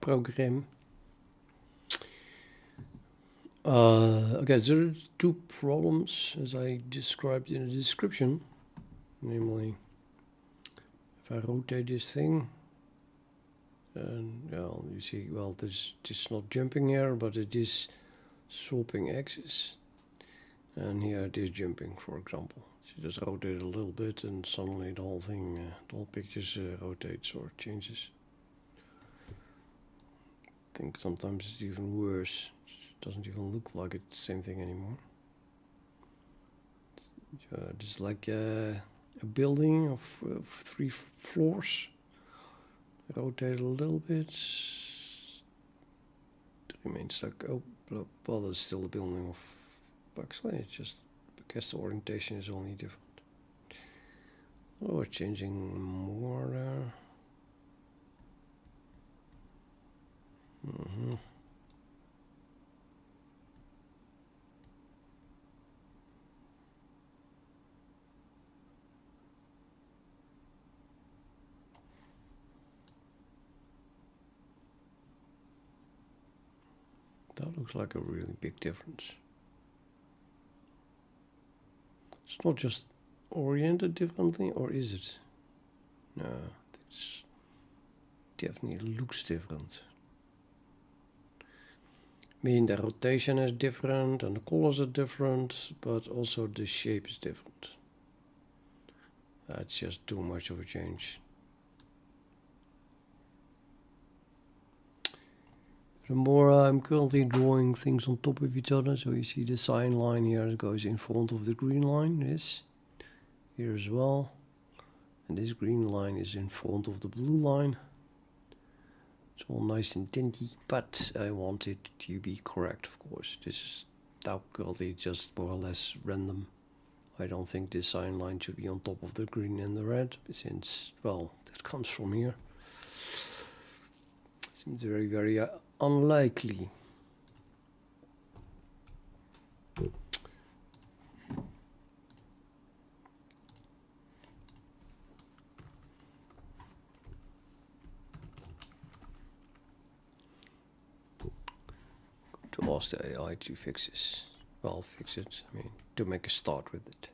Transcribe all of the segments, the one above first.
program. Okay, there are two problems as I described in the description. Namely, if I rotate this thing, and well, you see, well, this is not jumping here, but it is swapping axis. And here it is jumping, for example. So just rotate it a little bit, and suddenly the whole thing, the whole picture rotates or changes. I think sometimes it's even worse. It doesn't even look like it's the same thing anymore. Just like a building of 3 floors. Rotate a little bit. It remains stuck. Oh, well, there's still a building of actually, it's just because the orientation is only different. Oh, we're changing more there. That looks like a really big difference. It's not just oriented differently, or is it? No, it definitely looks different. I mean, the rotation is different and the colors are different, but also the shape is different. That's just too much of a change. The more I'm currently drawing things on top of each other, so you see the sign line here goes in front of the green line, this here as well, and this green line is in front of the blue line. It's all nice and tinty, but I want it to be correct, of course. This is now currently just more or less random. I don't think this sign line should be on top of the green and the red, since, well, that comes from here. Seems very, very unlikely. To ask the AI to fix this. Well, fix it, I mean, to make a start with it.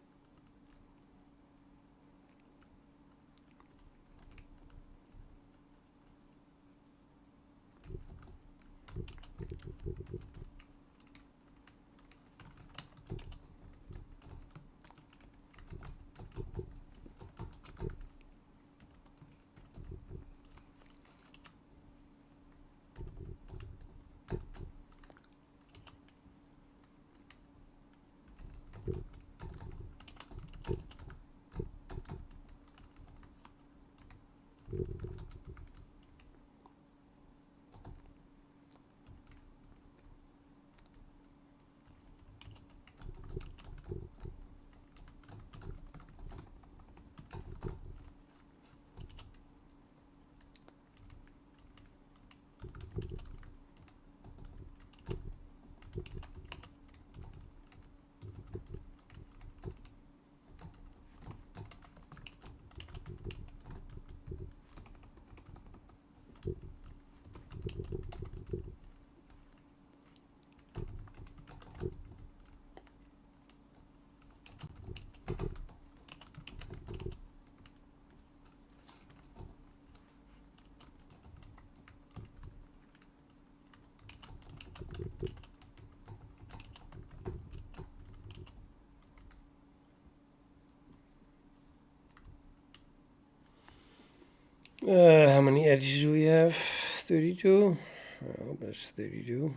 How many edges do we have? 32? I hope that's 32.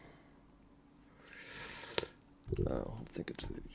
I don't think it's 32.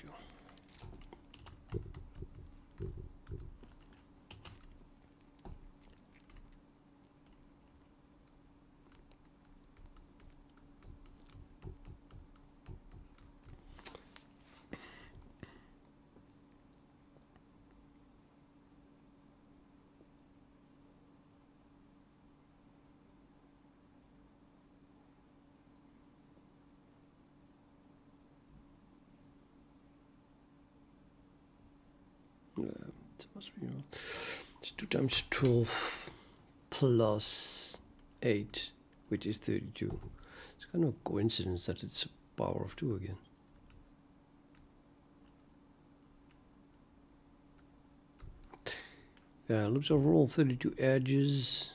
It must be wrong. It's 2 times 12 plus 8 which is 32. It's kind of a coincidence that it's a power of 2 again. Yeah, loops overall 32 edges.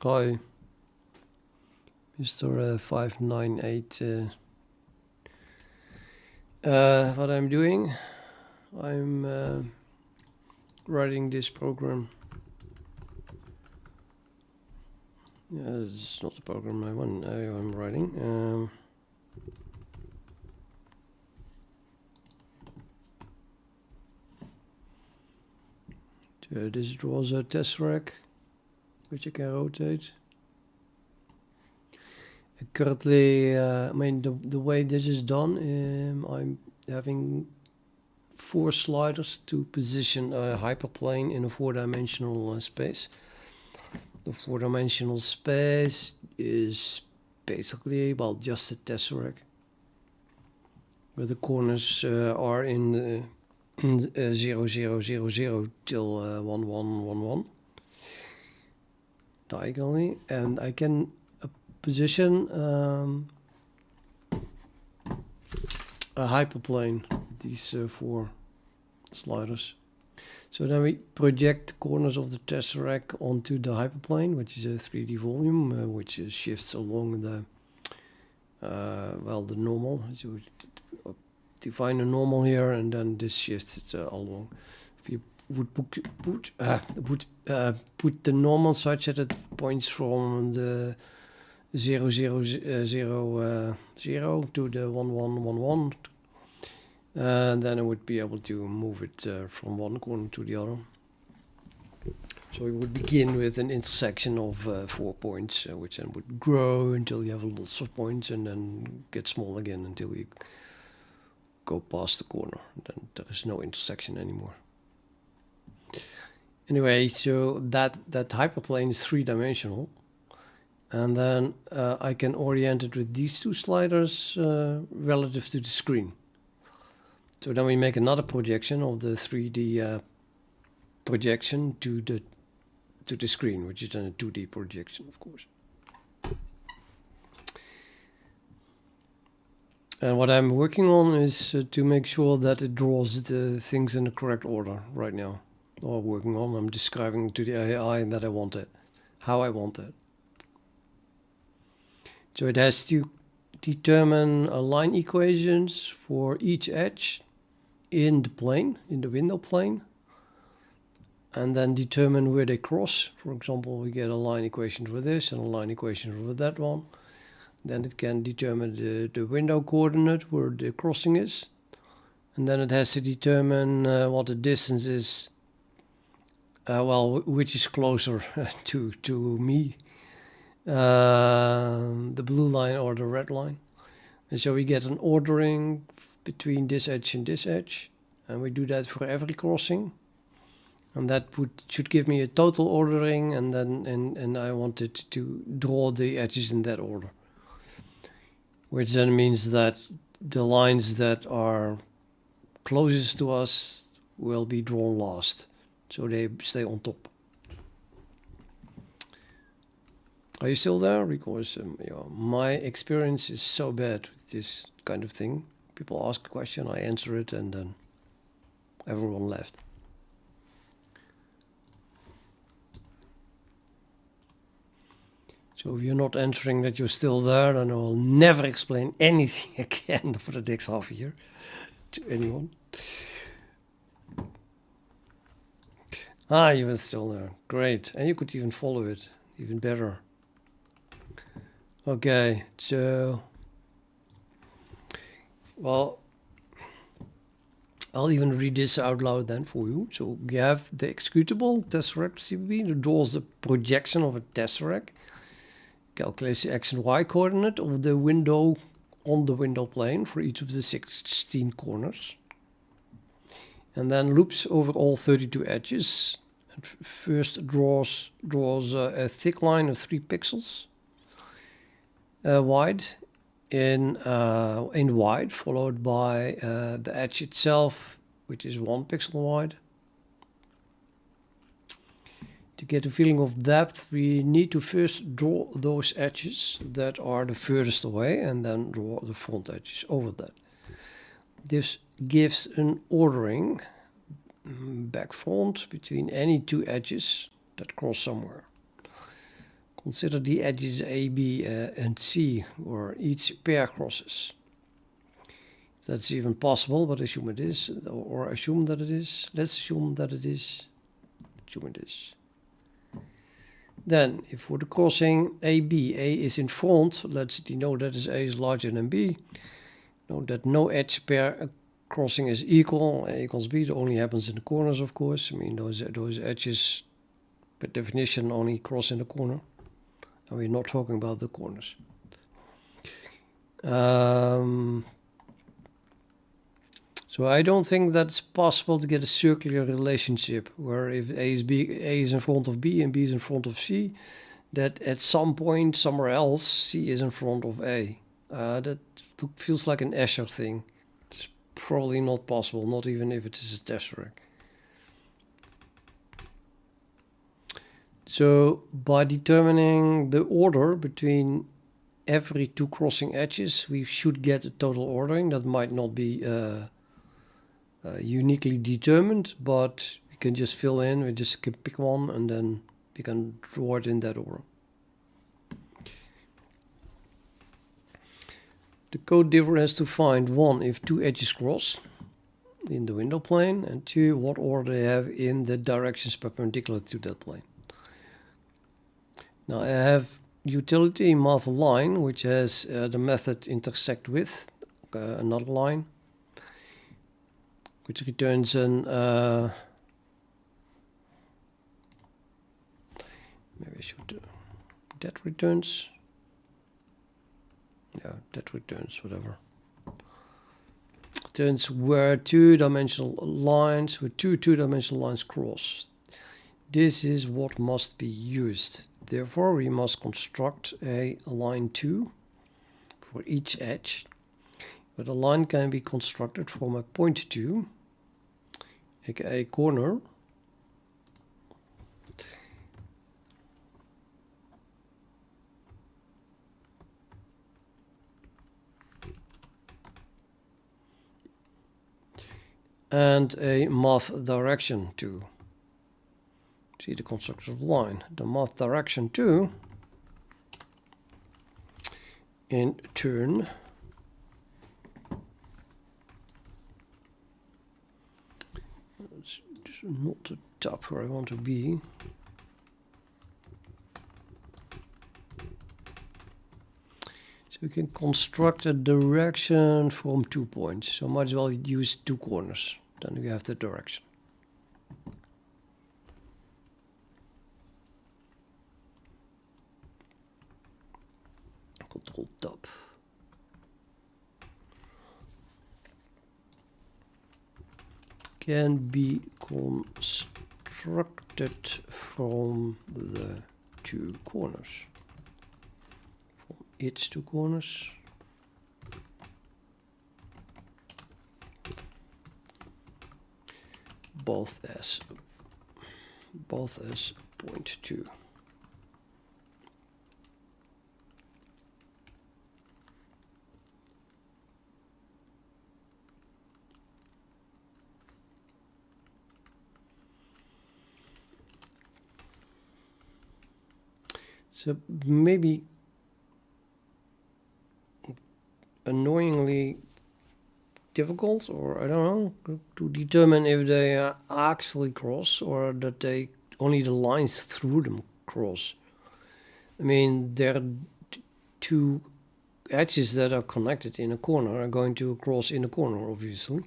Hi, Mr. 598. What I'm doing, I'm writing this program. Yeah, it's not the program I'm writing. This draws a tesseract, which I can rotate. Currently, I mean, the way this is done, I'm having 4 sliders to position a hyperplane in a 4-dimensional space. The 4-dimensional space is basically, well, just a tesseract, where the corners are in 0, 0, 0, 0 till 1, 1, 1, 1 diagonally, and I can position a hyperplane with these 4 sliders. So then we project the corners of the tesseract onto the hyperplane, which is a 3D volume, which shifts along the the normal. So we define a normal here, and then this shifts it along. If you would put the normal such that it points from the 0, 0, 0, 0 to the 1, 1, 1, 1, and then I would be able to move it from one corner to the other. So we would begin with an intersection of 4 points, which then would grow until you have lots of points, and then get small again until you go past the corner. Then there is no intersection anymore. Anyway, so that hyperplane is 3-dimensional. And then I can orient it with these 2 sliders relative to the screen. So then we make another projection of the 3D projection to the screen, which is then a 2D projection, of course. And what I'm working on is to make sure that it draws the things in the correct order right now. Or working on, I'm describing to the AI that I want it, how I want it. So it has to determine line equations for each edge in the plane, in the window plane, and then determine where they cross. For example, we get a line equation for this and a line equation for that one. Then it can determine the window coordinate where the crossing is, and then it has to determine what the distance is, which is closer to me. The blue line or the red line. And so we get an ordering between this edge and this edge, and we do that for every crossing, and that should give me a total ordering, and then and I wanted to draw the edges in that order, which then means that the lines that are closest to us will be drawn last, so they stay on top. Are you still there? Because my experience is so bad with this kind of thing. People ask a question, I answer it, and then everyone left. So if you're not answering that you're still there, then I will never explain anything again for the next half year to anyone. You were still there. Great. And you could even follow it. Even better. Okay, so, well, I'll even read this out loud then for you. So we have the executable tesseract CPP that draws the projection of a tesseract, calculates the x and y coordinate of the window on the window plane for each of the 16 corners, and then loops over all 32 edges. And first draws a thick line of 3 pixels. Wide in wide, followed by the edge itself, which is 1 pixel wide. To get a feeling of depth, we need to first draw those edges that are the furthest away, and then draw the front edges over that. This gives an ordering back front between any 2 edges that cross somewhere. Consider the edges A, B, and C, where each pair crosses. If that's even possible, but assume it is, or assume that it is. Let's assume that it is. Assume it is. Then, if for the crossing AB, A is in front, let's denote that as A is larger than B. Note that no edge pair crossing is equal. A equals B, that only happens in the corners, of course. I mean, those edges, by definition, only cross in the corner. And we're not talking about the corners. So I don't think that's possible to get a circular relationship where if A is in front of B and B is in front of C, that at some point somewhere else C is in front of A. That feels like an Escher thing. It's probably not possible, not even if it is a tesseract. So by determining the order between every two crossing edges, we should get a total ordering. That might not be uniquely determined, but we can just fill in, we just can pick one and then we can draw it in that order. The code difference to find 1 if two edges cross in the window plane, and 2 what order they have in the directions perpendicular to that plane. Now I have utility math line, which has the method intersect with another line, which returns an maybe I should do that returns. Yeah, that returns whatever. Returns where two-dimensional lines cross. This is what must be used. Therefore, we must construct a line 2 for each edge. But a line can be constructed from a point 2, aka corner, and a math direction 2. See the construction of the line. The math direction 2 in turn not the top where I want to be. So we can construct a direction from 2 points. So might as well use 2 corners. Then we have the direction. Control tab. Can be constructed from the 2 corners. From its 2 corners. Both as point 2. So maybe annoyingly difficult, or I don't know, to determine if they actually cross or that they only the lines through them cross. I mean, there are 2 edges that are connected in a corner are going to cross in a corner, obviously.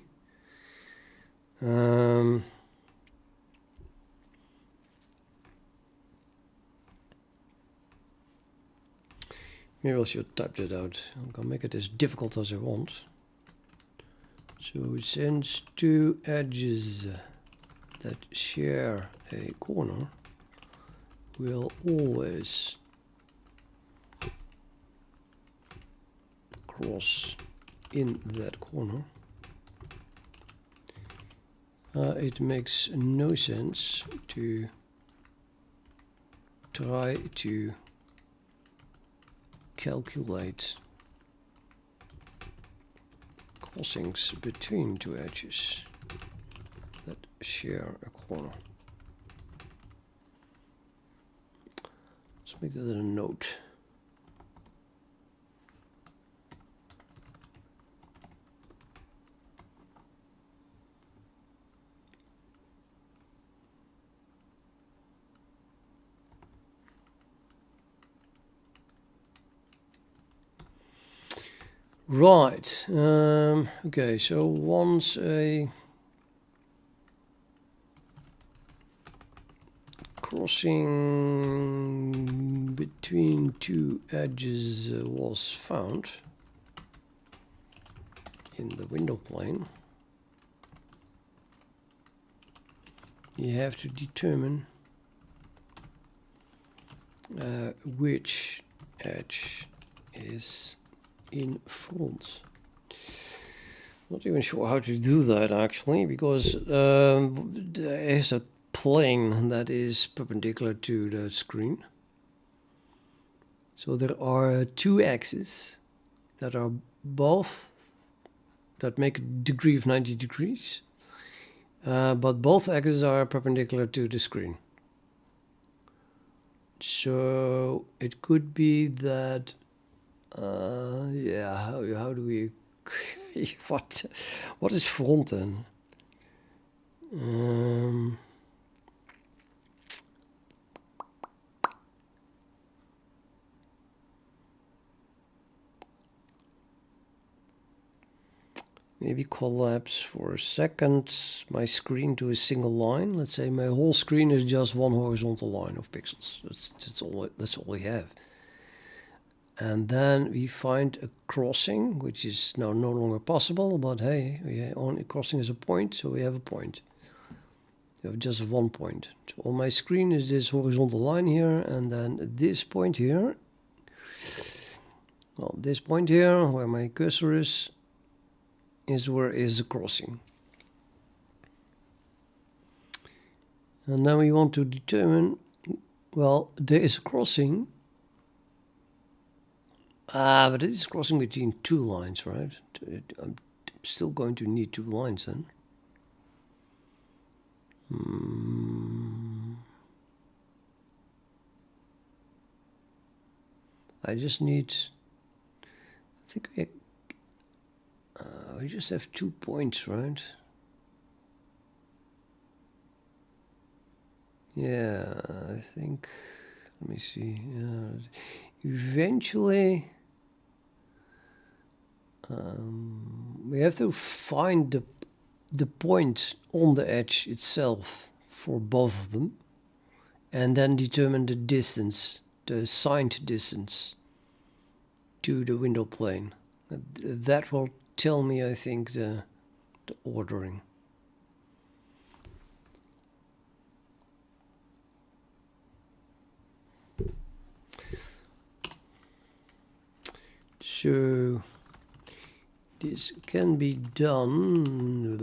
Maybe I should type that out. I'm gonna make it as difficult as I want. So since 2 edges that share a corner will always cross in that corner, it makes no sense to try to calculate crossings between 2 edges that share a corner. Let's make that a note. Right. Okay, so once a crossing between two edges was found in the window plane, you have to determine which edge is in front. Not even sure how to do that actually, because there is a plane that is perpendicular to the screen. So there are two axes that are both, that make a degree of 90 degrees, but both axes are perpendicular to the screen. So it could be that, yeah, how do we, what is front then? Maybe collapse for a second my screen to a single line. Let's say my whole screen is just one horizontal line of pixels. That's all we have. And then we find a crossing, which is now no longer possible, but hey, only crossing is a point, so we have a point. We have just one point. So on my screen is this horizontal line here, and then this point here. Well, this point here, where my cursor is where is the crossing. And now we want to determine, well, there is a crossing. But it is crossing between two lines, right? I'm still going to need two lines then. I just need, I think we just have 2 points, right? Yeah, I think, let me see. Eventually, we have to find the point on the edge itself for both of them, and then determine the distance, the assigned distance to the window plane. That will tell me, I think, the ordering. So this can be done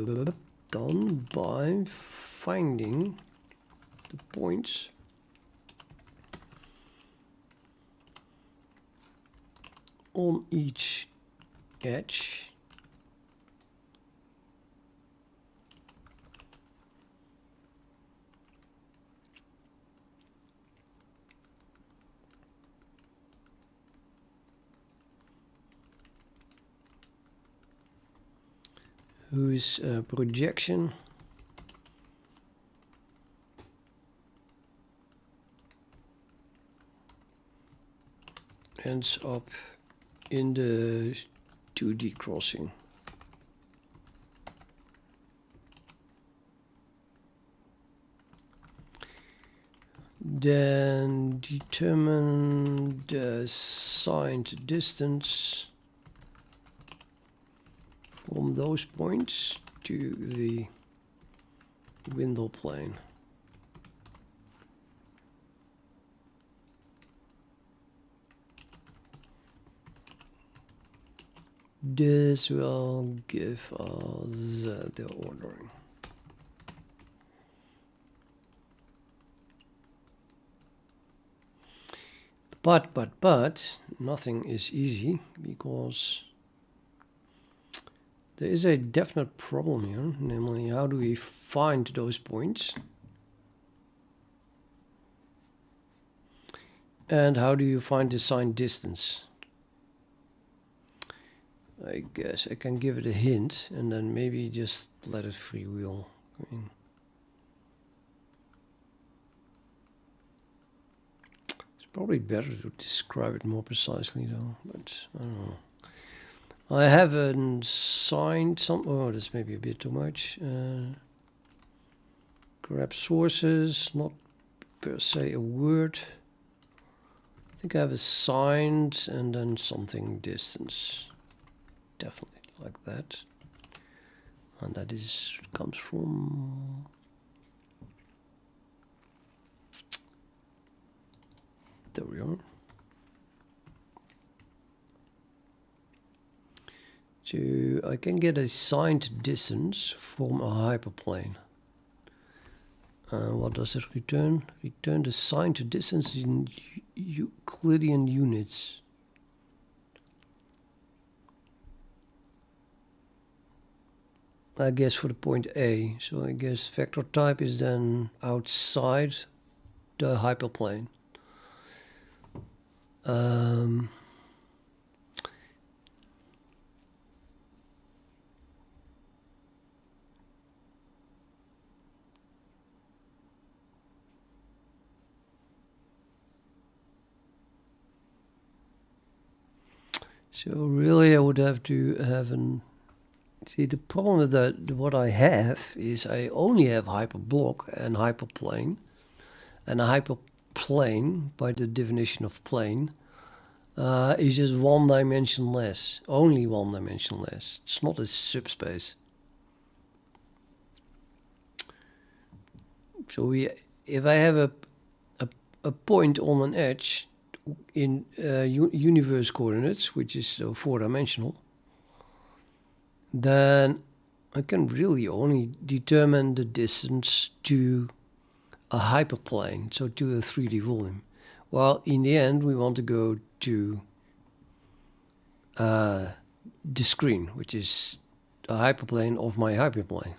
by finding the points on each edge whose projection ends up in the 2D crossing. Then determine the assigned distance from those points to the window plane. This will give us the ordering. But nothing is easy, because there is a definite problem here, namely how do we find those points? And how do you find the sign distance? I guess I can give it a hint and then maybe just let it freewheel. I mean, it's probably better to describe it more precisely though, but I don't know. I haven't signed some. Oh, that's maybe a bit too much. Grab sources, not per se a word. I think I have assigned and then something distance. Definitely like that. And that is comes from there we are. So I can get a signed distance from a hyperplane. What does it return? Return the signed distance in Euclidean units. I guess for the point A. So I guess vector type is then outside the hyperplane. So really I would have to have an... See, the problem with that, what I have is I only have hyperblock and hyperplane. And a hyperplane, by the definition of plane, is just one dimension less. Only one dimension less. It's not a subspace. So if I have a point on an edge in universe coordinates, which is four-dimensional, then I can really only determine the distance to a hyperplane, so to a 3D volume. Well, in the end, we want to go to the screen, which is a hyperplane of my hyperplane.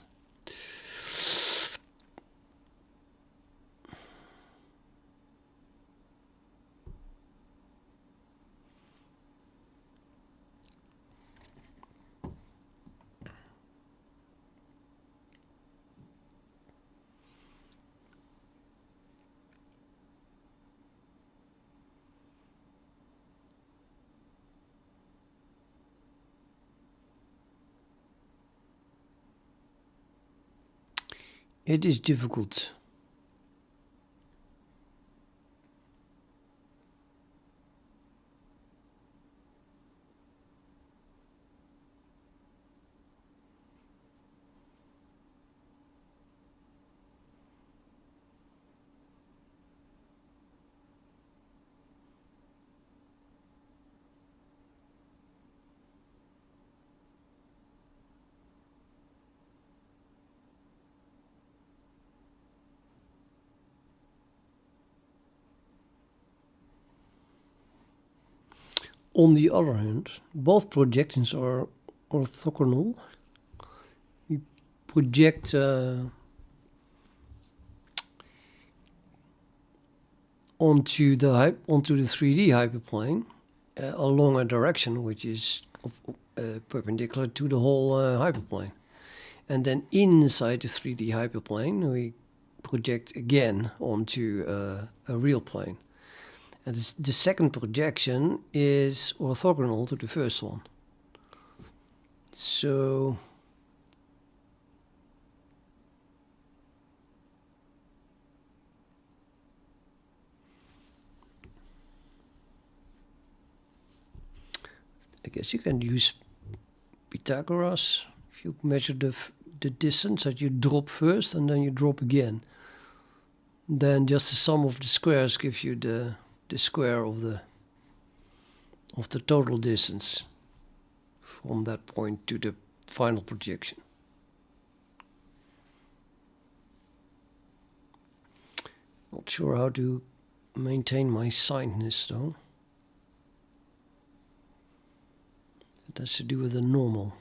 It is difficult. On the other hand, both projections are orthogonal. We project onto the 3D hyperplane along a direction which is perpendicular to the whole hyperplane, and then inside the 3D hyperplane we project again onto a real plane. And the second projection is orthogonal to the first one. So I guess you can use Pythagoras. If you measure the distance that you drop first and then you drop again, then just the sum of the squares gives you the square of the total distance from that point to the final projection. Not sure how to maintain my signedness though. It has to do with the normal.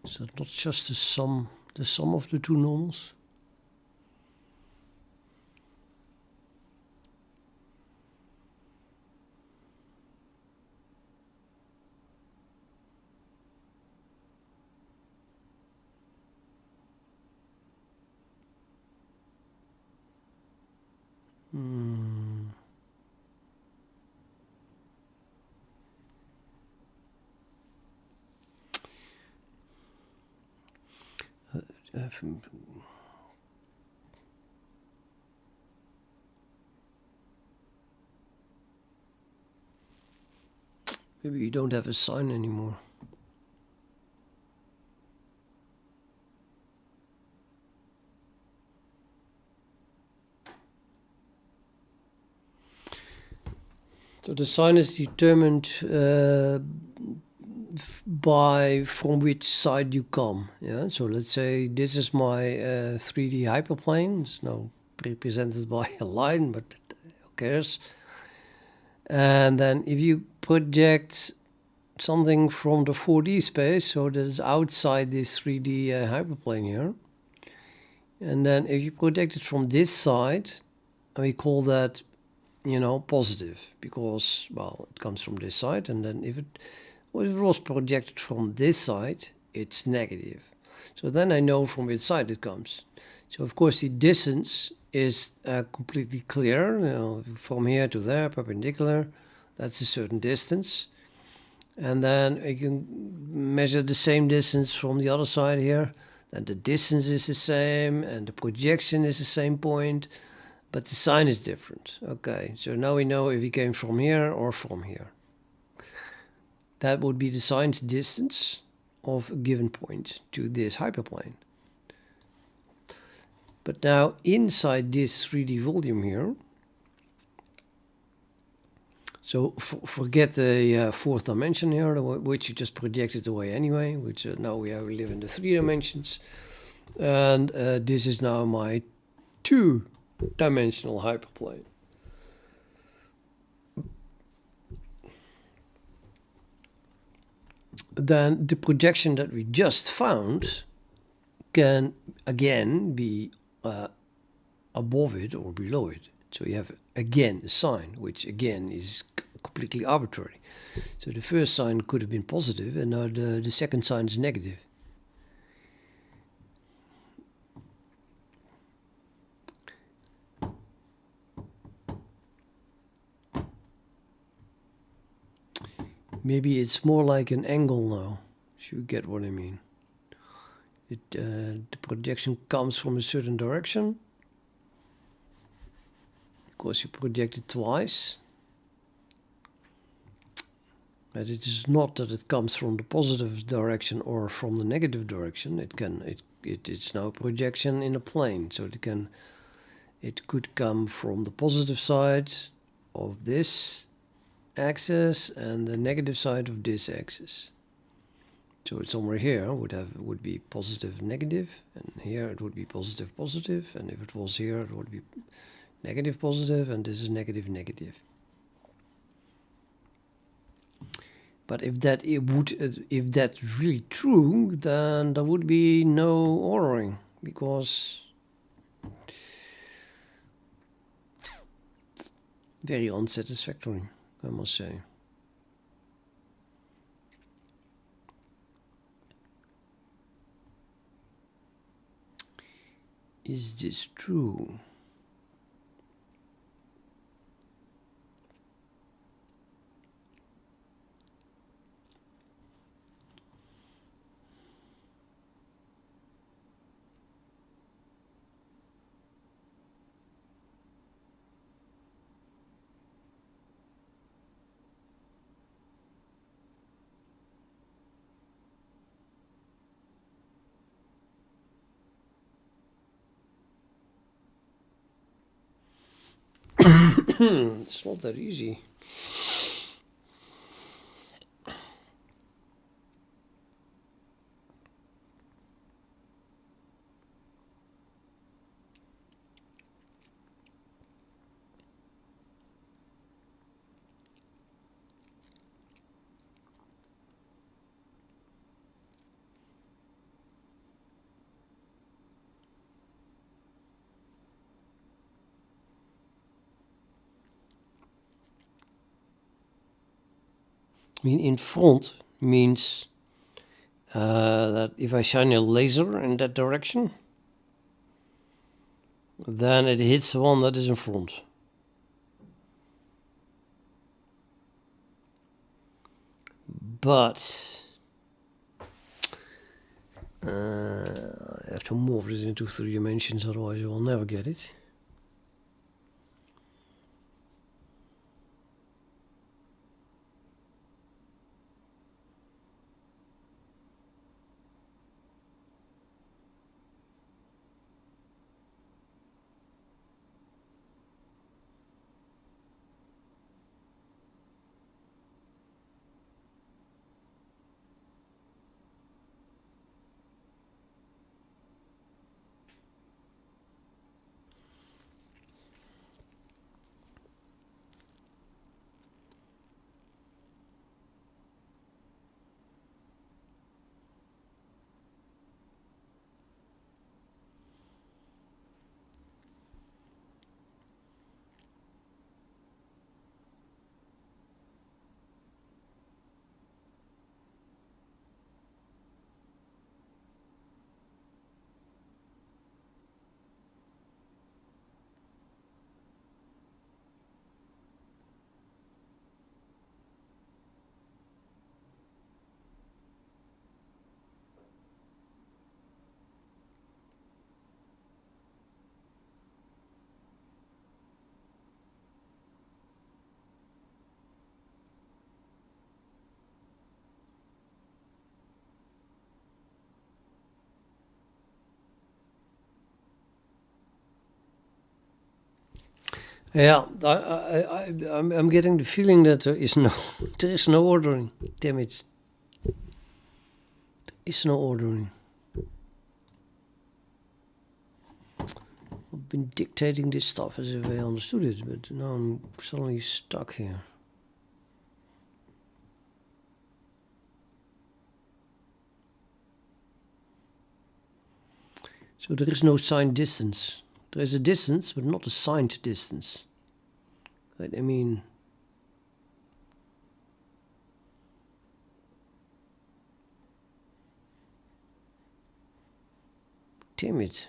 So not just the sum of the two normals. Maybe you don't have a sign anymore. So the sign is determined by from which side you come. Yeah. So let's say this is my 3D hyperplane. It's now represented by a line, but who cares? And then if you project something from the 4D space, so that is outside this 3D hyperplane here, and then if you project it from this side, we call that, you know, positive, because, well, it comes from this side. And then if it was projected from this side, it's negative. So then I know from which side it comes. So of course the distance is completely clear, you know, from here to there, perpendicular, that's a certain distance. And then you can measure the same distance from the other side here, then the distance is the same and the projection is the same point, but the sign is different. Okay, so now we know if he came from here or from here. That would be the sign's distance of a given point to this hyperplane. But now inside this 3D volume here, so forget the fourth dimension here, which you just projected away anyway, which now we live in the 3 dimensions. And this is now my 2-dimensional hyperplane. Then the projection that we just found can again be above it or below it. So you have again a sign, which again is completely arbitrary. So the first sign could have been positive, and now the second sign is negative. Maybe it's more like an angle now, if you get what I mean. The projection comes from a certain direction, because you project it twice. But it is not that it comes from the positive direction or from the negative direction. It's now a projection in a plane, so it could come from the positive side of this axis and the negative side of this axis. So it's somewhere here would be positive negative, and here it would be positive positive, and if it was here it would be negative positive, and this is negative negative. But if that's really true, then there would be no ordering, because very unsatisfactory, I must say. Is this true? It's not that easy. I mean, in front means that if I shine a laser in that direction, then it hits the one that is in front. But I have to morph this into 3 dimensions, otherwise I will never get it. Yeah, I'm getting the feeling that there is no ordering. Damn it. There is no ordering. I've been dictating this stuff as if I understood it, but now I'm suddenly stuck here. So there is no signed distance. There is a distance, but not a signed distance. Right, I mean... Damn it.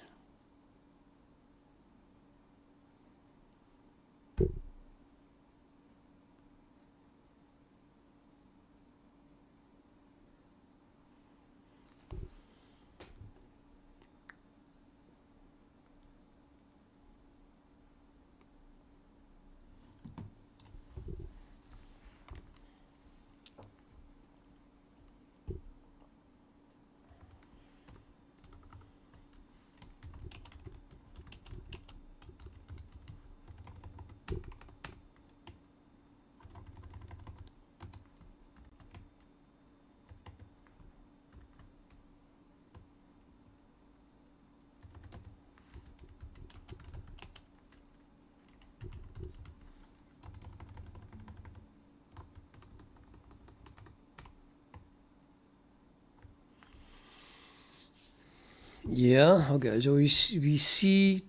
Yeah, okay, so we see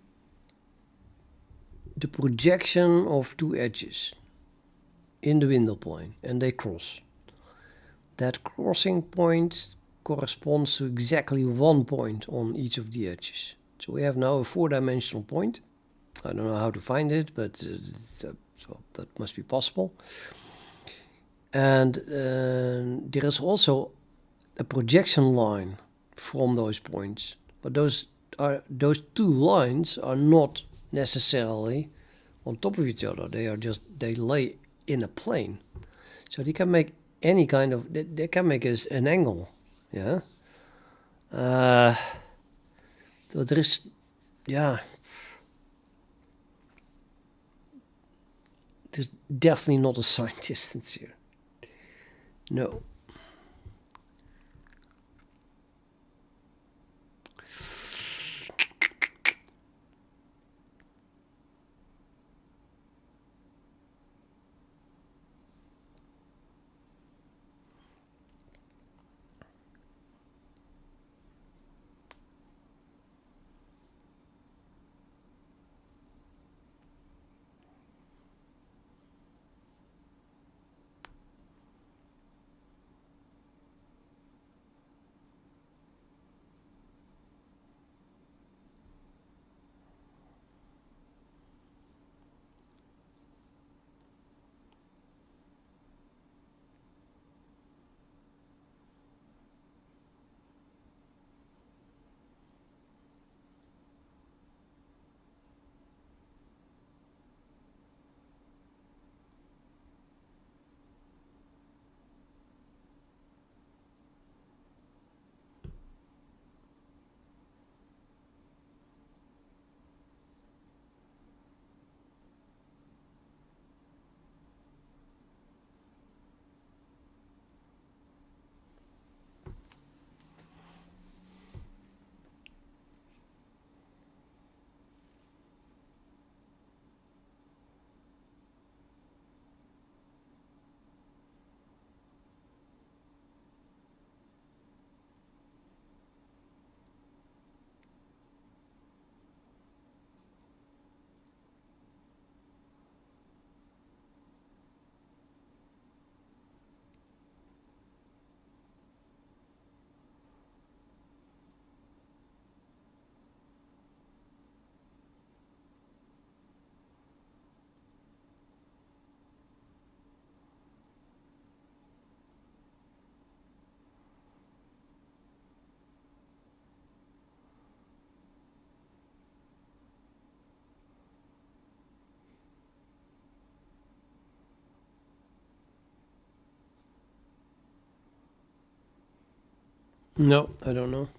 the projection of 2 edges in the window plane, and they cross. That crossing point corresponds to exactly 1 point on each of the edges. So we have now a 4-dimensional point. I don't know how to find it, but so that must be possible. And there is also a projection line from those points, but those 2 lines are not necessarily on top of each other. They lay in a plane, so they can make any kind of they can make an angle. Yeah. So there is, yeah. There's definitely not a signed distance here. No. No, I don't know.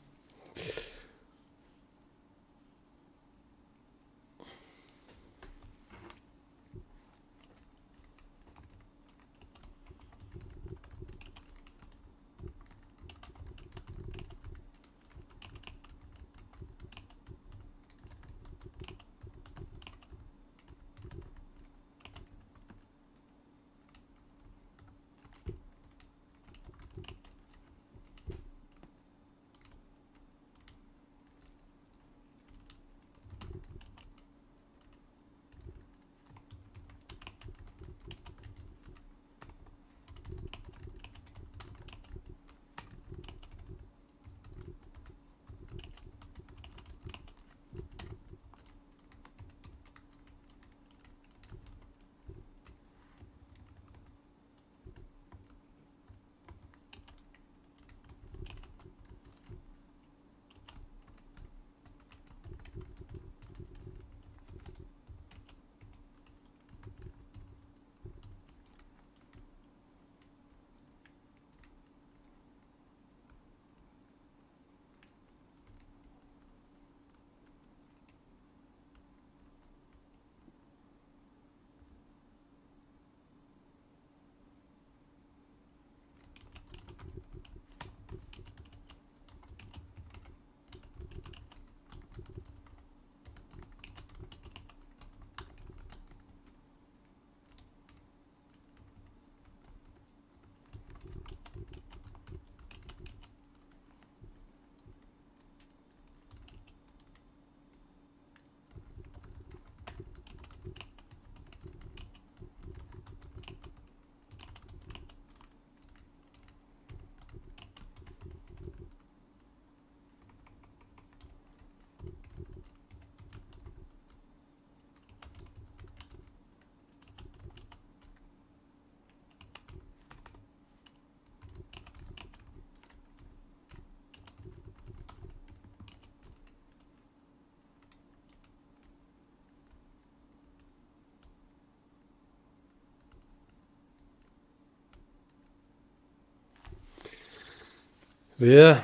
Yeah.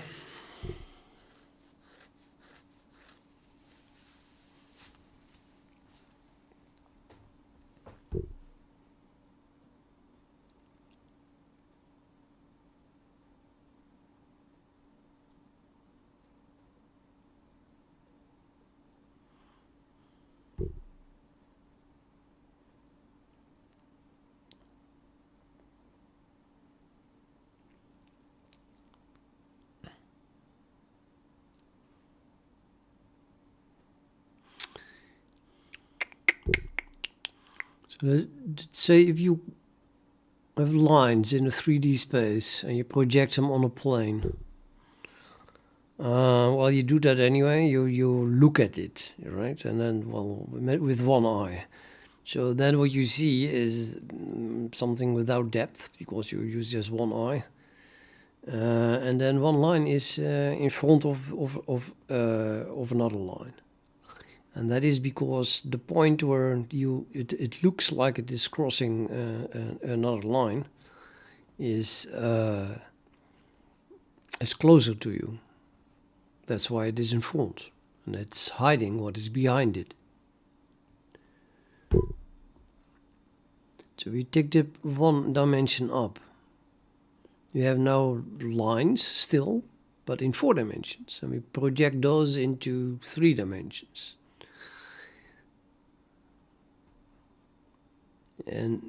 So let's say if you have lines in a 3D space and you project them on a plane. Well, you do that anyway. You look at it, right? And then, well, with one eye. So then what you see is something without depth because you use just one eye. And then one line is in front of another line. And that is because the point where it looks like it is crossing another line is closer to you. That's why it is in front, and it's hiding what is behind it. So we take the one dimension up. You have now lines still, but in 4 dimensions, and we project those into 3 dimensions. And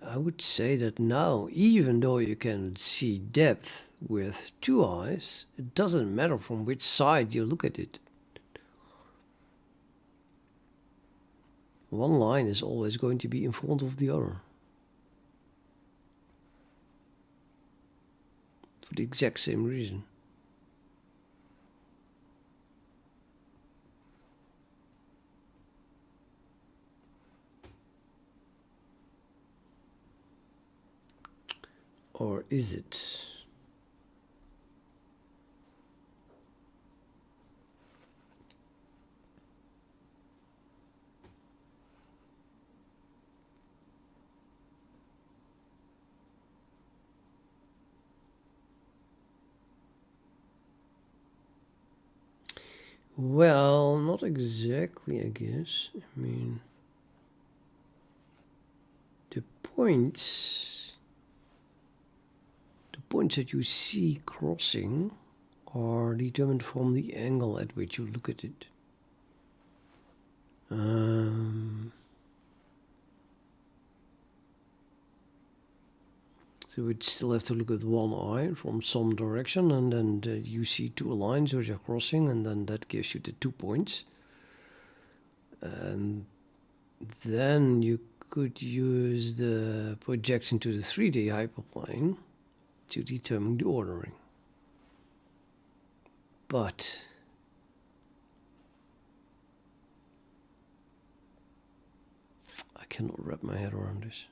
I would say that now, even though you can see depth with 2 eyes, it doesn't matter from which side you look at it. One line is always going to be in front of the other. For the exact same reason. Or is it? Well, not exactly, I guess. I mean, the points that you see crossing are determined from the angle at which you look at it. So we'd still have to look with one eye from some direction, and then you see two lines which are crossing, and then that gives you the 2 points. And then you could use the projection to the 3D hyperplane to determine the ordering. But I cannot wrap my head around this.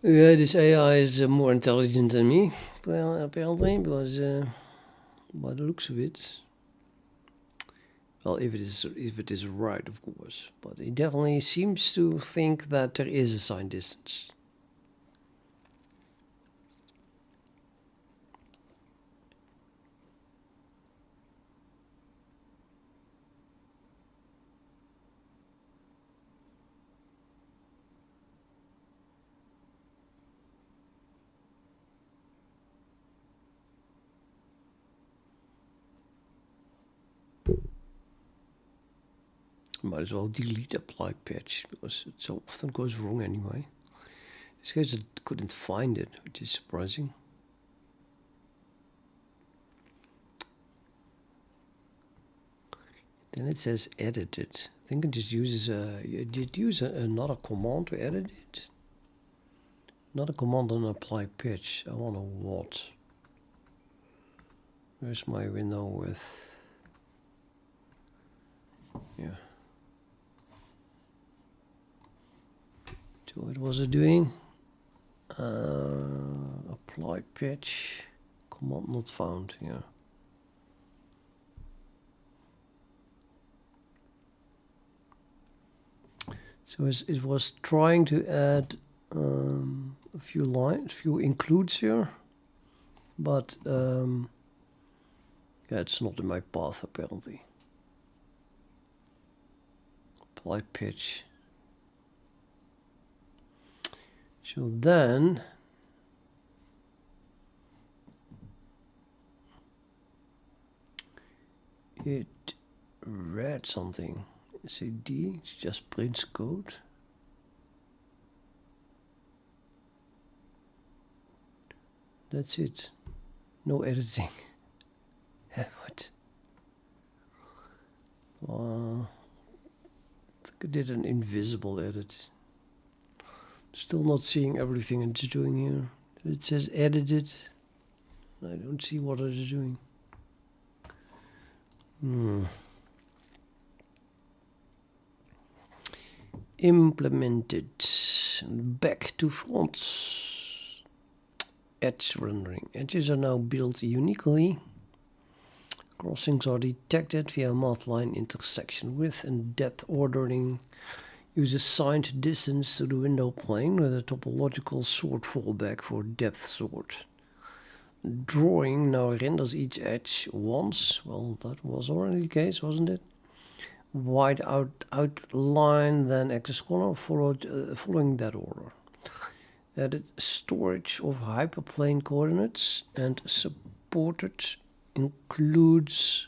Yeah, this AI is more intelligent than me, well, apparently, because by the looks of it. Well, if it is right, of course, but it definitely seems to think that there is a signed distance. Might as well delete apply patch because it so often goes wrong anyway. This case I couldn't find it, which is surprising. Then it says edited. I think it just uses another command to edit it. Not a command on apply patch. I wonder what. Where's my window with? Yeah. So what was it doing? Apply patch. Command not found. Yeah. So it was trying to add a few lines, few includes here, but yeah, it's not in my path apparently. Apply pitch. So then it read something. Say D, it just prints code. That's it. No editing. What? I think I did an invisible edit. Still not seeing everything it's doing here. It says edited. I don't see what it is doing. Implemented. Back to front. Edge rendering. Edges are now built uniquely. Crossings are detected via math line intersection width and depth ordering. Use assigned distance to the window plane with a topological sort fallback for depth sort. Drawing now renders each edge once. Well, that was already the case, wasn't it? Wide outline, then axis corner, following that order. Added storage of hyperplane coordinates and supporting includes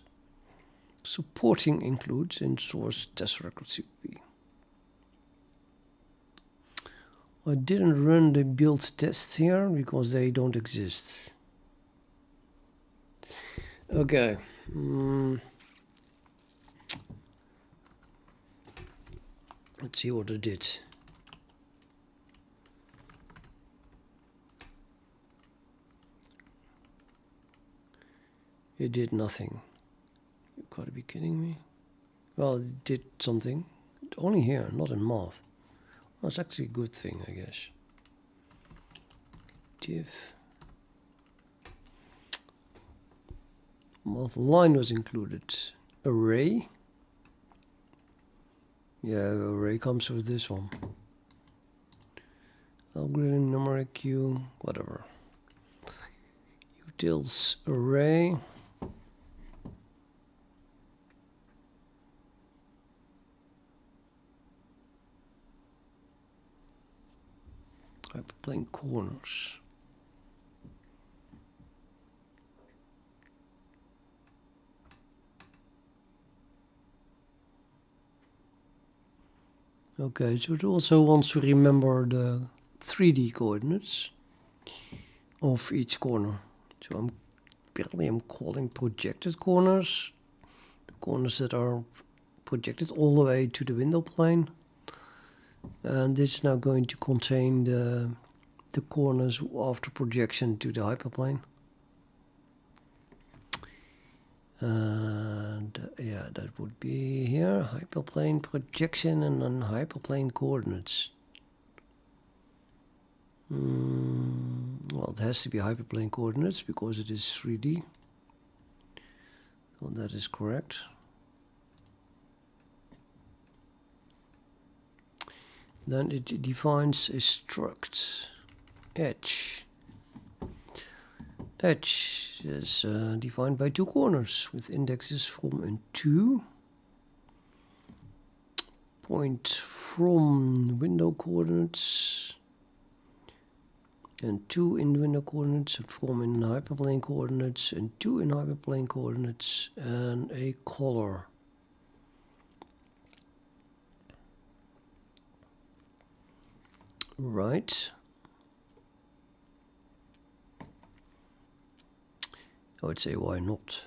in source tesseract recipe. I didn't run the build tests here because they don't exist. Okay. Let's see what it did. It did nothing. You gotta be kidding me. Well, it did something. Only here, not in math. Well, that's actually a good thing, I guess. Div. Math line was included. Array. Yeah, array comes with this one. Algorithm, numeric queue, whatever. Utils array. Hyperplane corners. Okay, so it also wants to remember the 3D coordinates of each corner. So apparently I'm calling projected corners, the corners that are projected all the way to the window plane. And this is now going to contain the corners after projection to the hyperplane. And yeah, that would be here, hyperplane projection and then hyperplane coordinates. Well, it has to be hyperplane coordinates because it is 3D. So that is correct. Then it defines a struct edge. Edge is defined by two corners with indexes from and to. Point from window coordinates and 2 in window coordinates, and from in hyperplane coordinates, and 2 in hyperplane coordinates, and a color. Right. I would say why not?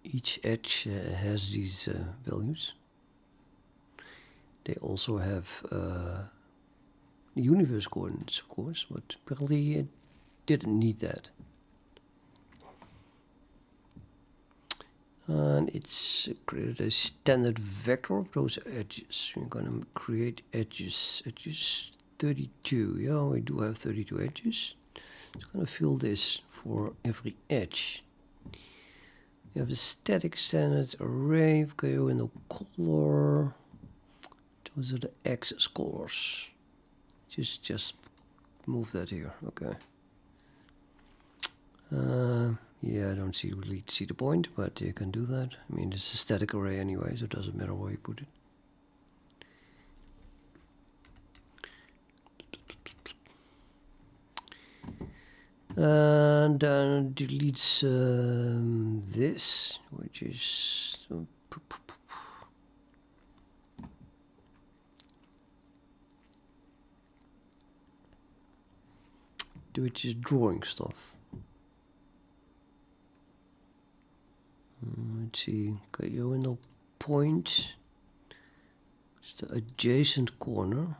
Each edge has these values. They also have the universe coordinates, of course, but apparently it didn't need that. And it's created a standard vector of those edges. We're gonna create edges 32. Yeah, we do have 32 edges. It's gonna fill this for every edge. We have the static standard array of cairowindow color. Those are the access colors. Just move that here. Okay. Yeah, I don't really see the point, but you can do that. I mean, it's a static array anyway, so it doesn't matter where you put it. And then deletes this, which is which is drawing stuff. Let's see, cairowindow point. It's the adjacent corner,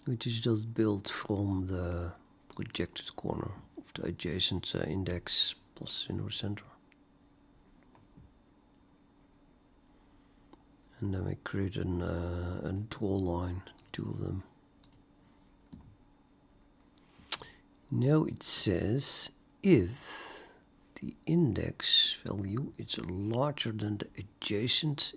which is just built from the projected corner of the adjacent index plus inner center. And then we create a draw line, two of them. Now it says if the index value is larger than the adjacent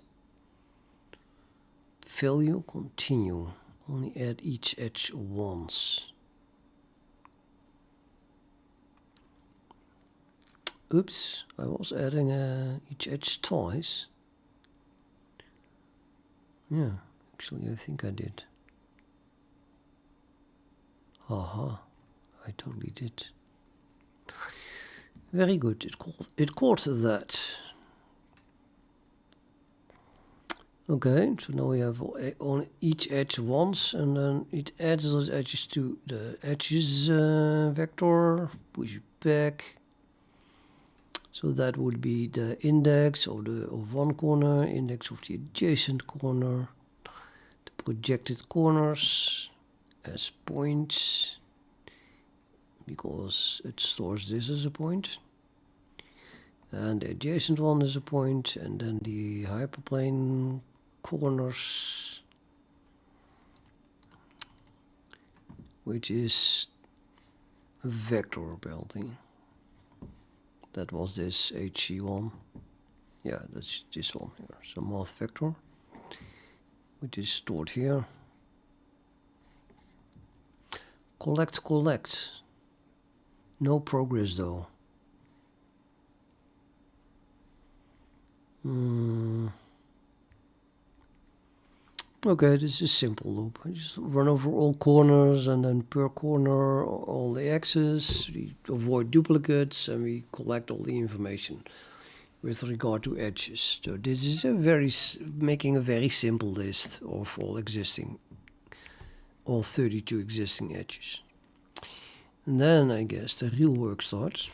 value, continue. Only add each edge once. Oops, I was adding each edge twice. Yeah, actually I think I did. Haha, I totally did. Very good, it caught that. Okay, so now we have on each edge once, and then it adds those edges to the edges vector, push it back. So that would be the index of one corner, index of the adjacent corner, the projected corners as points, because it stores this as a point, and the adjacent one is a point, and then the hyperplane corners, which is a vector apparently. That was this HC1. Yeah, that's this one here. So math vector, which is stored here. Collect. No progress though. Okay, this is a simple loop. I just run over all corners, and then per corner all the axes. We avoid duplicates, and we collect all the information with regard to edges. So this is making a very simple list of all 32 existing edges. And then I guess the real work starts.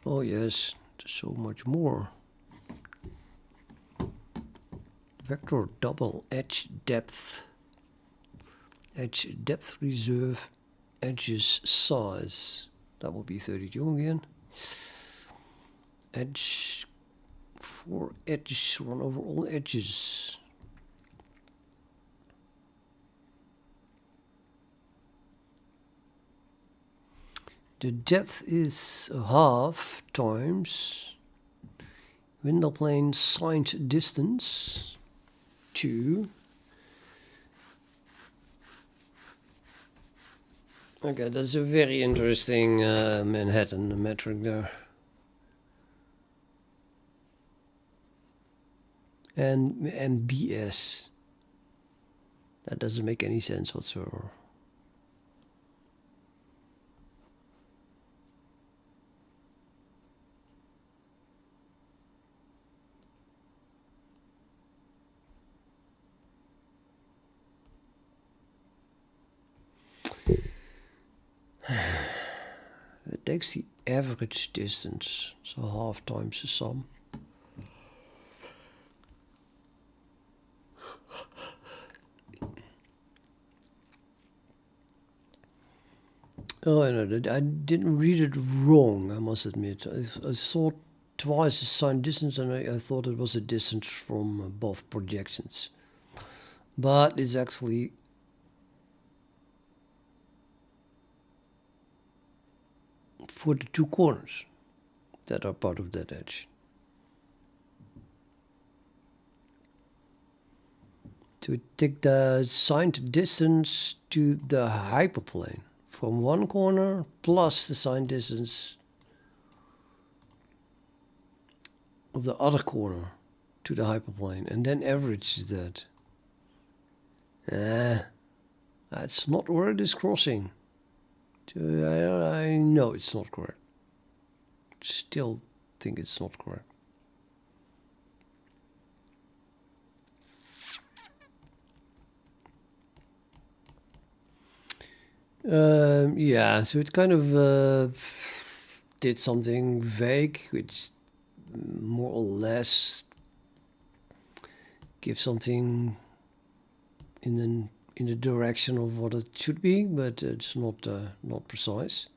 Oh yes, there's so much more. Vector double edge depth reserve edges size. That will be 32 again. Edge for edges, run over all edges. The depth is half times window plane signed distance to. Okay, that's a very interesting Manhattan metric there. And BS. That doesn't make any sense whatsoever. It takes the average distance, so half times the sum. Oh, no, I didn't read it wrong, I must admit. I thought twice the signed distance, and I thought it was a distance from both projections. But it's actually for the two corners that are part of that edge. To take the signed distance to the hyperplane from one corner plus the signed distance of the other corner to the hyperplane, and then average that. That's not where it is crossing. I know it's not correct. Still think it's not correct. Yeah, so it kind of did something vague, which more or less gives something in the direction of what it should be, but it's not precise.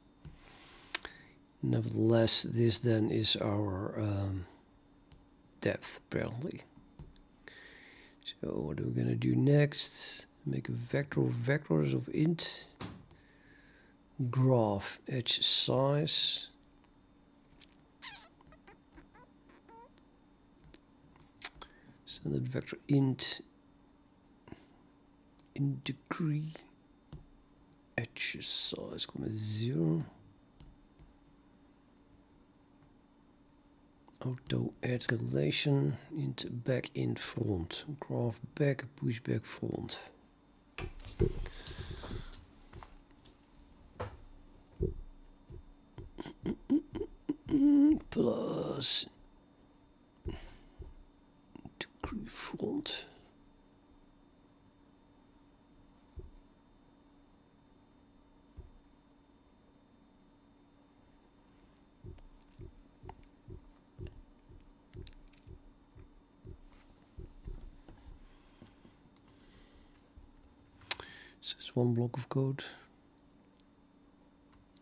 Nevertheless, this then is our depth apparently. So what are we gonna do next? Make a vector of vectors of int graph edge size. So that vector int in degree edge size, 0. Auto add relation into back in front, graph back, push back front. Plus degree front. So it's one block of code.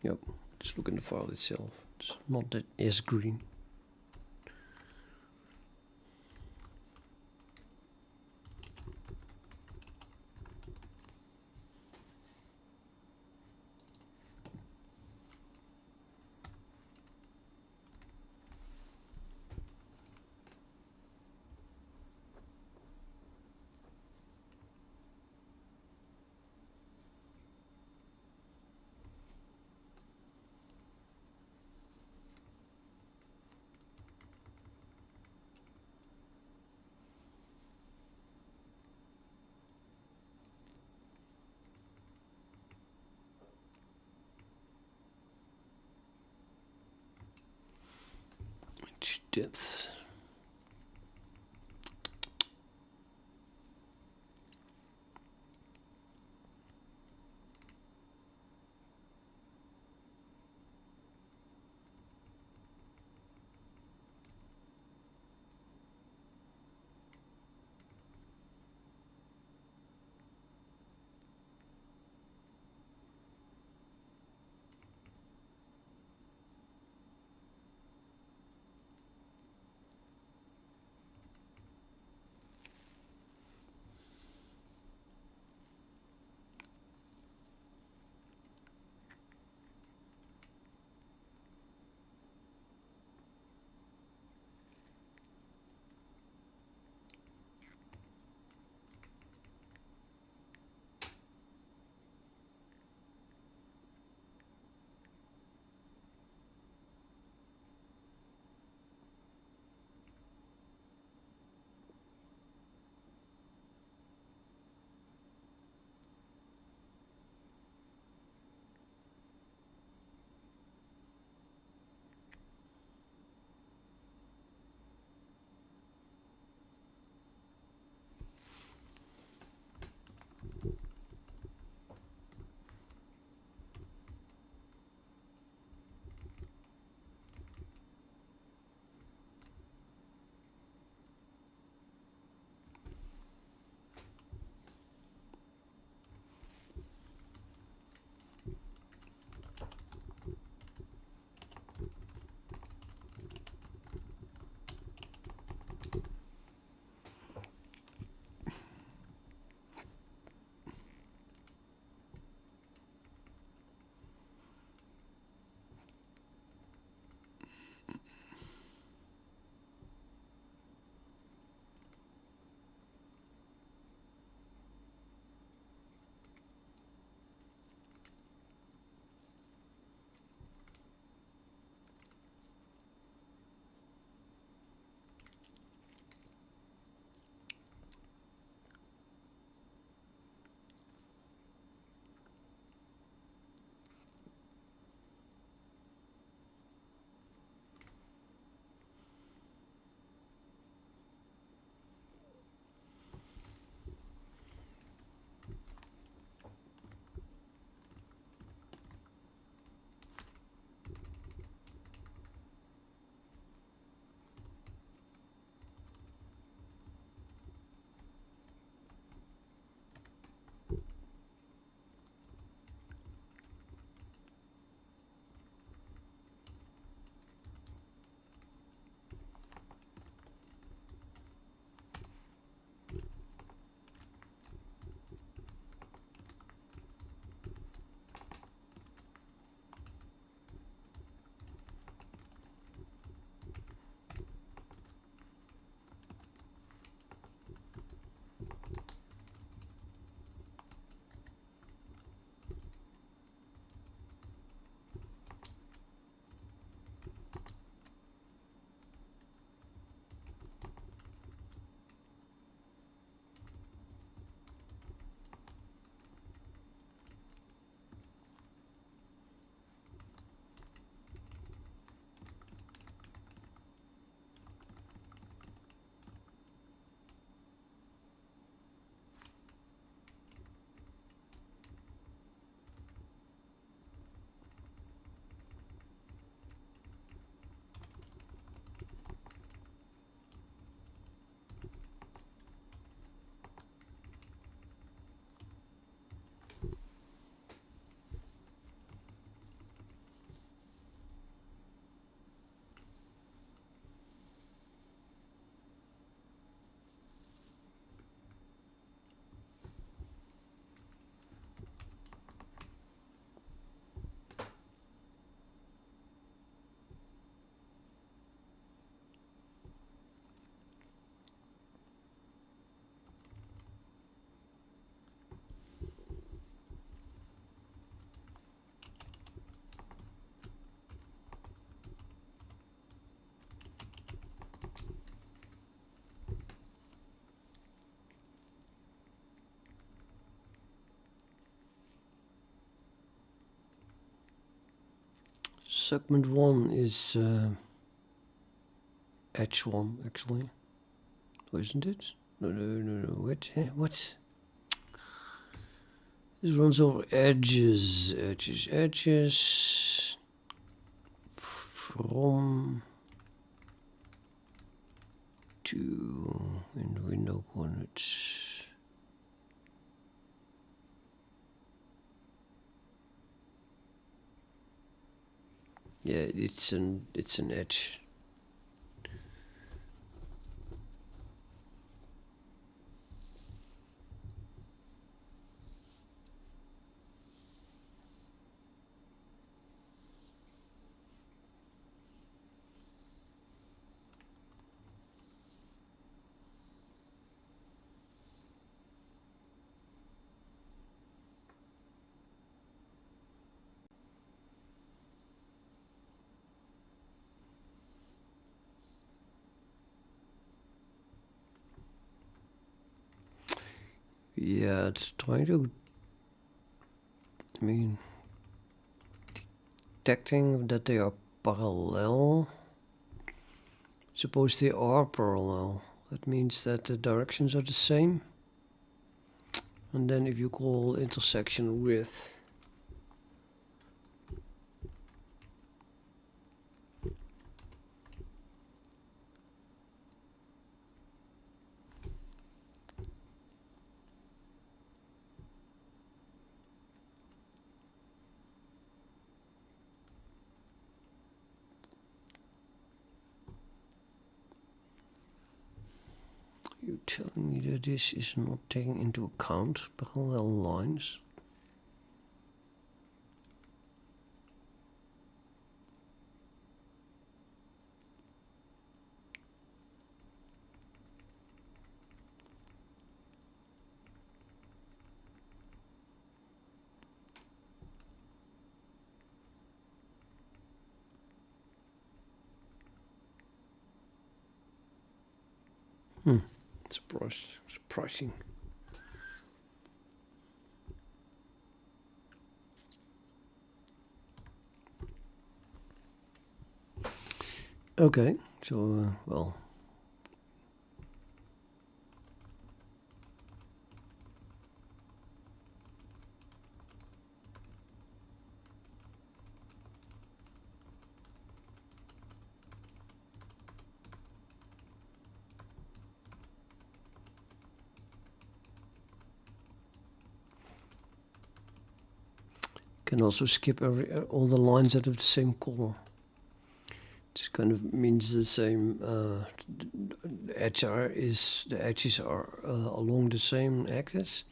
Yep, just look in the file itself. It's not that S green. Depth. segment 1 is edge 1 actually. Oh, isn't it? No. What? What? This runs over edges. From to in the window coordinates. Yeah, it's an edge. Yeah, it's trying to, I mean, detecting that they are parallel. Suppose they are parallel. That means that the directions are the same. And then if you call intersection width, you're telling me that this is not taking into account parallel lines. Surprising. Okay, so well. Can also skip all the lines that have the same color. This kind of means the same. The edges are along the same axis,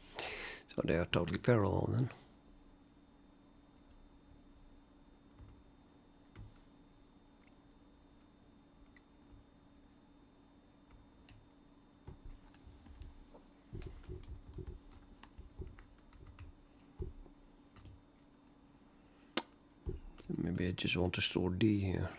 so they are totally parallel then. So maybe I just want to store D here.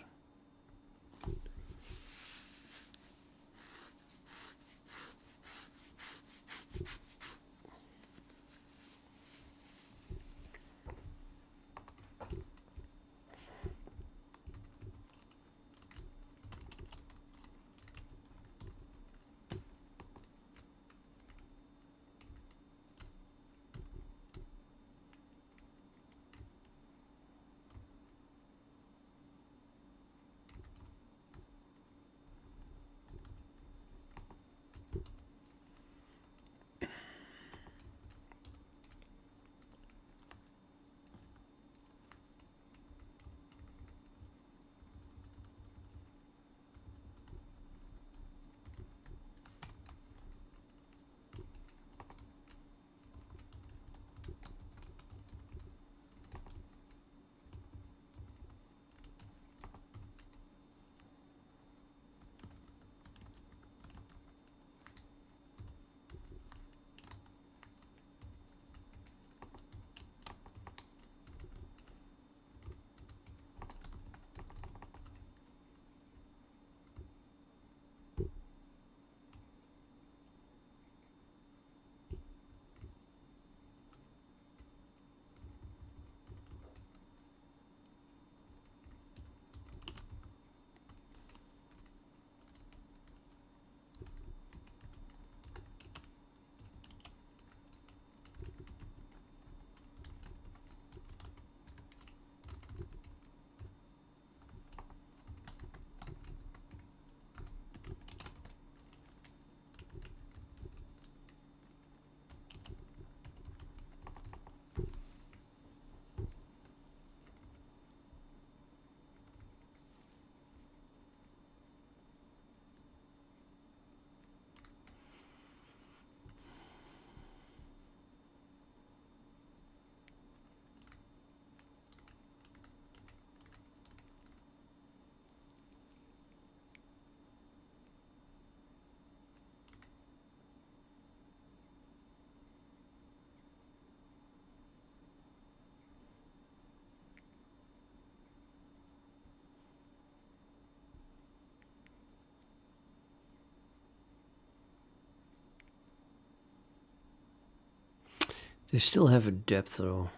They still have a depth though.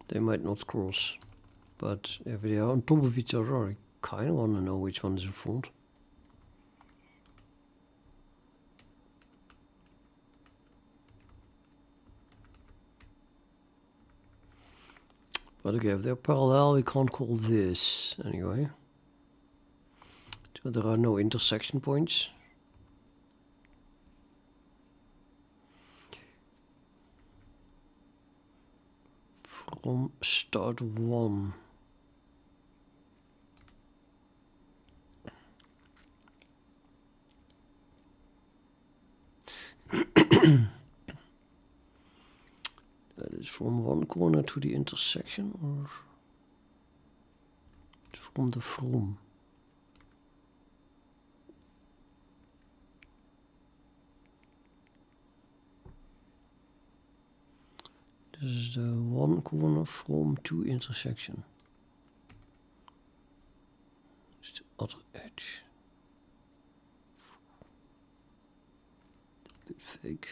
They might not cross, but if they are on top of each other, I kind of want to know which one is in front. But okay, if they're parallel, we can't call this anyway. So there are no intersection points. From start 1. That is from one corner to the intersection, or from the from? This is the one corner from to intersection. It's the other edge. A bit fake.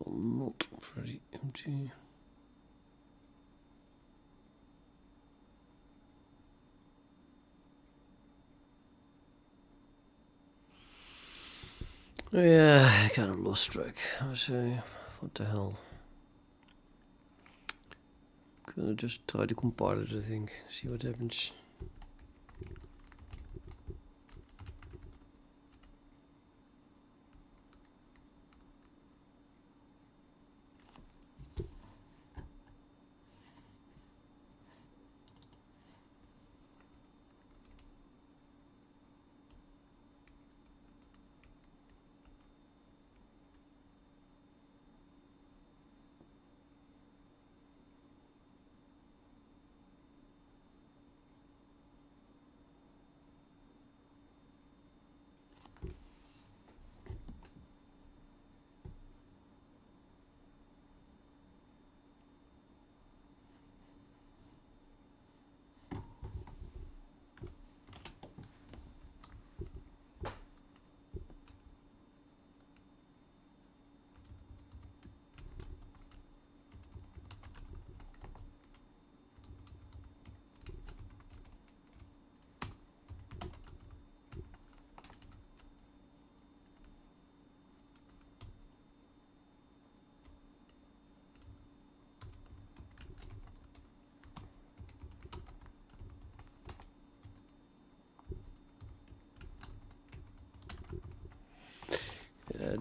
Not very empty. Yeah, I kind of lost track. I say, what the hell? I'm gonna just try to compile it, I think. See what happens.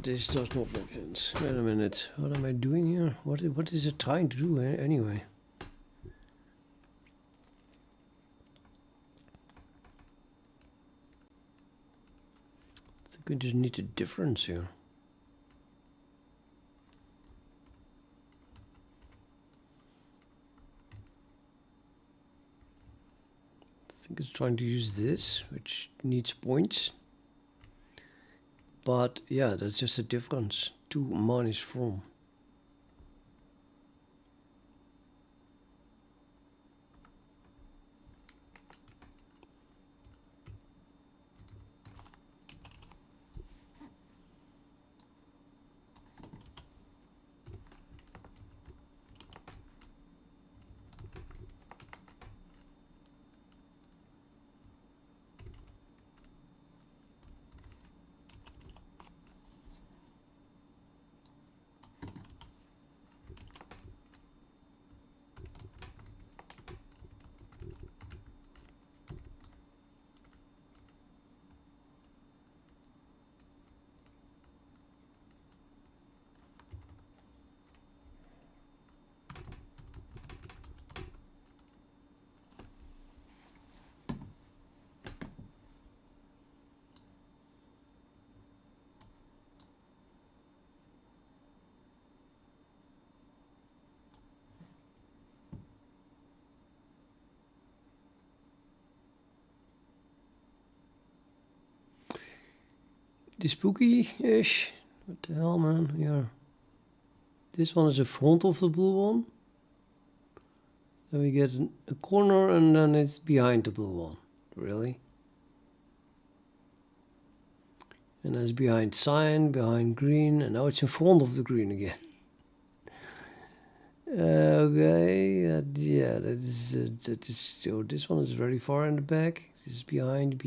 this does not make sense. Wait a minute. What am I doing here? What is it trying to do anyway? I think we just need a difference here. I think it's trying to use this, which needs points. But yeah, that's just a difference. To minus from. Spooky-ish. What the hell, man? Yeah. This one is the front of the blue one. Then we get a corner and then it's behind the blue one. Really? And that's behind cyan, behind green, and now it's in front of the green again. Okay, yeah, that is so this one is very far in the back. This is behind.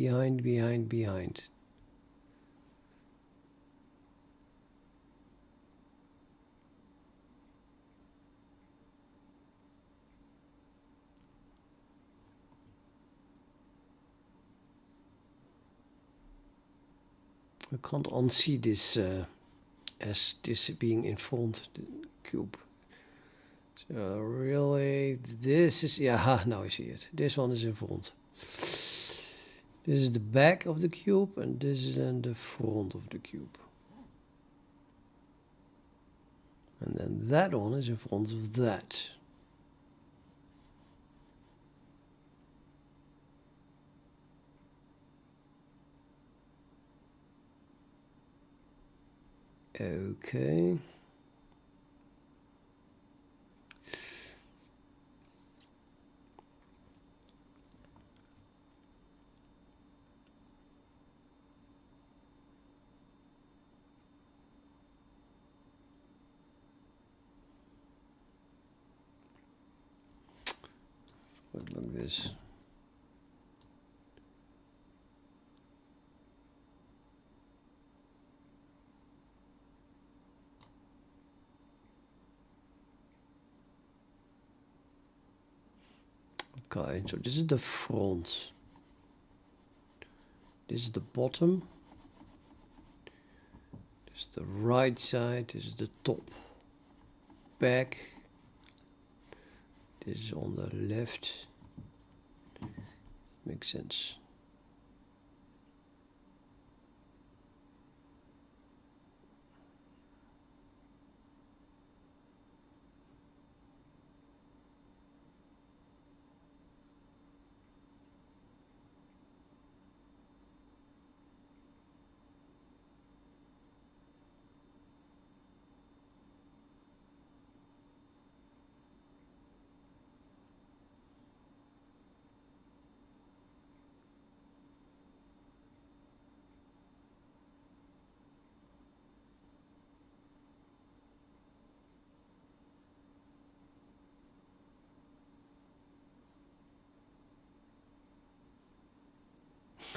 I can't unsee this as this being in front the cube. So really, this is, yeah, now I see it. This one is in front. This is the back of the cube and this is then the front of the cube. And then that one is in front of that. Okay. Look like this. Okay, so this is the front. This is the bottom. This is the right side. This is the top. Back. This is on the left. Makes sense.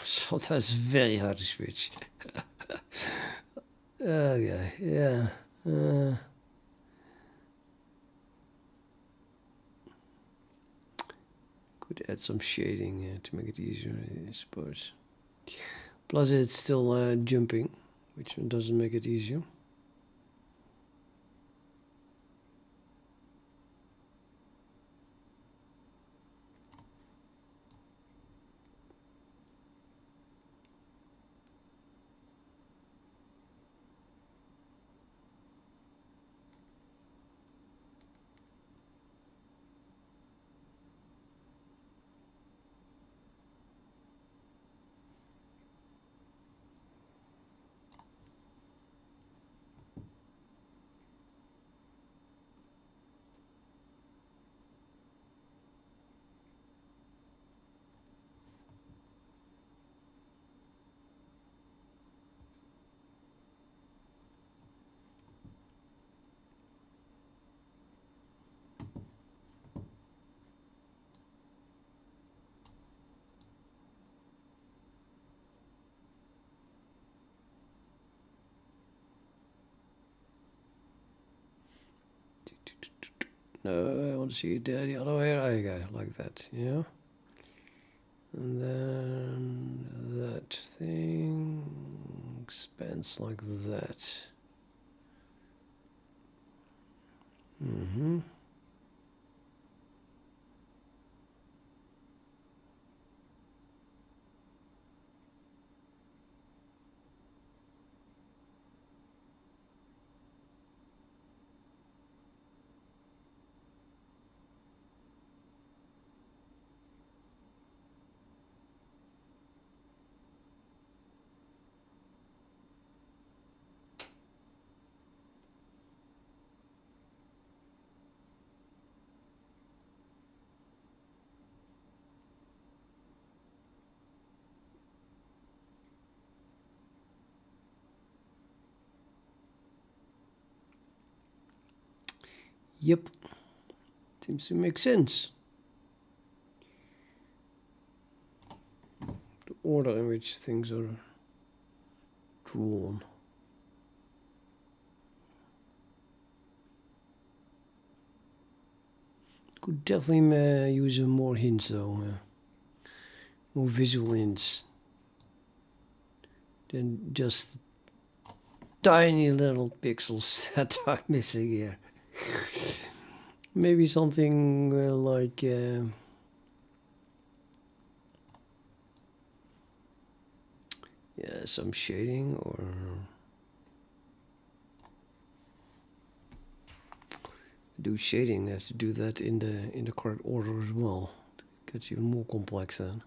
Sometimes very hard to switch. Okay, yeah. Could add some shading to make it easier, I suppose. Plus it's still jumping, which one doesn't make it easier. No, I want to see it there the other way. There you go, like that, yeah. And then that thing expands like that. Mm-hmm. Yep. Seems to make sense. The order in which things are drawn. Could definitely use more hints though. More visual hints. Than just tiny little pixels that are missing here. Maybe something like yeah, some shading or do shading. I have to do that in the correct order as well. It gets even more complex then.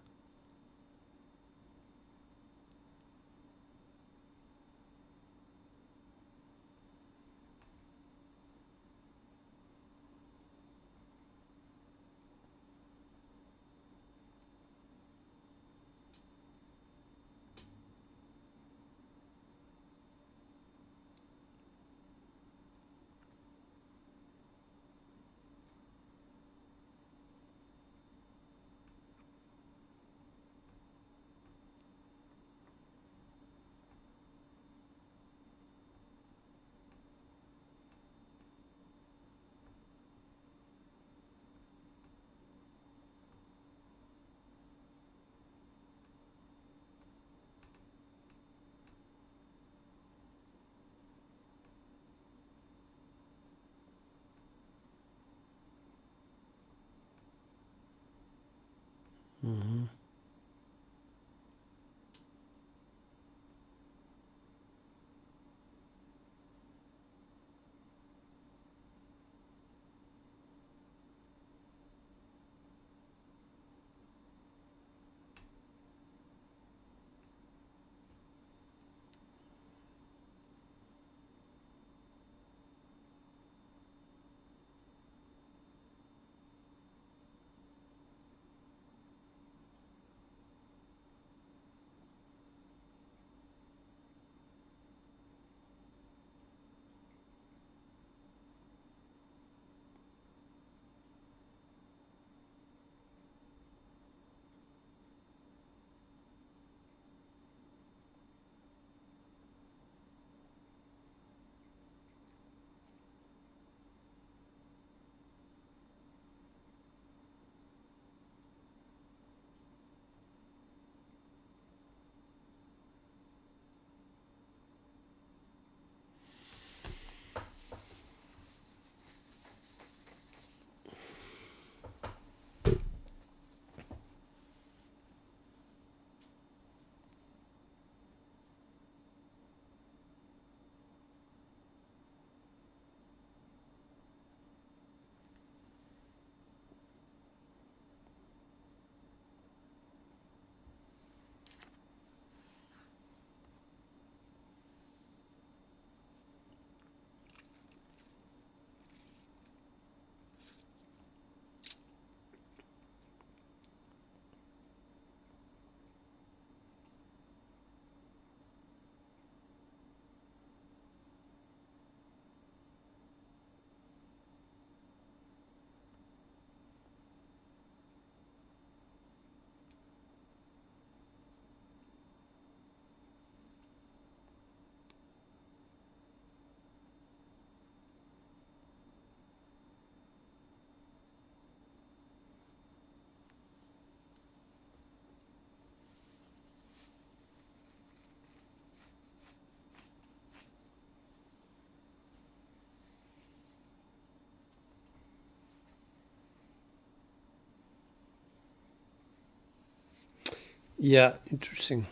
Yeah, interesting.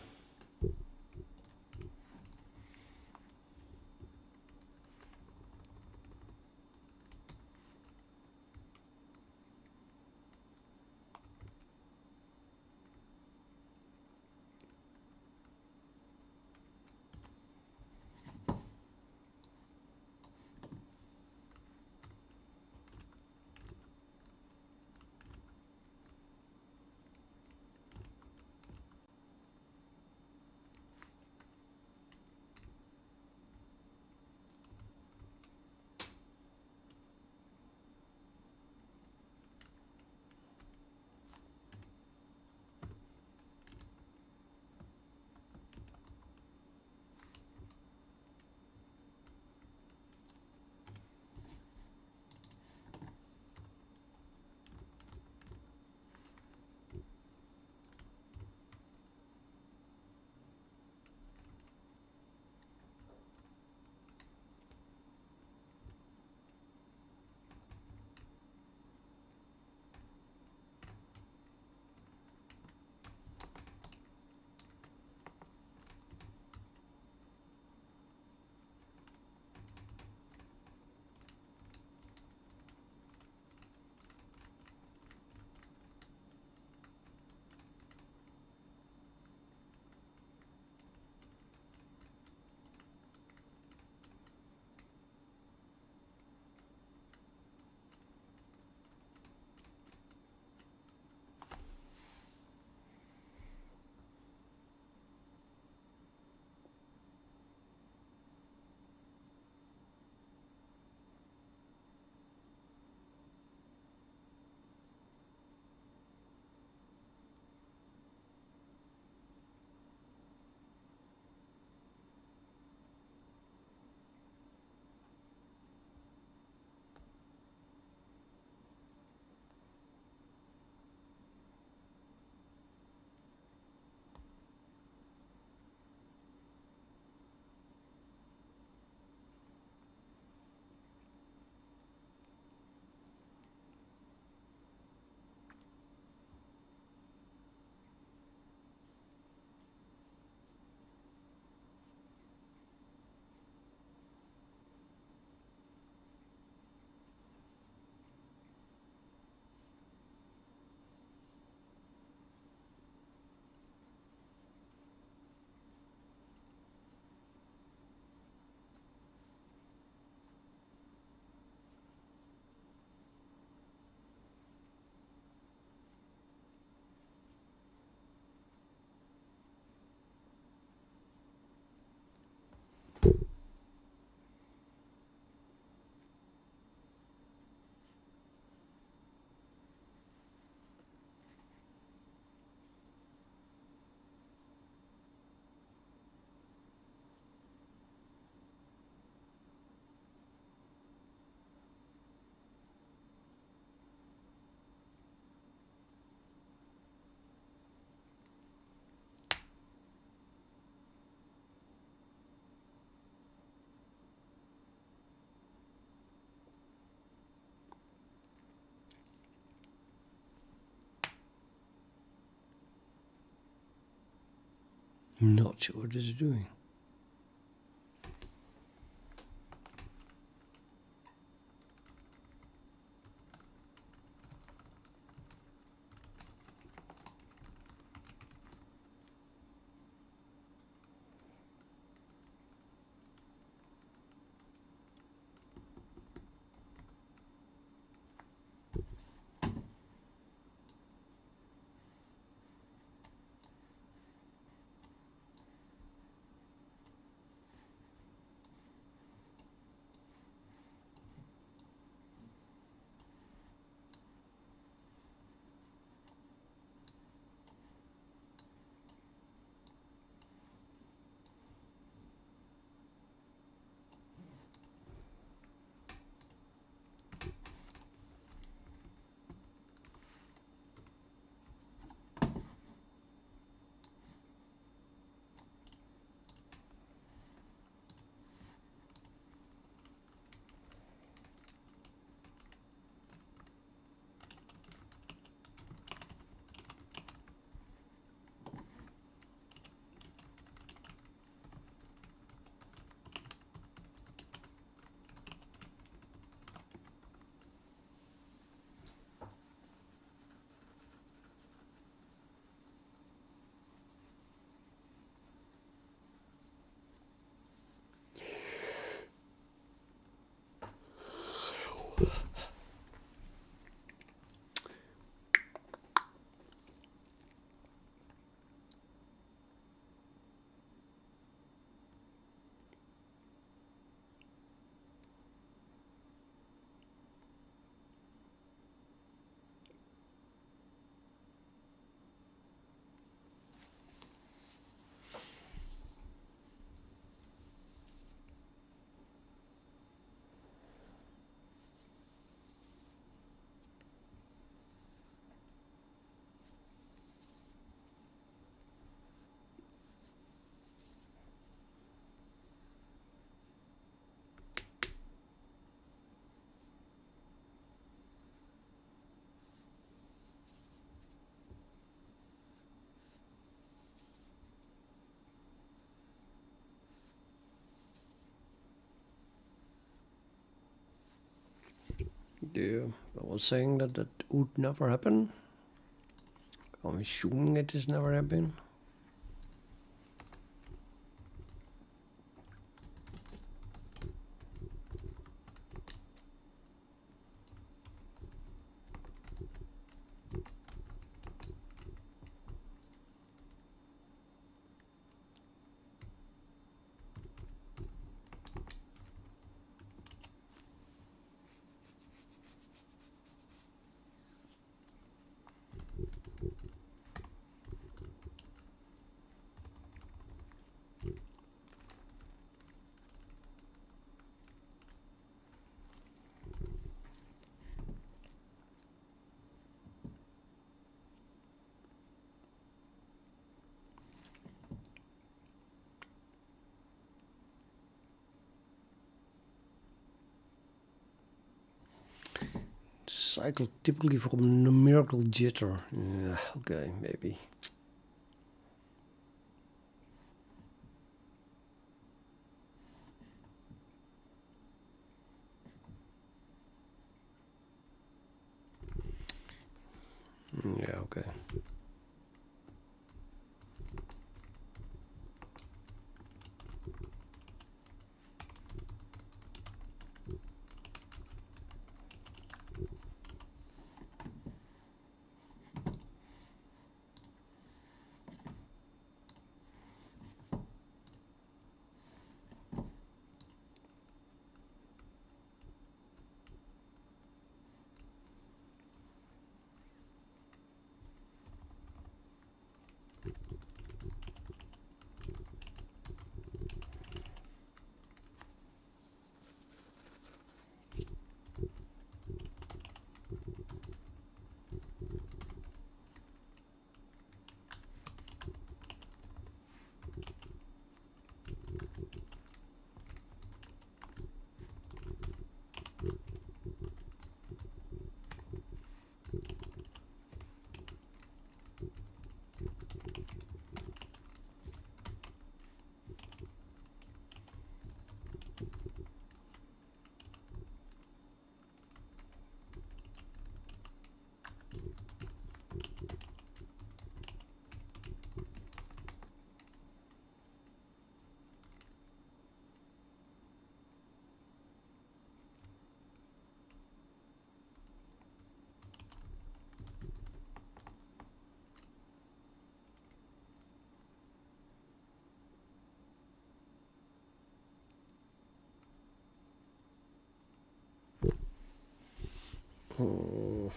Not sure what it's doing. Yeah, I was saying that that would never happen. I'm assuming it has never happened. Cycle typically from numerical jitter. Yeah, okay, maybe. Yeah, okay. Hmm.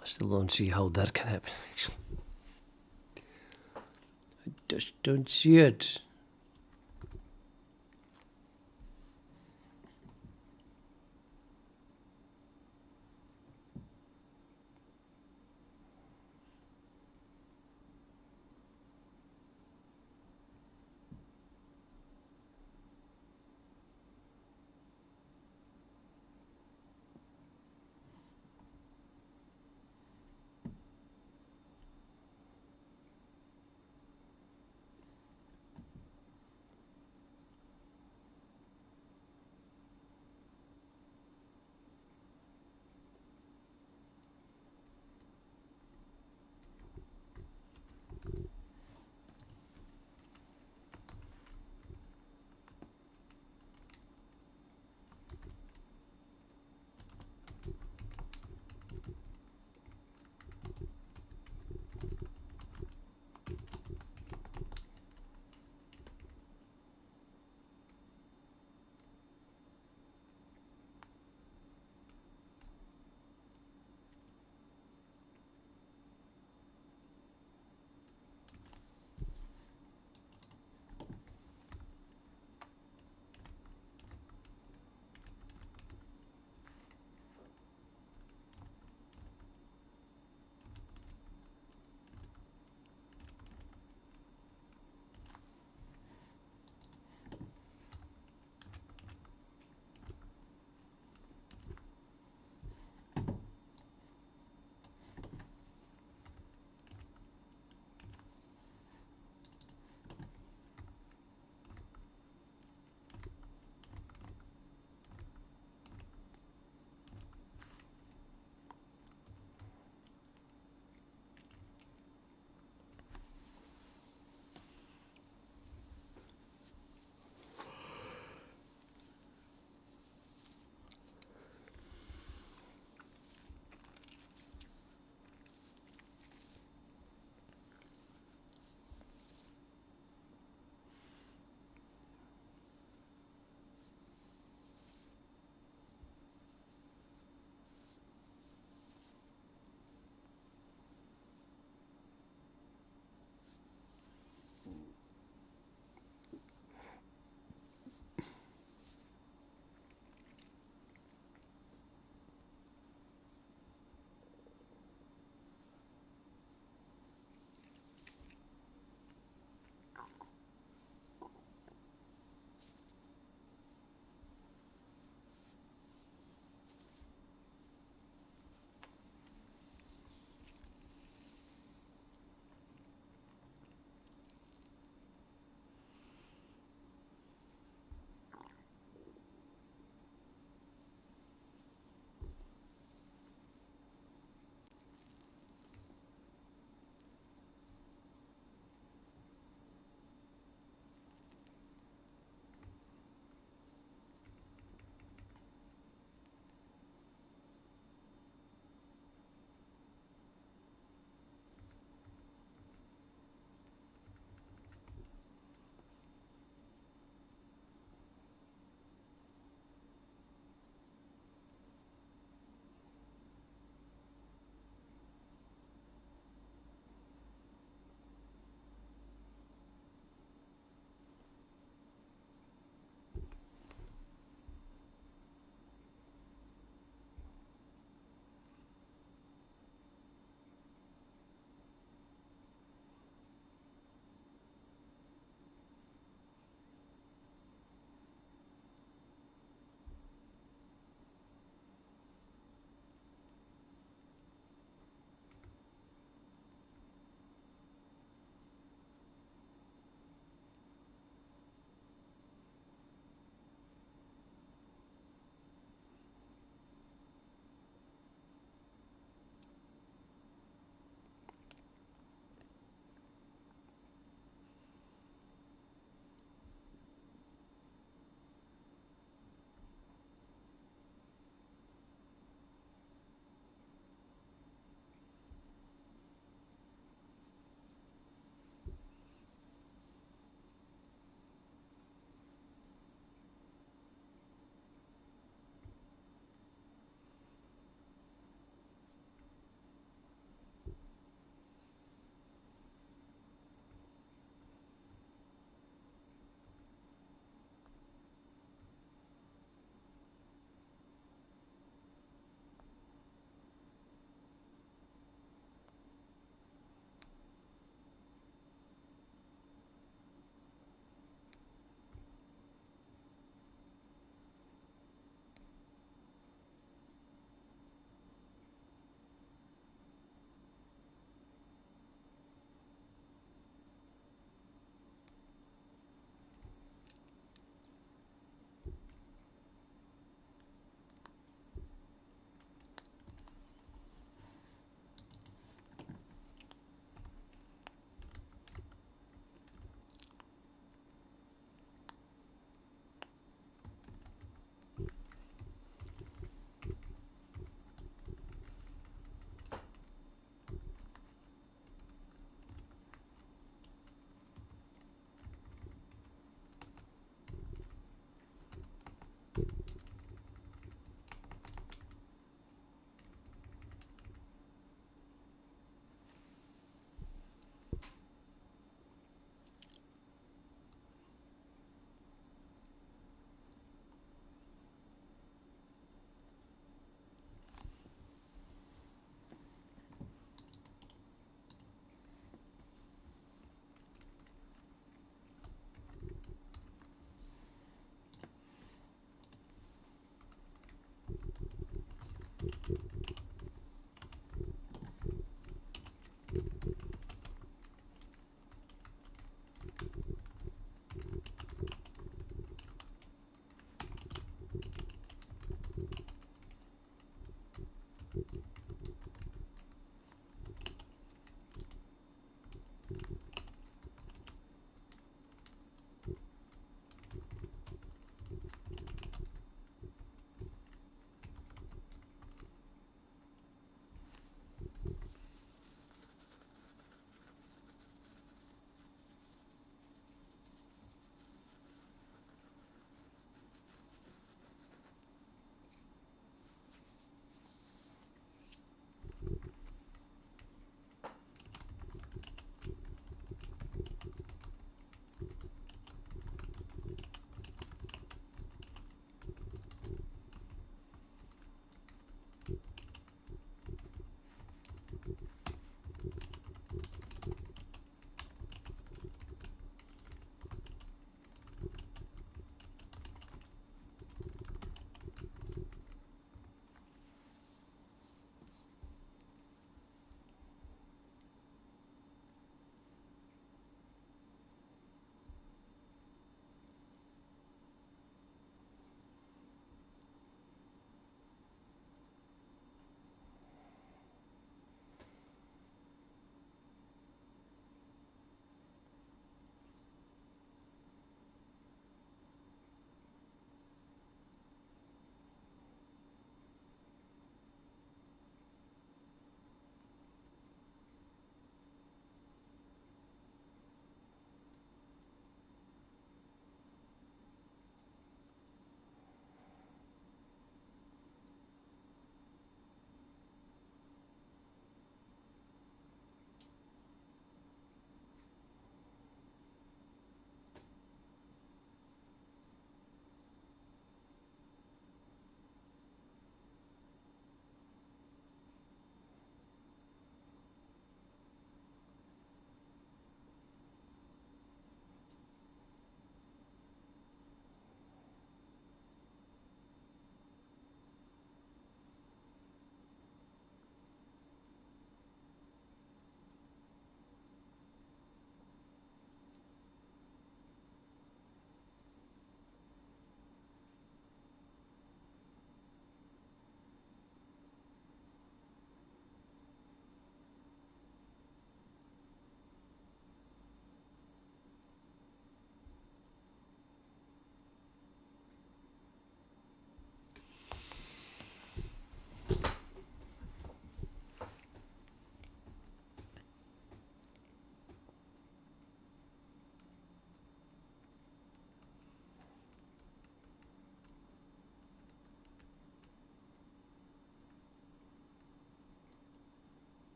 I still don't see how that can happen, actually. I just don't see it.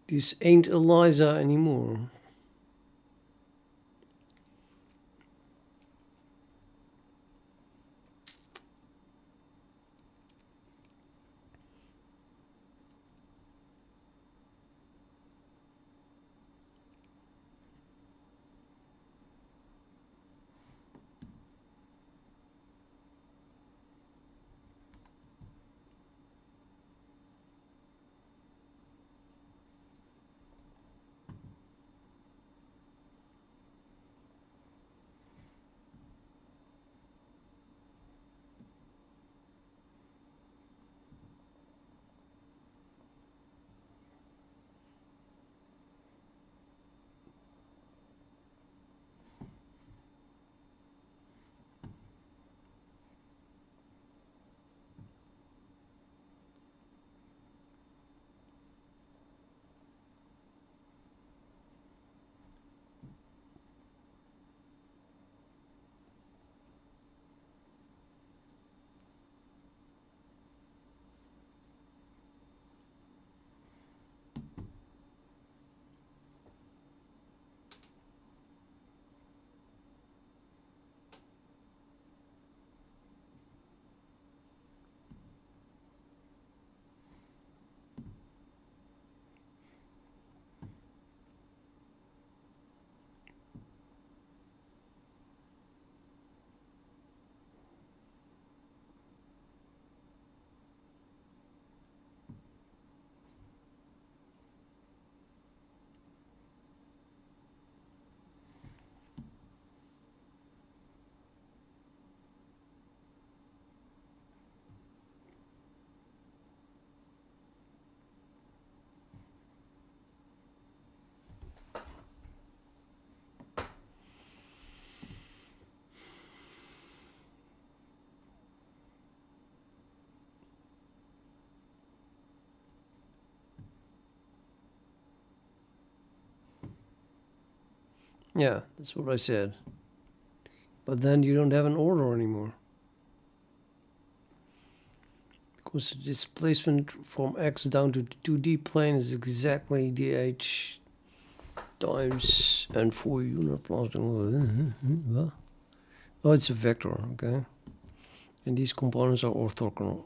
This ain't Eliza anymore. Yeah, that's what I said. But then you don't have an order anymore. Because the displacement from X down to the 2D plane is exactly dh times and 4 unit plus. Oh, it's a vector, okay. And these components are orthogonal.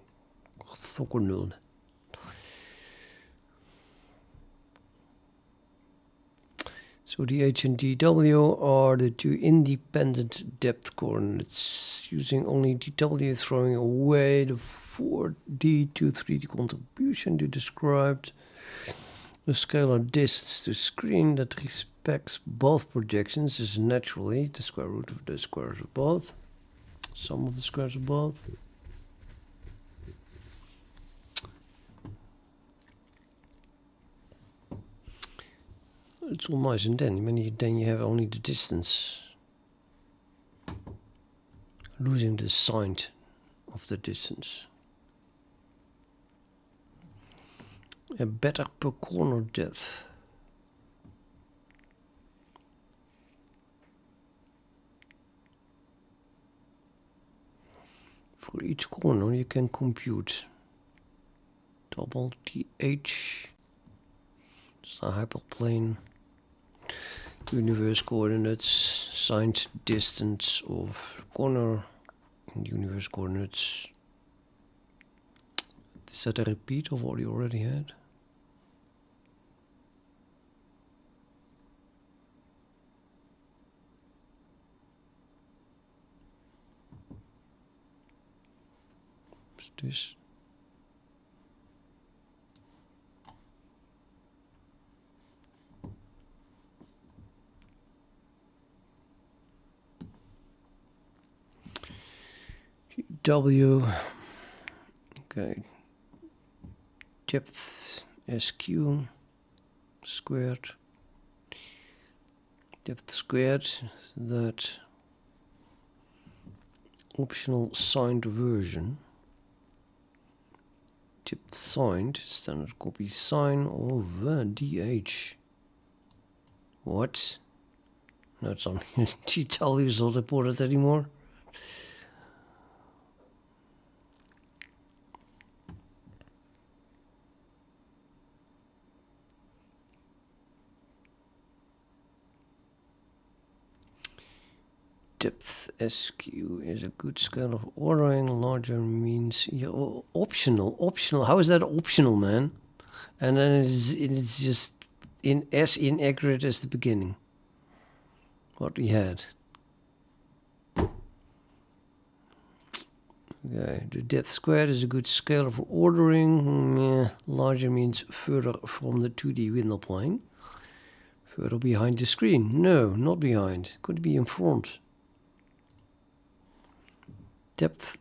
So dh and dw are the two independent depth coordinates. Using only dw, throwing away the 4D to 3D contribution to describe the scalar distance to screen that respects both projections is naturally the square root of the squares of both. Sum of the squares of both. It's all nice and then you have only the distance. Losing the sign of the distance. A better per corner depth. For each corner you can compute double dh. It's a hyperplane. Universe coordinates, signed distance of corner, and universe coordinates. Is that a repeat of what you already had? What's this? W, okay, depth SQ squared, depth squared, that optional signed version, depth signed, standard copy sign of DH. What? No, it's on GW is not important anymore. depth SQ is a good scale of ordering. Larger means optional. How is that optional, man? And then it's just as inaccurate as the beginning. What we had. Okay, the depth squared is a good scale for ordering. Yeah, larger means further from the 2D window plane. Further behind the screen. No, not behind. Could be in front. Depth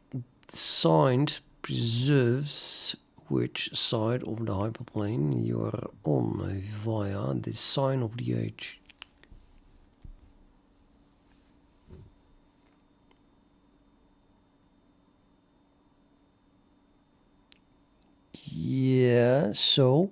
signed preserves which side of the hyperplane you are on via the sign of the edge. Yeah, so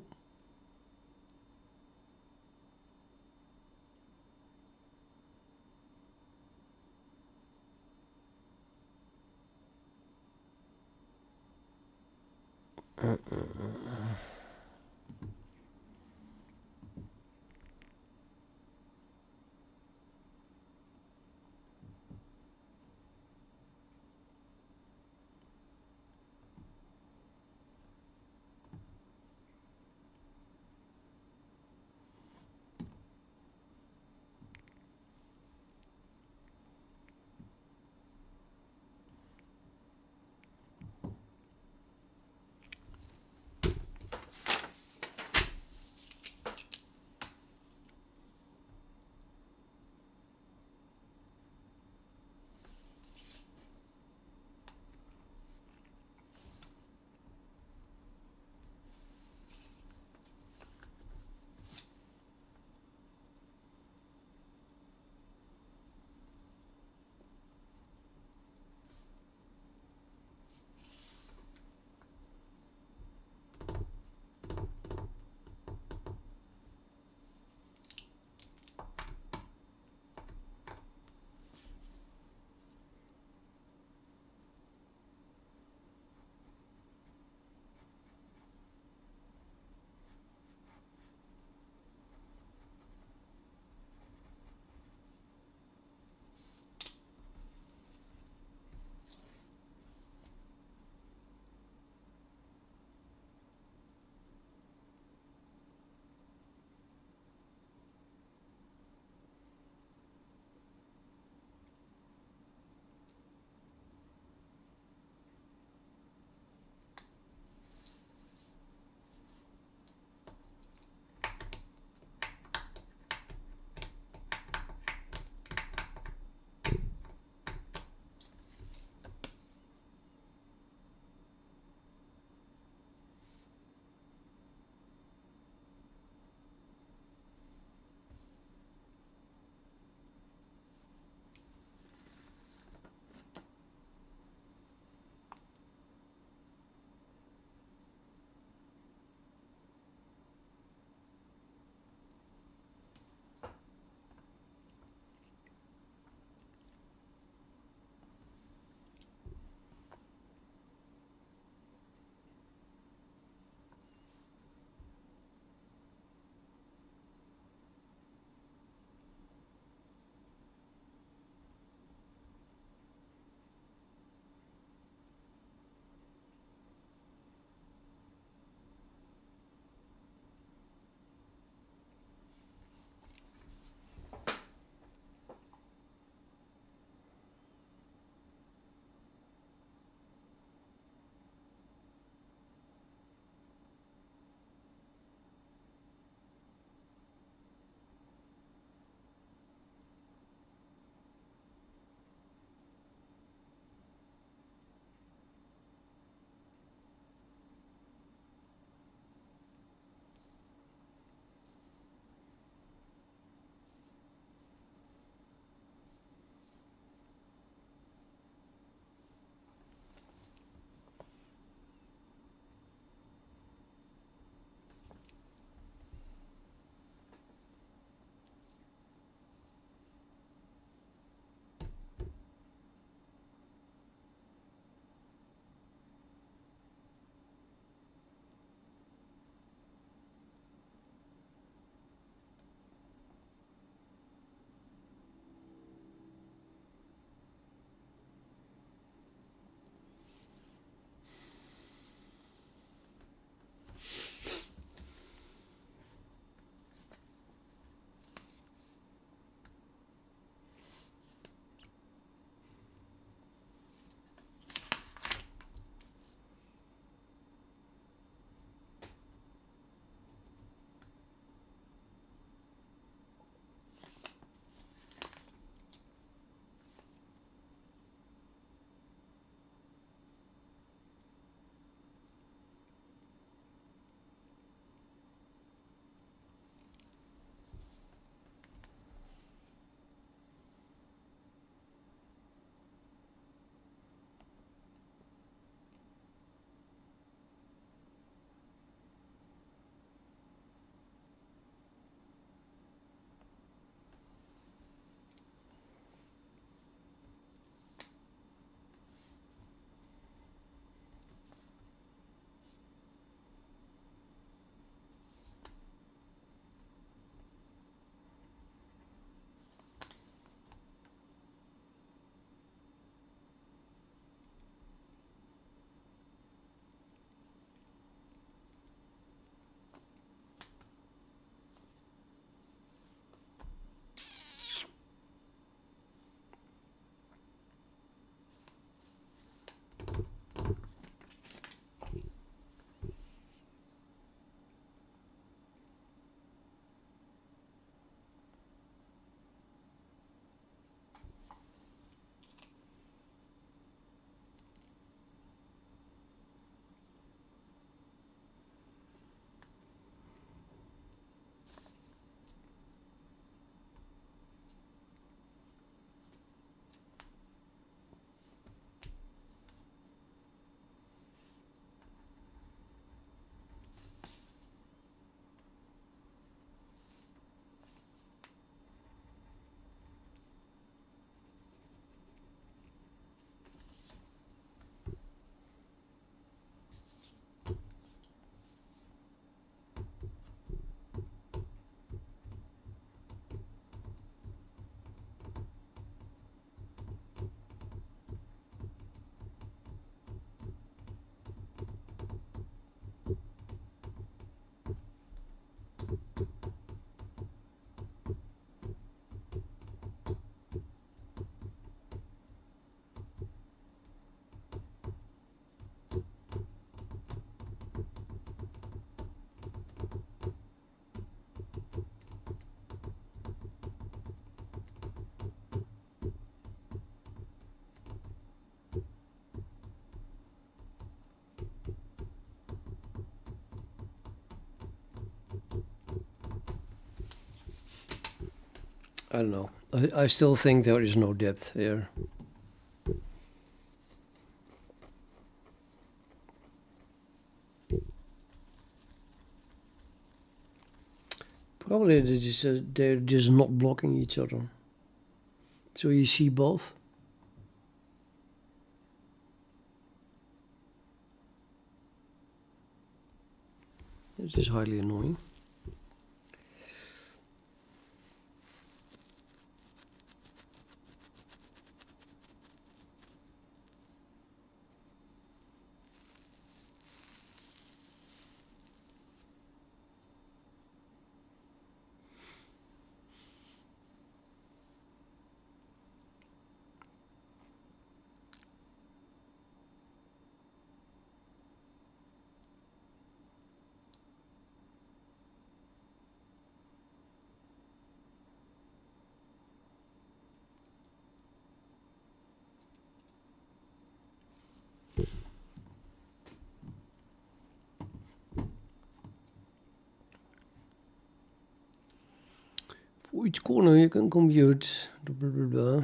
I don't know. I still think there is no depth here. Probably they're just not blocking each other. So you see both. This is highly annoying. For each corner you can compute blah blah blah.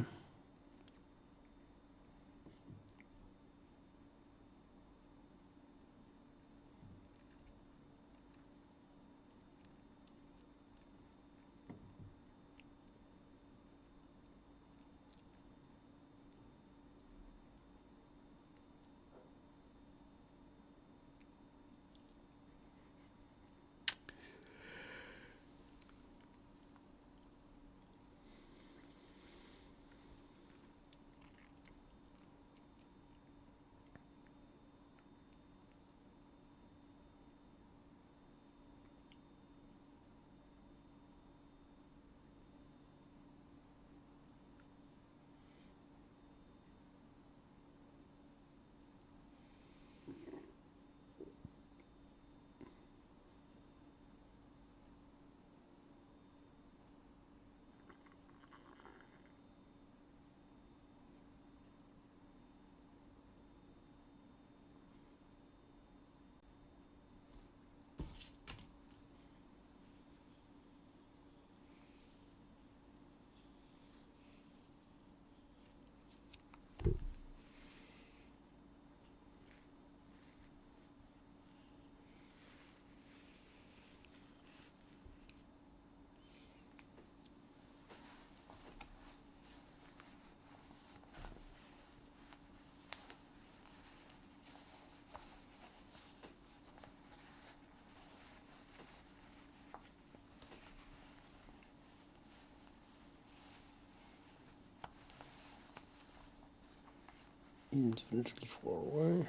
Infinitely far away.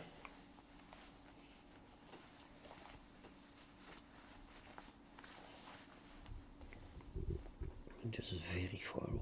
This is very far away.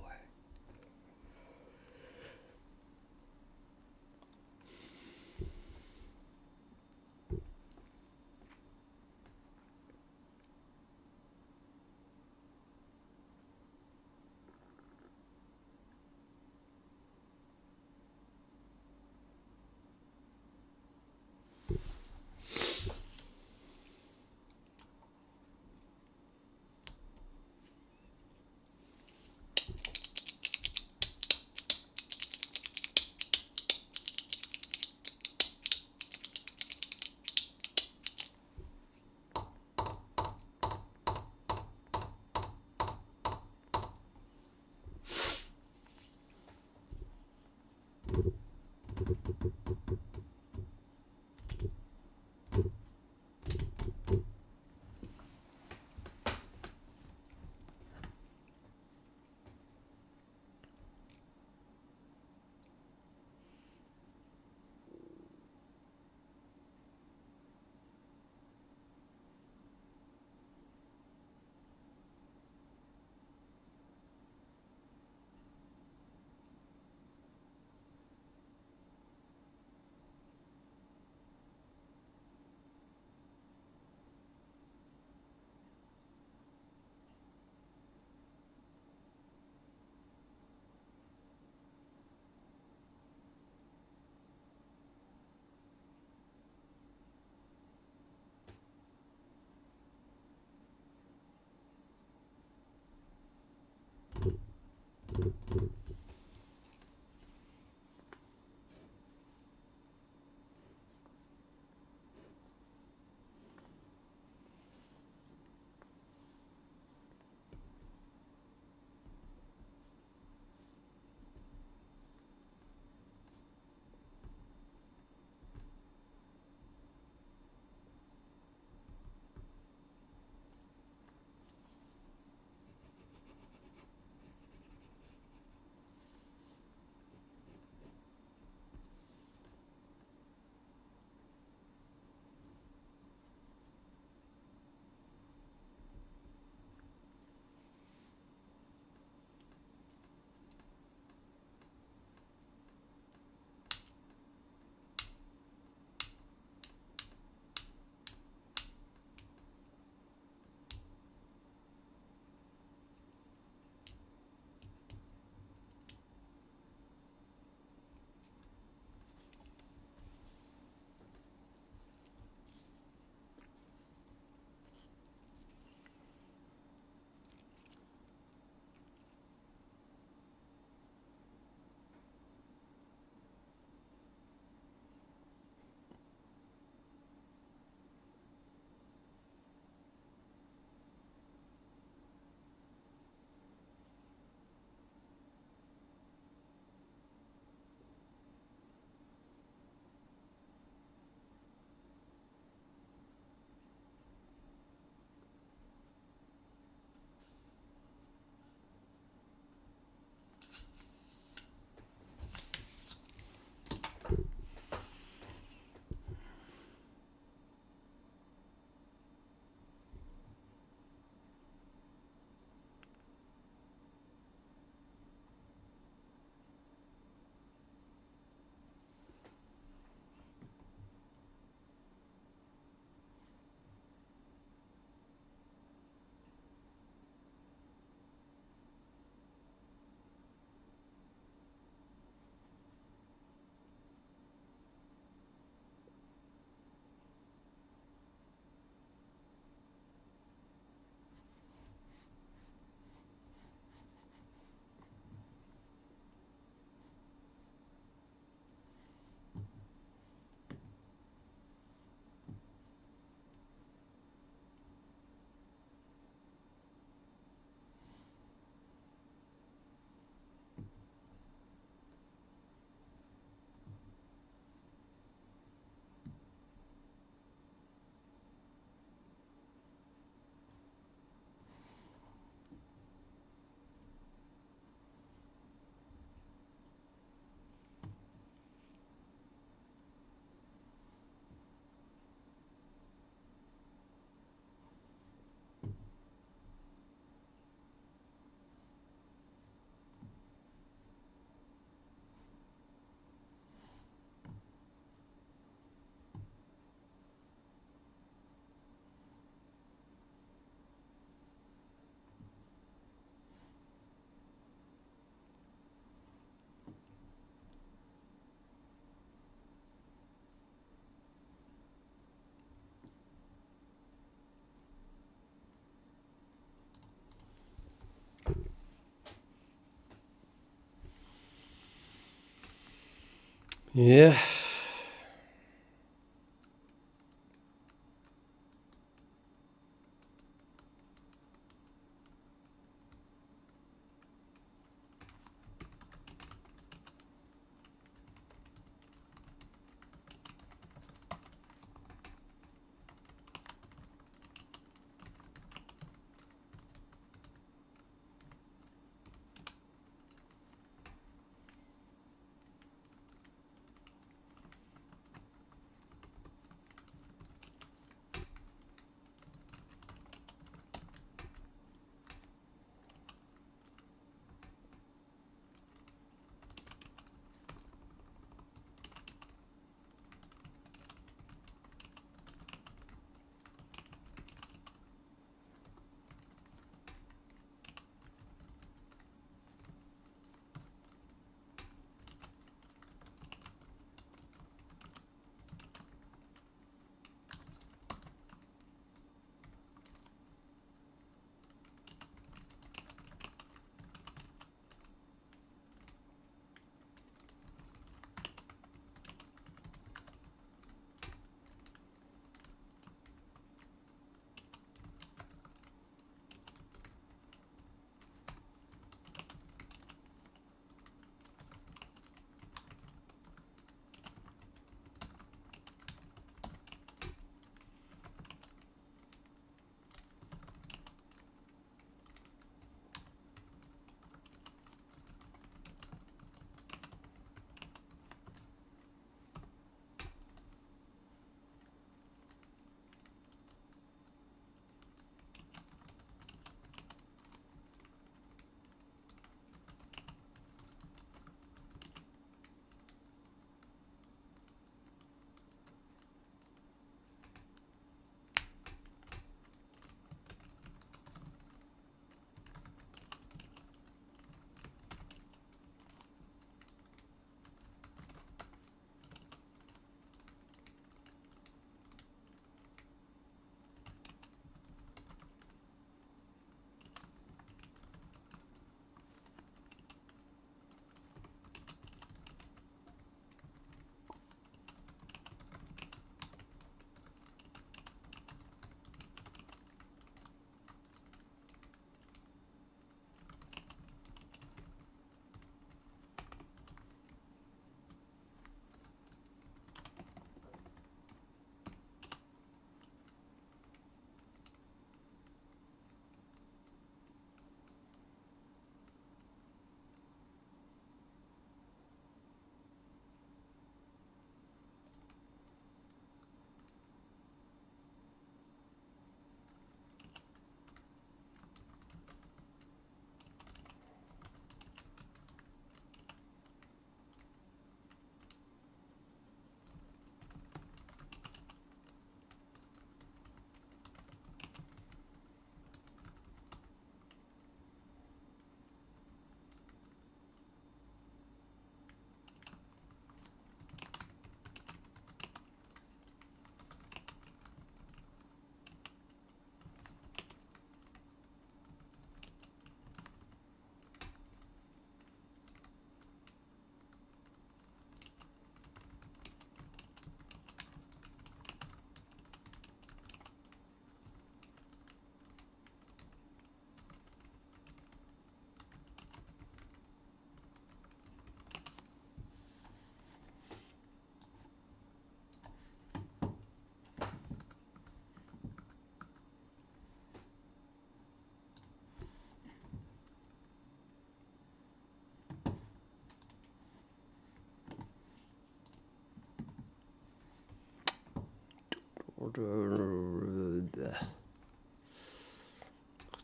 Yeah.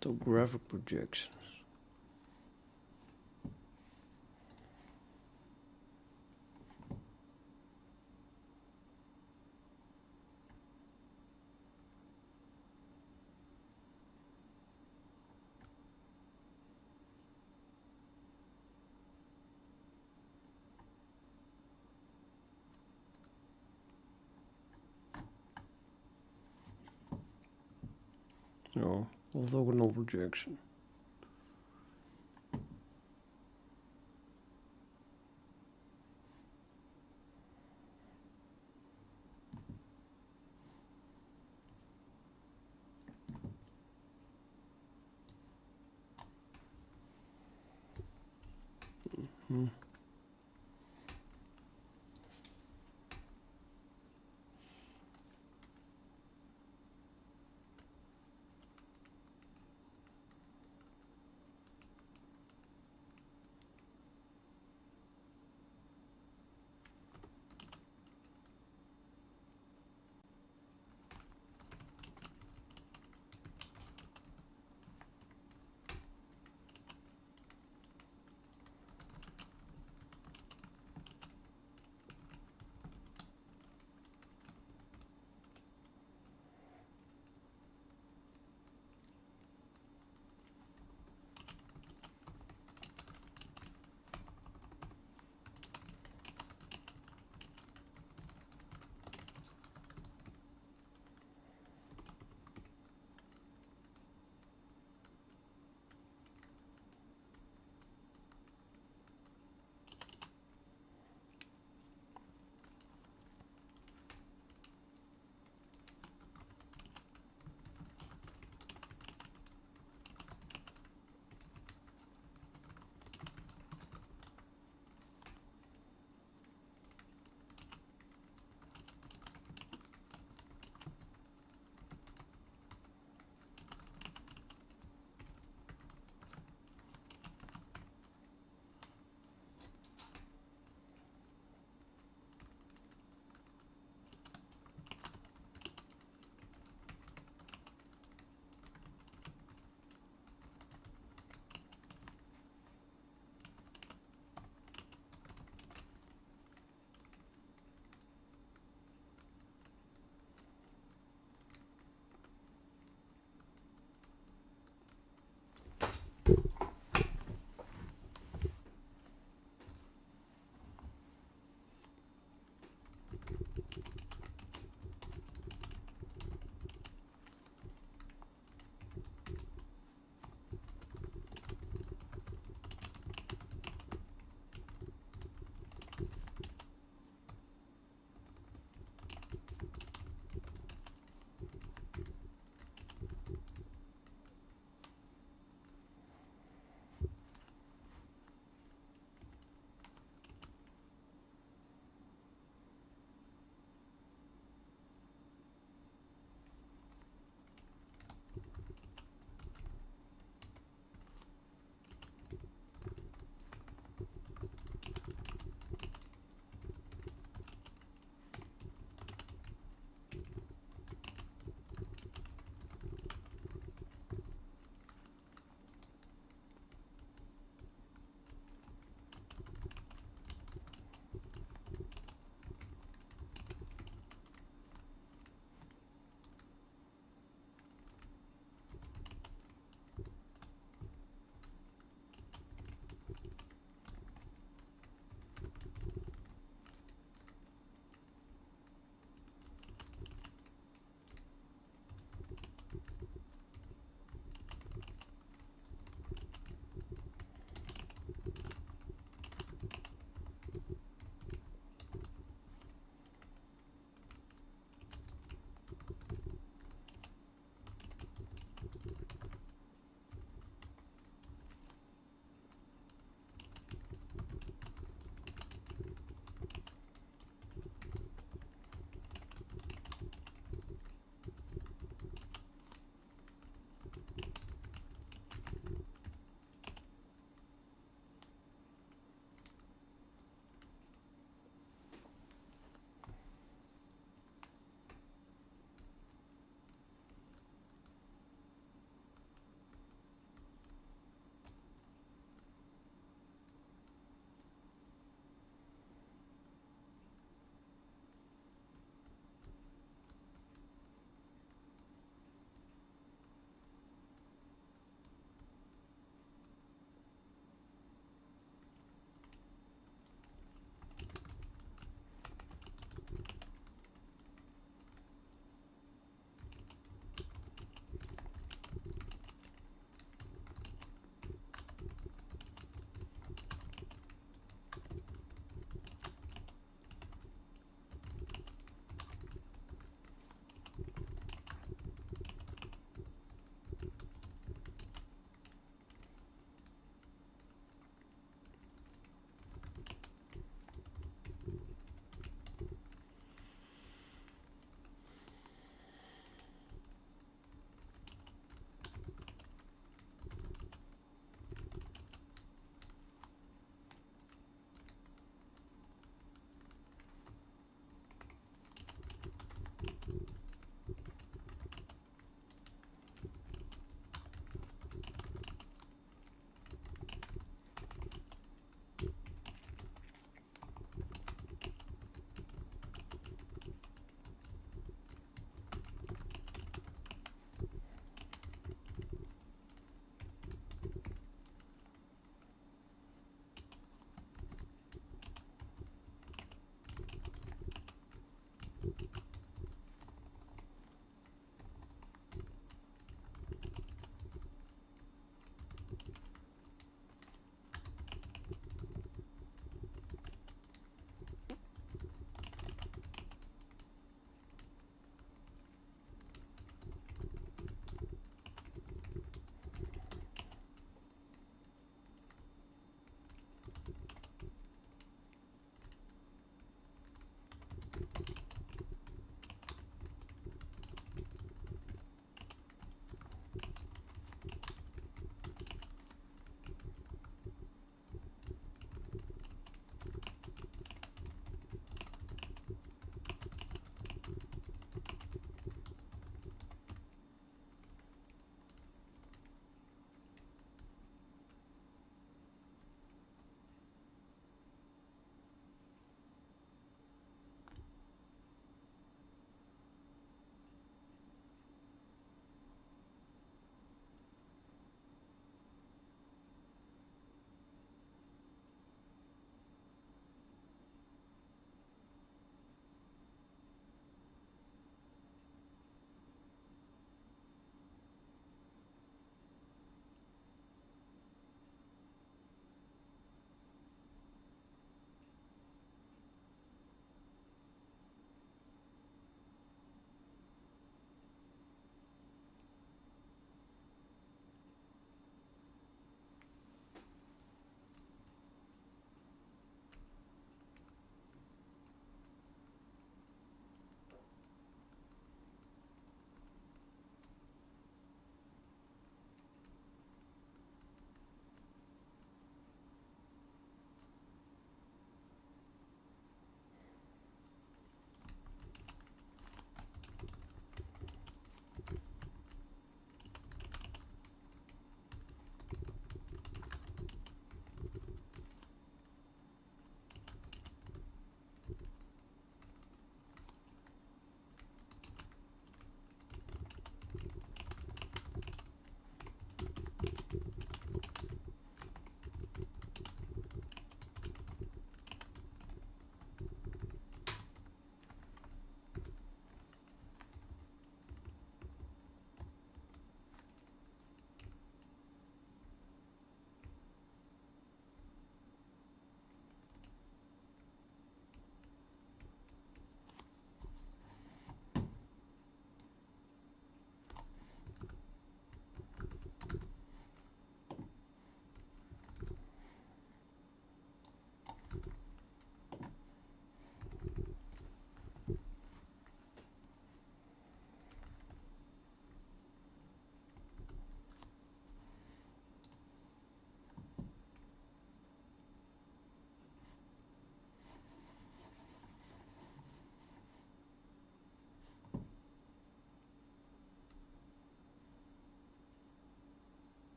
Orthographic projections. No, orthogonal projection.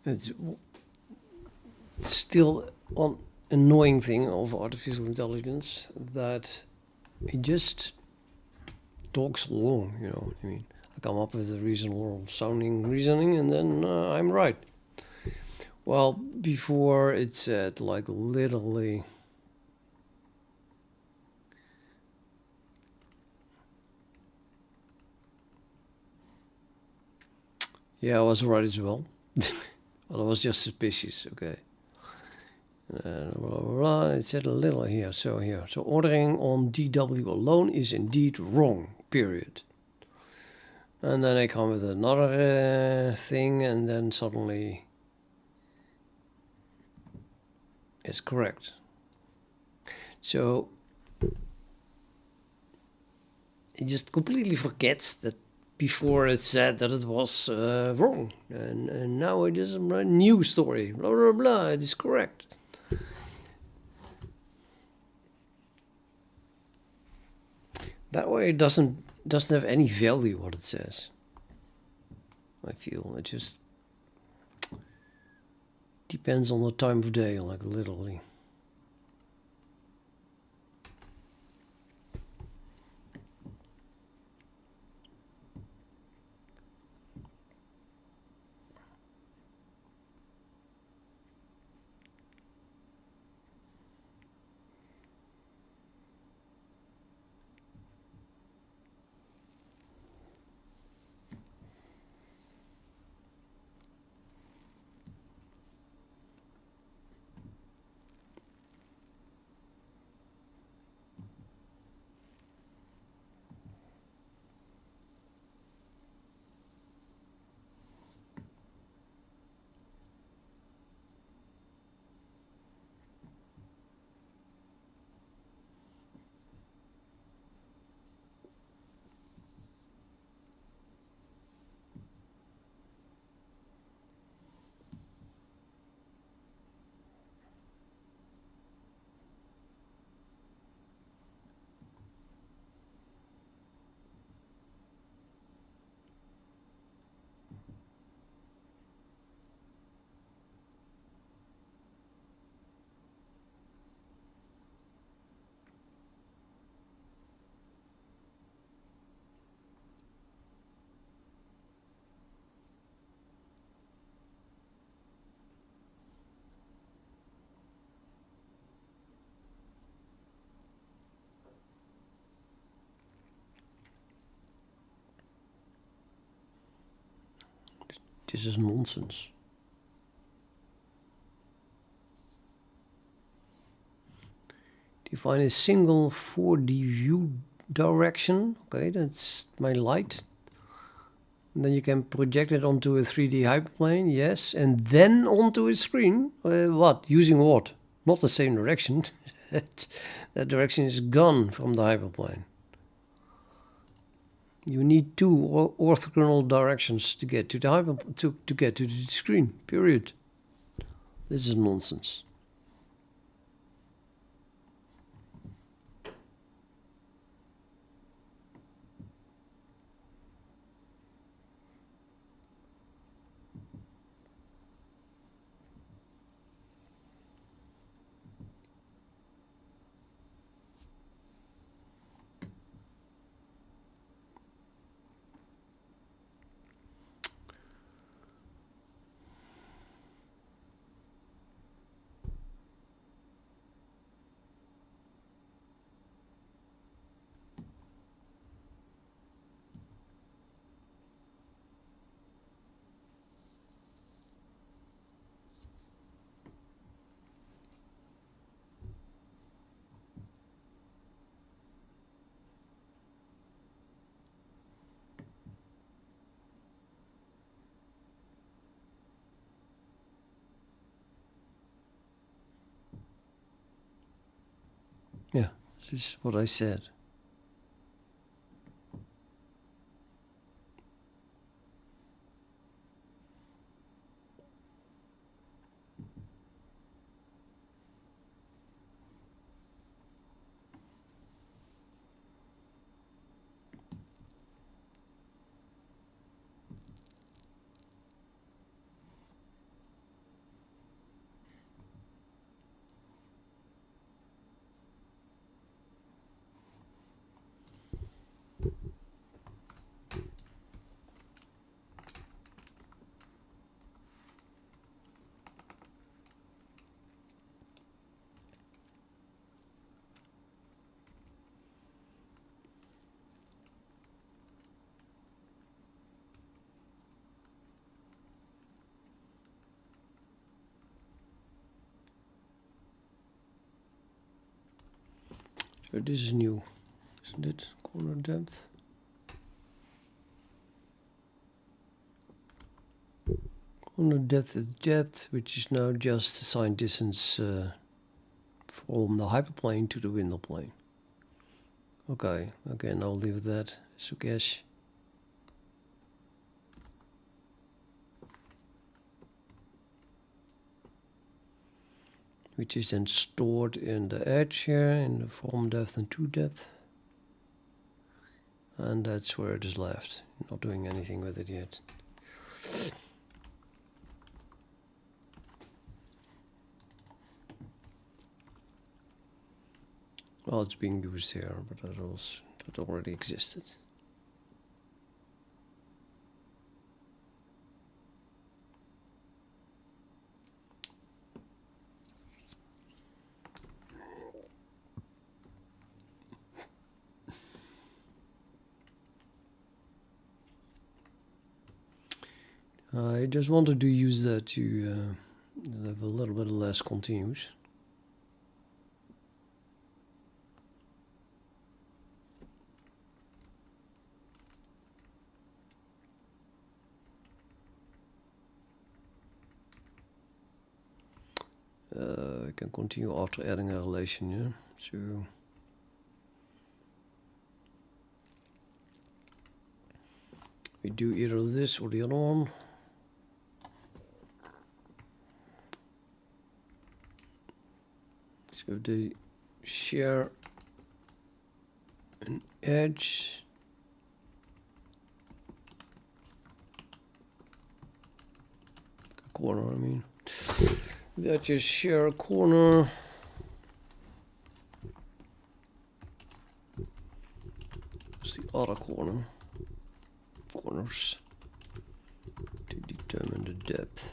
It's still an annoying thing of artificial intelligence that it just talks along, you know what I mean? I come up with a reasonable sounding reasoning and then I'm right. Well, before it said like literally yeah, I was right as well. Well, I was just suspicious, okay. Blah, blah, blah. It said a little here, so here. So ordering on DW alone is indeed wrong, period. And then I come with another thing and then suddenly it's correct. So it just completely forgets that before it said that it was wrong. And now it is a new story, blah, blah, blah, it is correct. That way it doesn't have any value what it says. I feel it just depends on the time of day, like literally. This is nonsense. Define a single 4D view direction. Okay, that's my light. And then you can project it onto a 3D hyperplane, yes, and then onto a screen. What? Using what? Not the same direction. That direction is gone from the hyperplane. You need two orthogonal directions to get to the to get to the screen. Period. This is nonsense. Yeah, this is what I said. So this is new, isn't it? Corner depth. Corner depth is depth, which is now just assigned distance from the hyperplane to the window plane. Okay, again, I'll leave that as a guess. Which is then stored in the edge here, in the from depth and to depth. And that's where it is left. Not doing anything with it yet. Well, it's being used here, but that already existed. I just wanted to use that to have a little bit less continuous. I can continue after adding a relation, yeah. So we do either this or the other one. So they share an edge. Corner, I mean. That just share a corner. What's the other corner? Corners to determine the depth.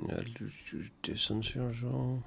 Yeah, do distance here as well.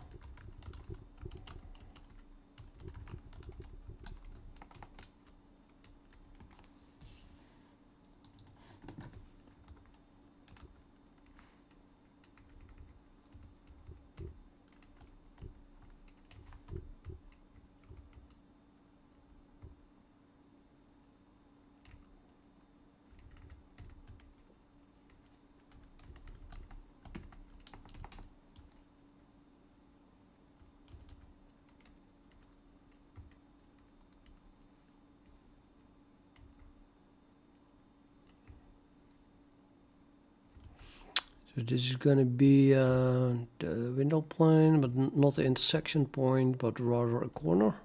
So this is going to be the window plane, but not the intersection point, but rather a corner.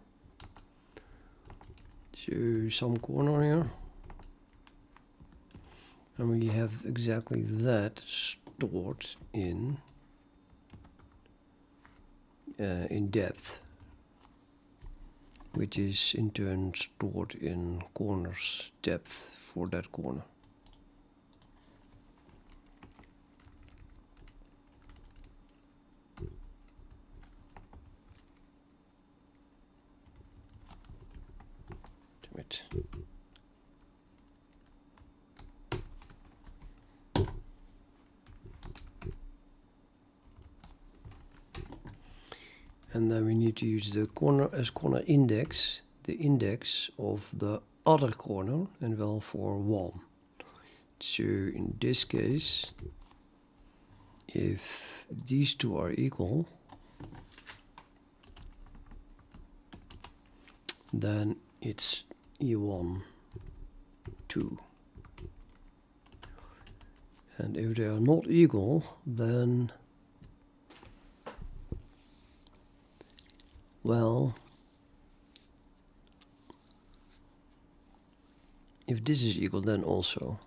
So some corner here. And we have exactly that stored in depth, which is in turn stored in corners depth for that corner. Right. And then we need to use the corner as corner index, the index of the other corner, and well for 1. So in this case, if these two are equal, then it's E1, 2. And if they are not equal, then, well, if this is equal, then also.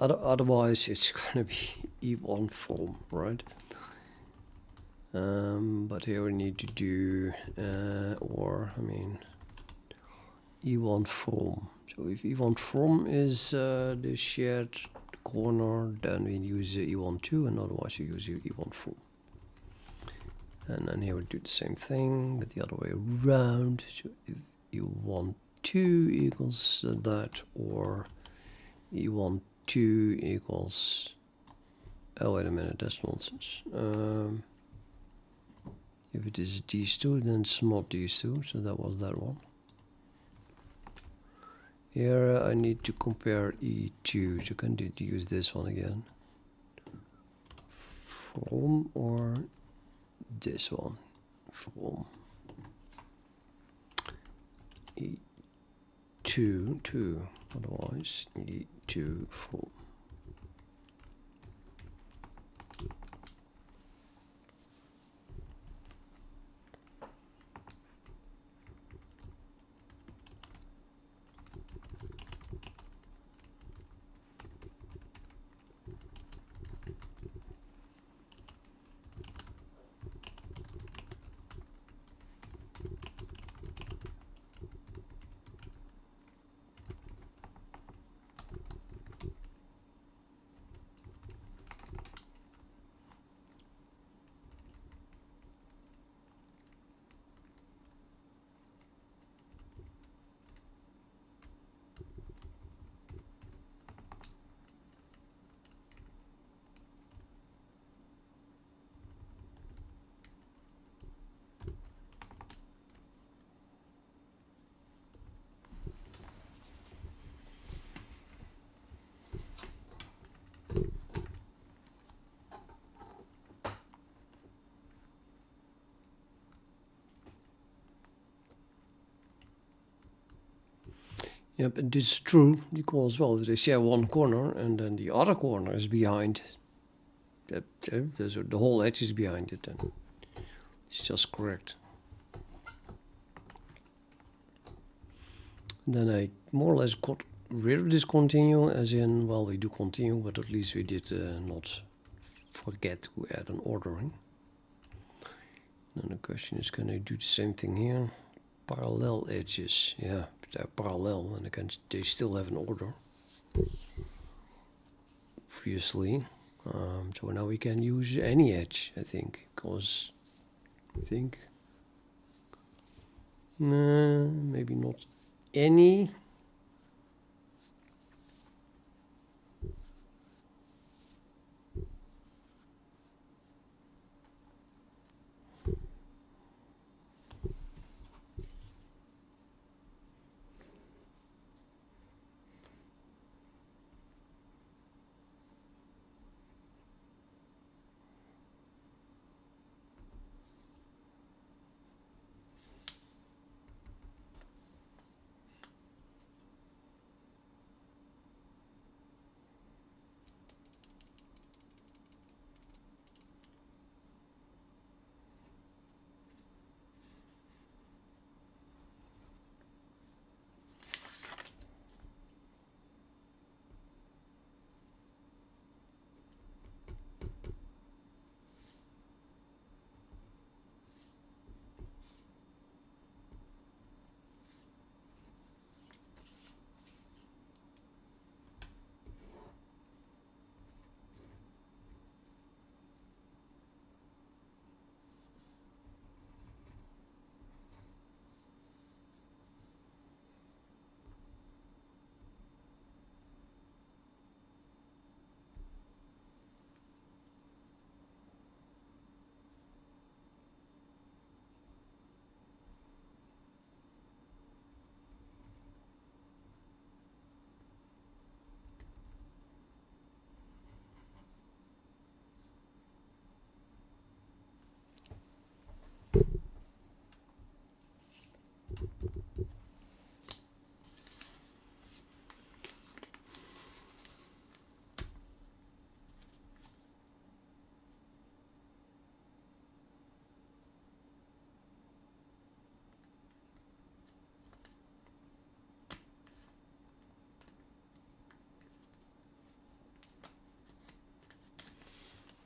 Otherwise, it's going to be E1 from, right? But here we need to do, E1 from. So if E1 from is the shared corner, then we use E1 2, and otherwise you use E1 from. And then here we do the same thing, but the other way around. So if E1 2 equals that, or E1 2 equals, oh wait a minute, that's nonsense. If it is these two, then it's not these two, so that was that one. Here I need to compare E2, so can I use this one again? From or this one? From E2, 2, otherwise E2 from. Yep, and this is true because, well, they share one corner and then the other corner is behind. The whole edge is behind it, and it's just correct. And then I more or less got rid of this continue, as in, well, we do continue, but at least we did not forget to add an ordering. And the question is, can I do the same thing here? Parallel edges, yeah, they're parallel, and they still have an order, obviously. So now we can use any edge, I think, because I think maybe not any.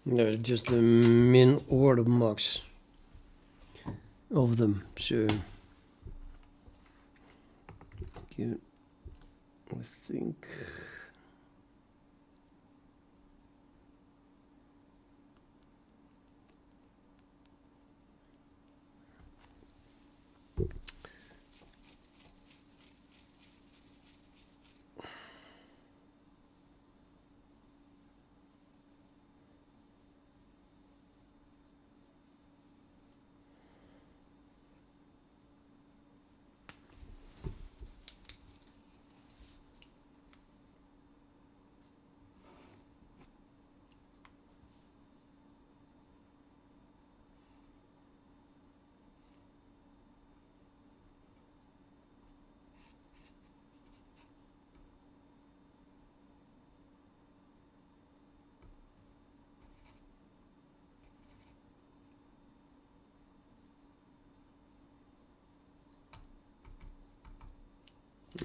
No, just the min or the max of them. So I think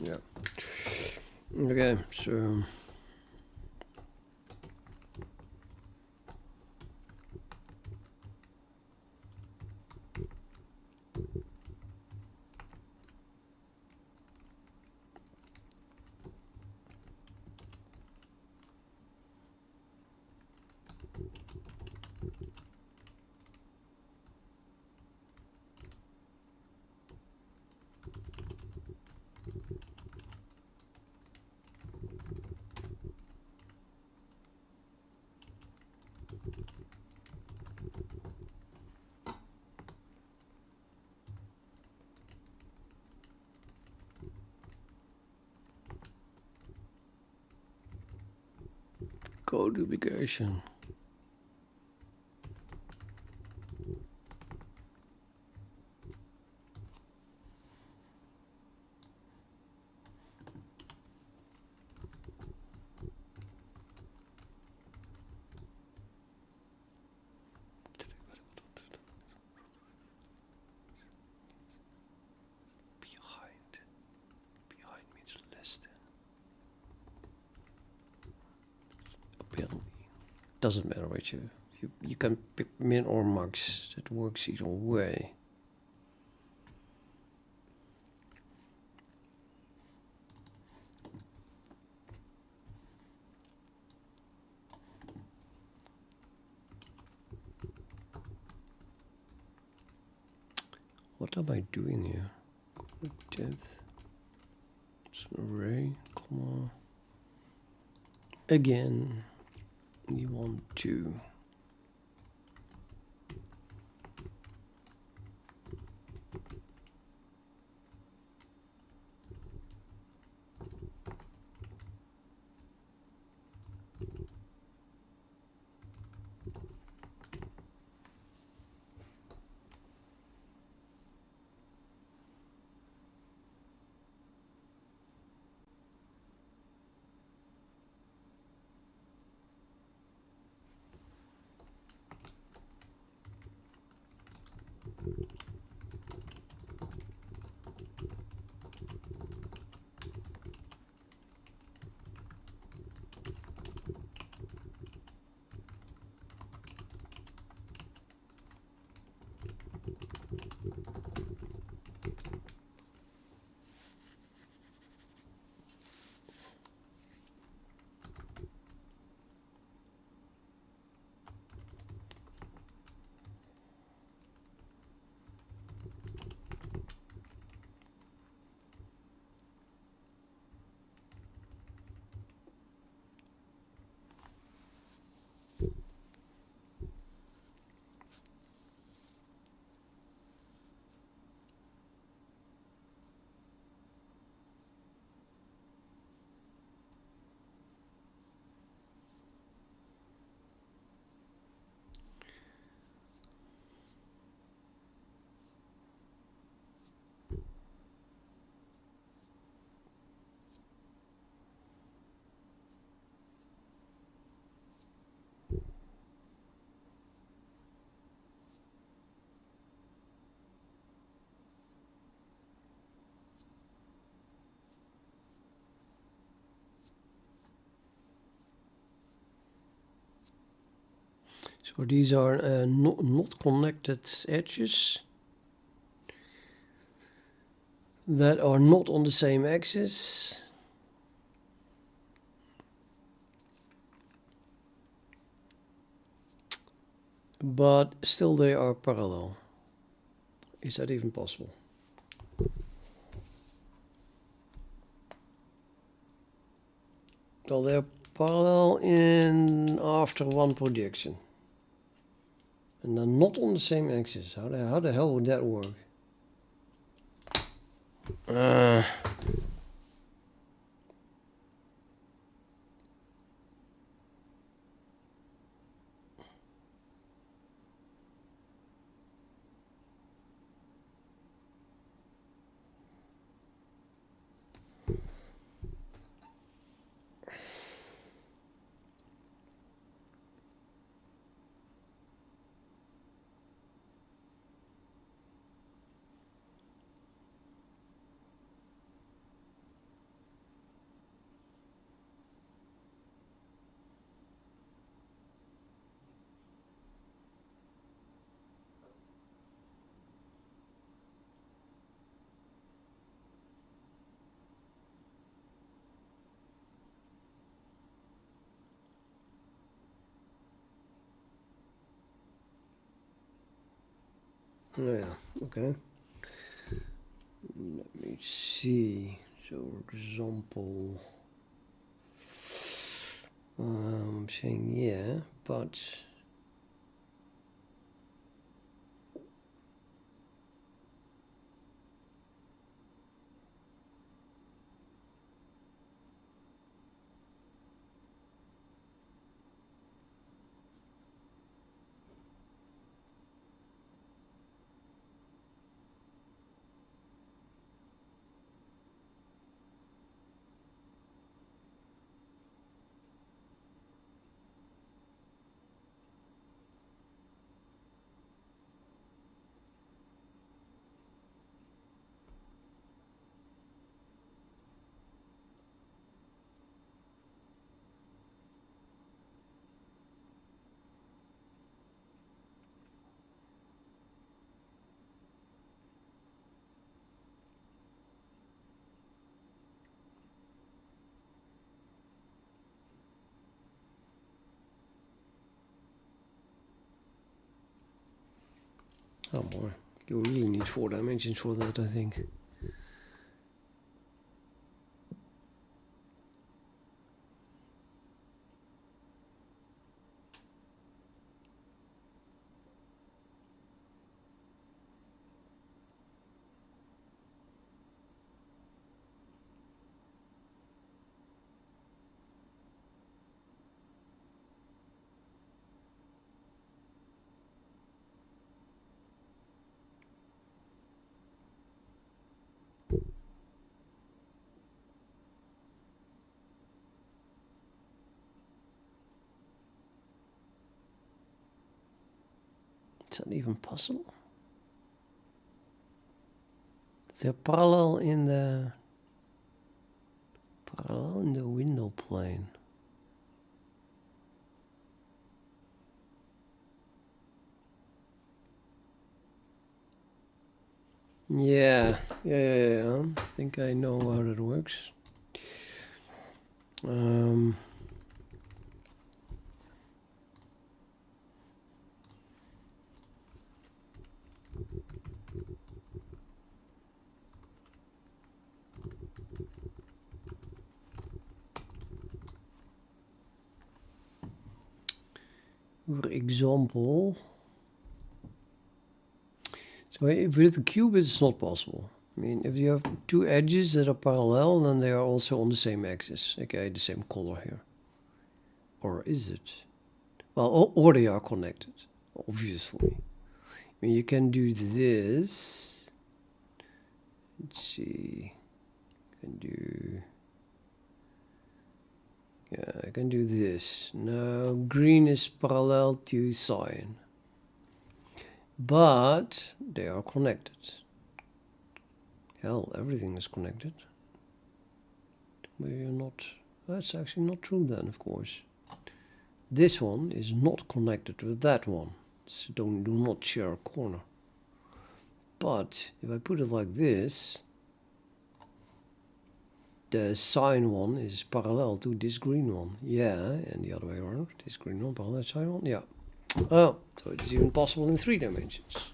yeah. Okay, so code duplication. Behind means less than. Apparently, doesn't matter what you can pick min or max. That works either way. What am I doing here? Depth. It's an array, comma. Again, you want to So these are not connected edges that are not on the same axis. But still they are parallel. Is that even possible? Well, they're parallel in after one projection. And they're not on the same axis. How the hell would that work? Yeah, okay. Let me see. So, for example, I'm saying yeah, but oh boy, you really need 4 dimensions for that, I think. Is that even possible? They're parallel in the window plane. Yeah. I think I know how that works. For example, so if with a cube it's not possible. I mean, if you have 2 edges that are parallel, then they are also on the same axis. Okay, the same color here. Or is it? Well, or they are connected, obviously. I mean, you can do this. Let's see. I can do this. Now, green is parallel to cyan. But they are connected. Hell, everything is connected. Maybe you're not. That's actually not true then, of course. this one is not connected with that one, so do not share a corner. But if I put it like this, the sine one is parallel to this green one. Yeah, and the other way around. This green one parallel to sine one. Yeah. Oh, so it's even possible in 3 dimensions.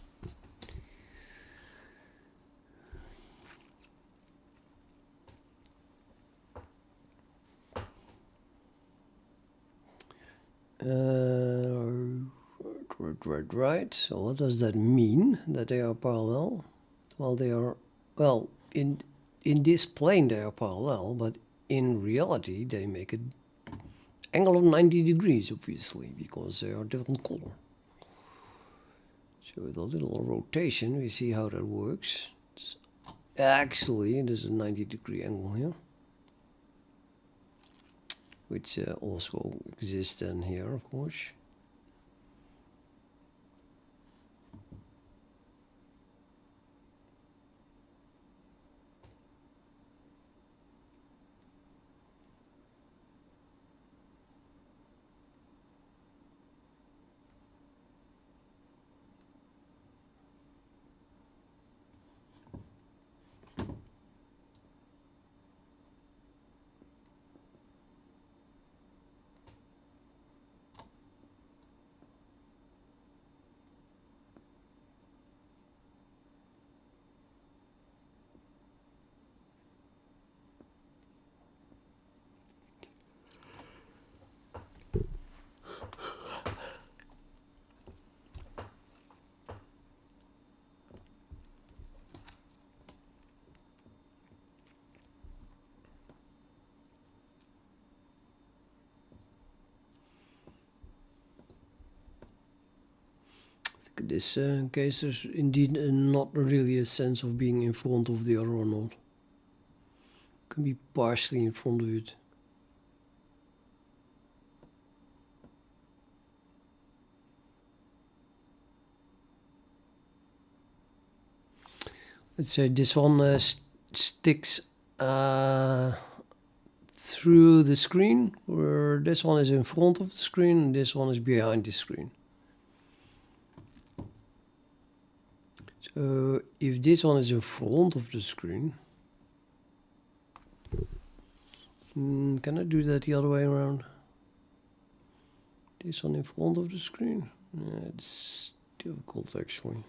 Right. So what does that mean? That they are parallel? Well, they are. Well, in this plane they are parallel, but in reality they make an angle of 90 degrees, obviously, because they are different color. So with a little rotation, we see how that works. Actually, there's a 90-degree angle here, which also exists then here, of course. In this case, there's indeed not really a sense of being in front of the other or not. Can be partially in front of it. Let's say this one sticks through the screen, where this one is in front of the screen and this one is behind the screen. So if this one is in front of the screen, can I do that the other way around? This one in front of the screen? Yeah, it's difficult actually.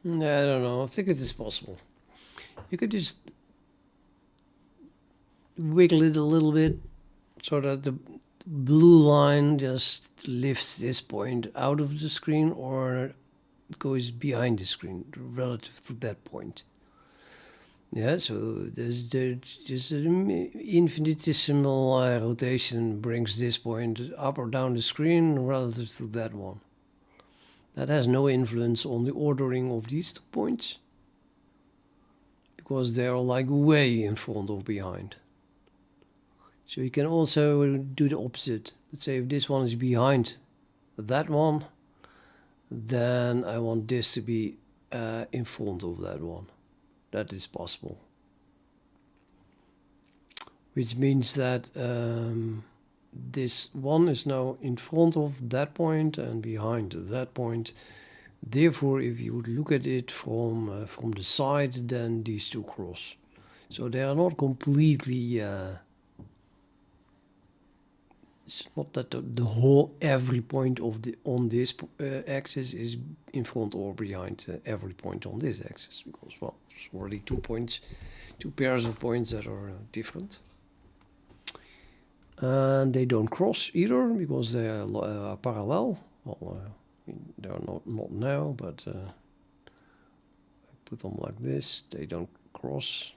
I don't know. I think it is possible. You could just wiggle it a little bit so that the blue line just lifts this point out of the screen or goes behind the screen relative to that point. Yeah, so there's just an infinitesimal rotation brings this point up or down the screen relative to that one. That has no influence on the ordering of these 2 points, because they're like way in front or behind. So you can also do the opposite. Let's say if this one is behind that one, then I want this to be in front of that one. That is possible. Which means that this one is now in front of that point and behind that point. Therefore, if you would look at it from the side, then these two cross. So they are not completely. It's not that the whole every point of the on this axis is in front or behind every point on this axis, because well, there's already 2 points, 2 pairs of points that are different. And they don't cross either because they are parallel. Well, they are not now, but I put them like this. They don't cross.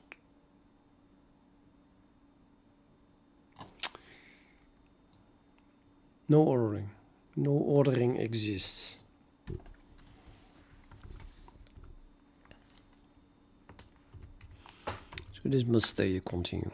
No ordering. No ordering exists. So this must stay a continue.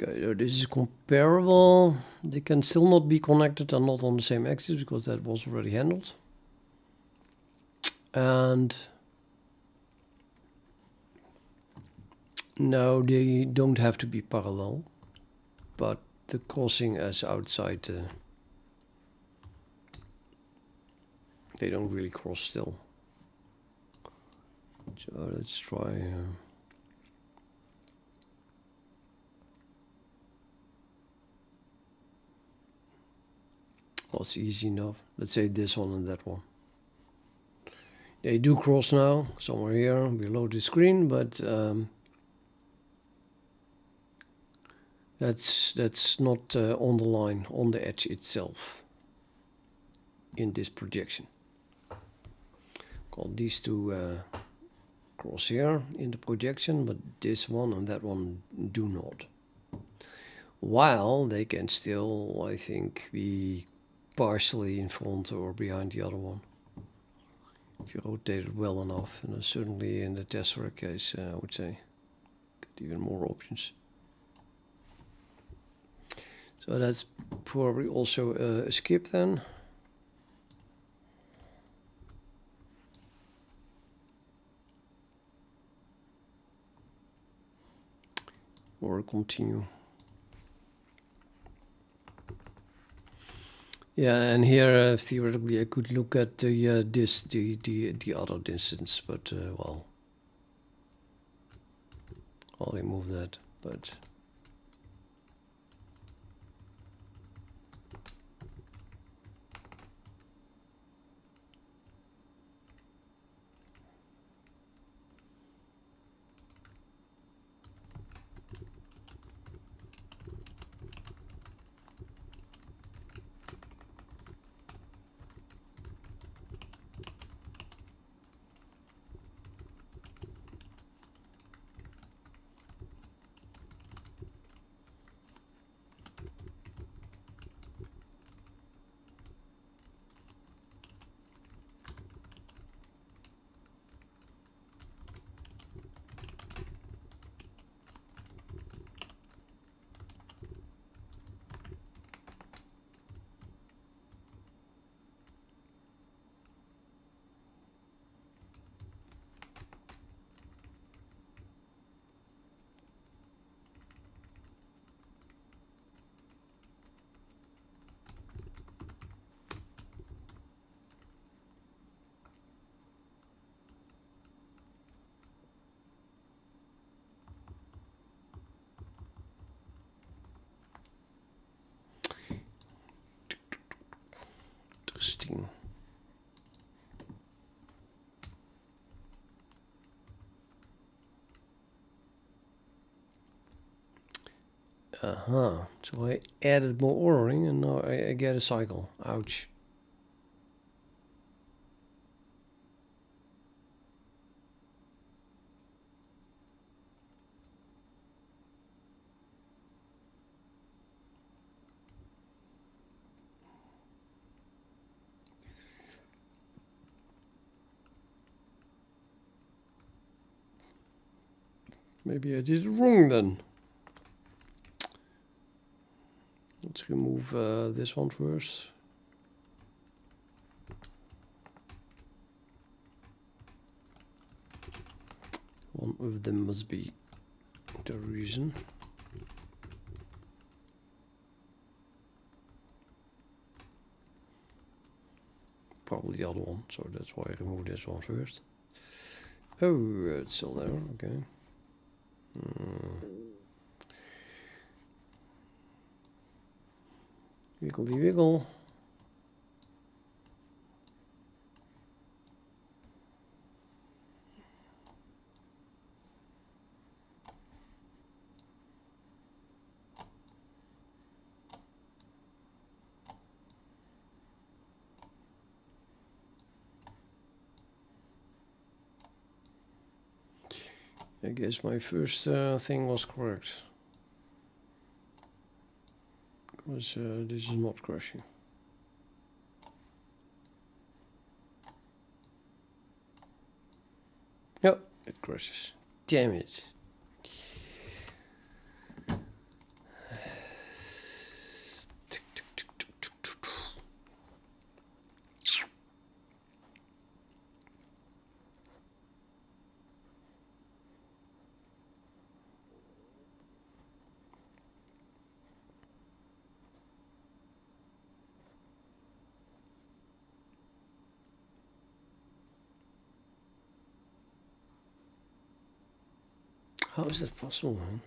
Okay, so this is comparable. They can still not be connected and not on the same axis because that was already handled. And no, they don't have to be parallel, but the crossing is outside. They don't really cross still. So let's try. Well, it's easy enough. Let's say this one and that one. They do cross now, somewhere here below the screen, but that's not on the line, on the edge itself in this projection. Call these two cross here in the projection, but this one and that one do not. While they can still, I think, be partially in front or behind the other one. If you rotate it well enough, and certainly in the tesseract case, I would say, get even more options. So that's probably also a skip then. Or continue. Yeah, and here theoretically I could look at the other distance, but well, I'll remove that. But interesting. Uh-huh. So I added more ordering and now I get a cycle. Ouch. Maybe I did it wrong then. Let's remove this one first. One of them must be the reason. Probably the other one, so that's why I removed this one first. Oh, it's still there, okay. Wiggledy wiggle. I guess my first thing was correct. Because this is not crashing. Yep, it crashes. Damn it. How is that possible, man?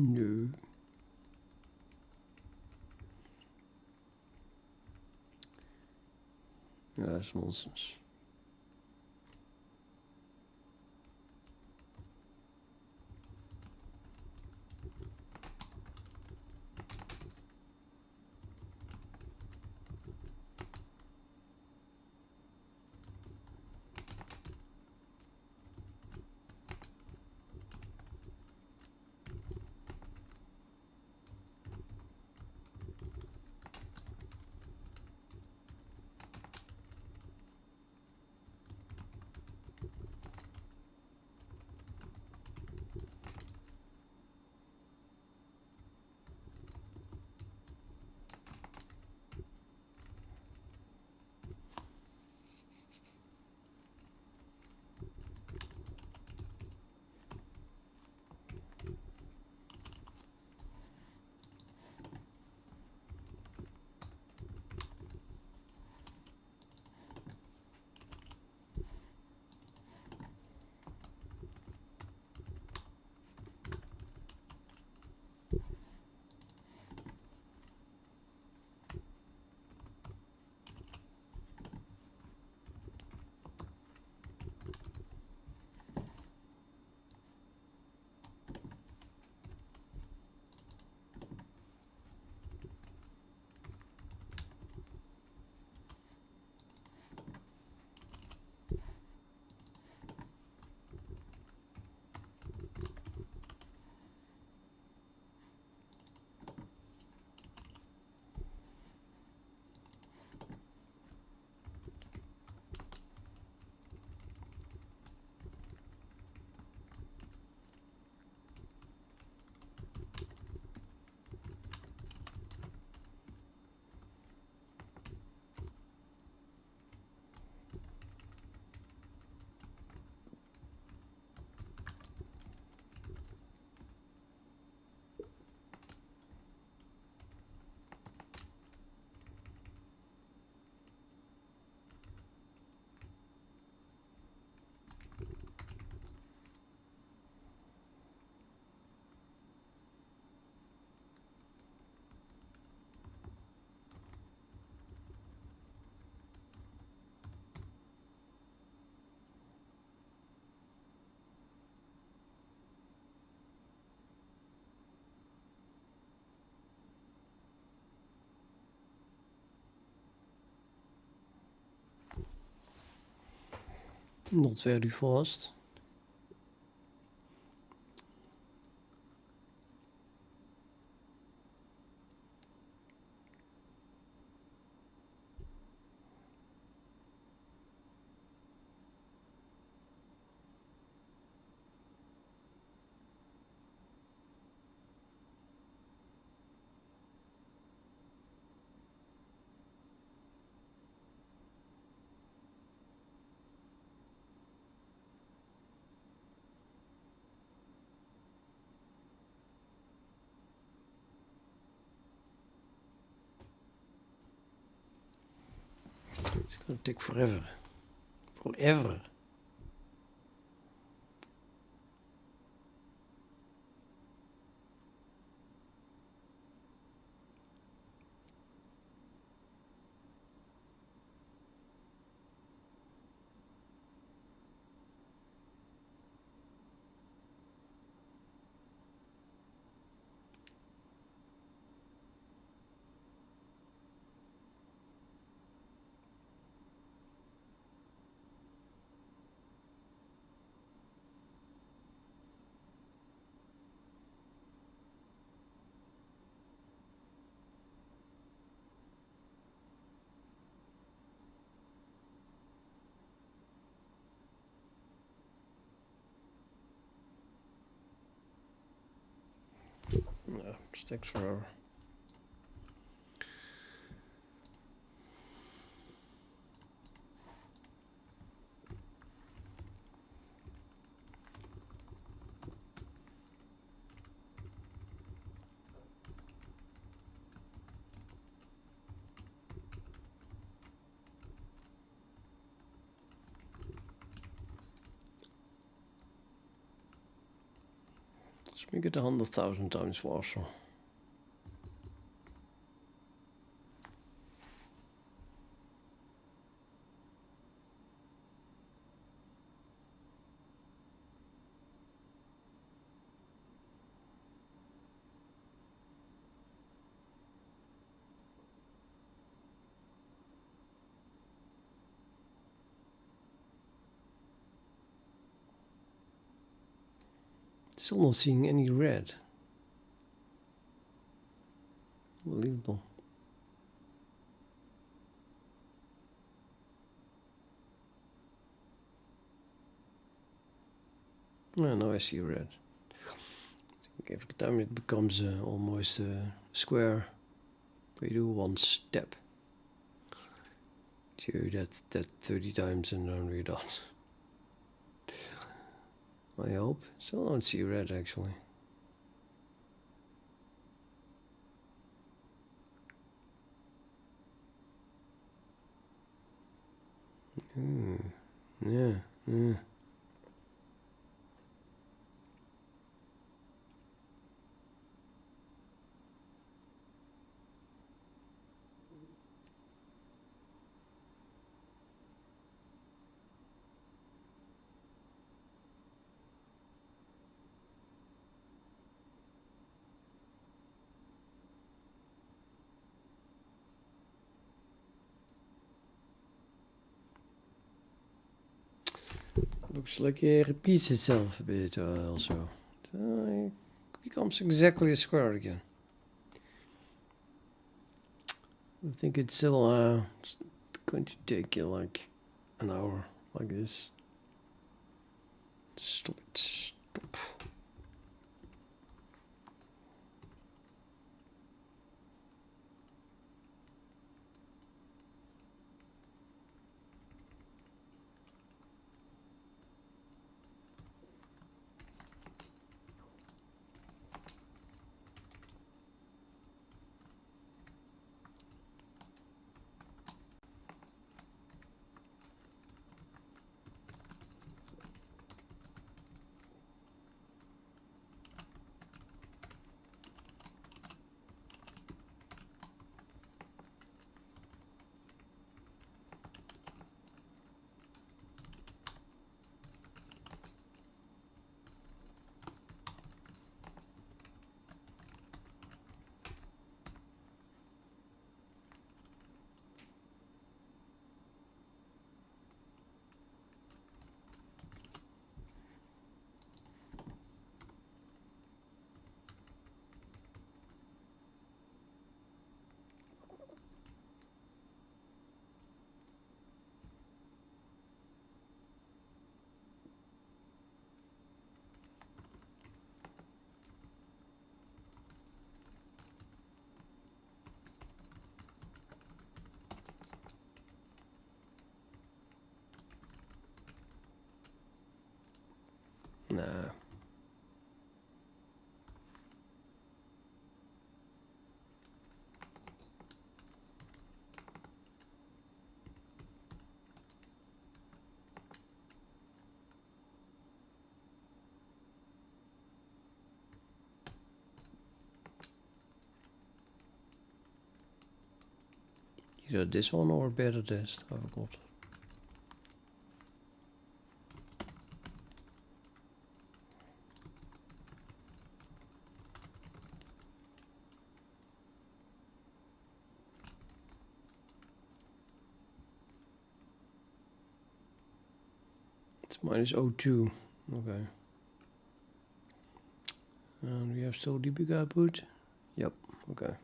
No. That's nonsense. Not very fast. It's gonna take forever. Forever. No, it takes forever. Let's make it 100,000 times faster. Still not seeing any red. Unbelievable. Yeah, now I see red. Every time it becomes almost a square, we do one step. Do that 30 times and then we're done. I hope. Still don't see red actually. Yeah. Looks like it repeats itself a bit also. So it becomes exactly a square again. I think it's still going to take like an hour like this. Stop it. Stop. Nah. Either this one or better test, I forgot. It's -02. Okay. And we have still debug output. Yep. Okay.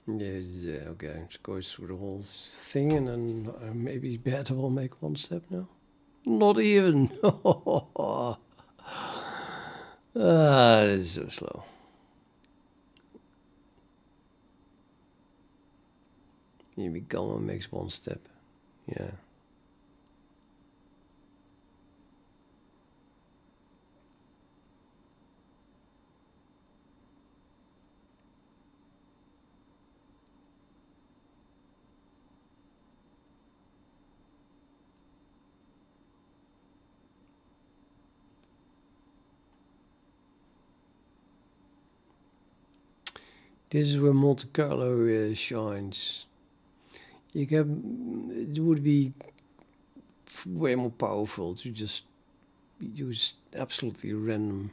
Yeah, okay. It goes through the whole thing and then maybe better will make one step now. Not even. This is so slow. Here we go and makes one step. Yeah. This is where Monte Carlo shines. It would be way more powerful to just use absolutely random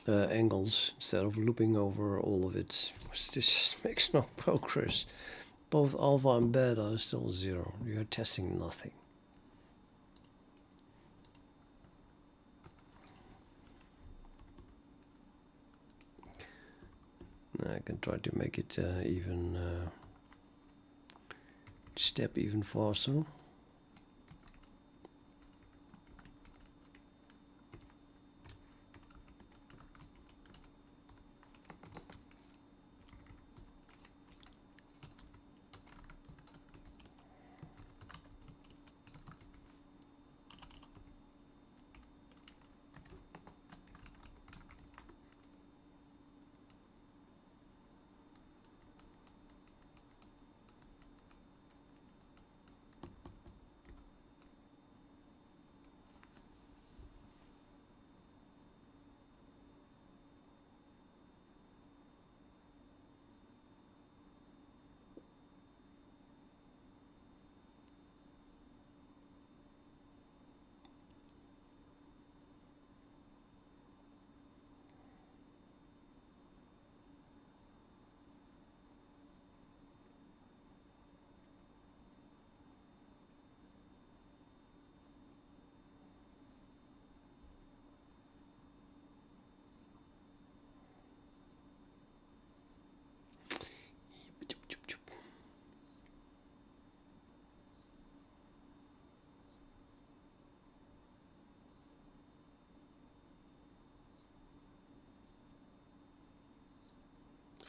angles instead of looping over all of it. This makes no progress. Both alpha and beta are still 0. You are testing nothing. I can try to make it even step even faster.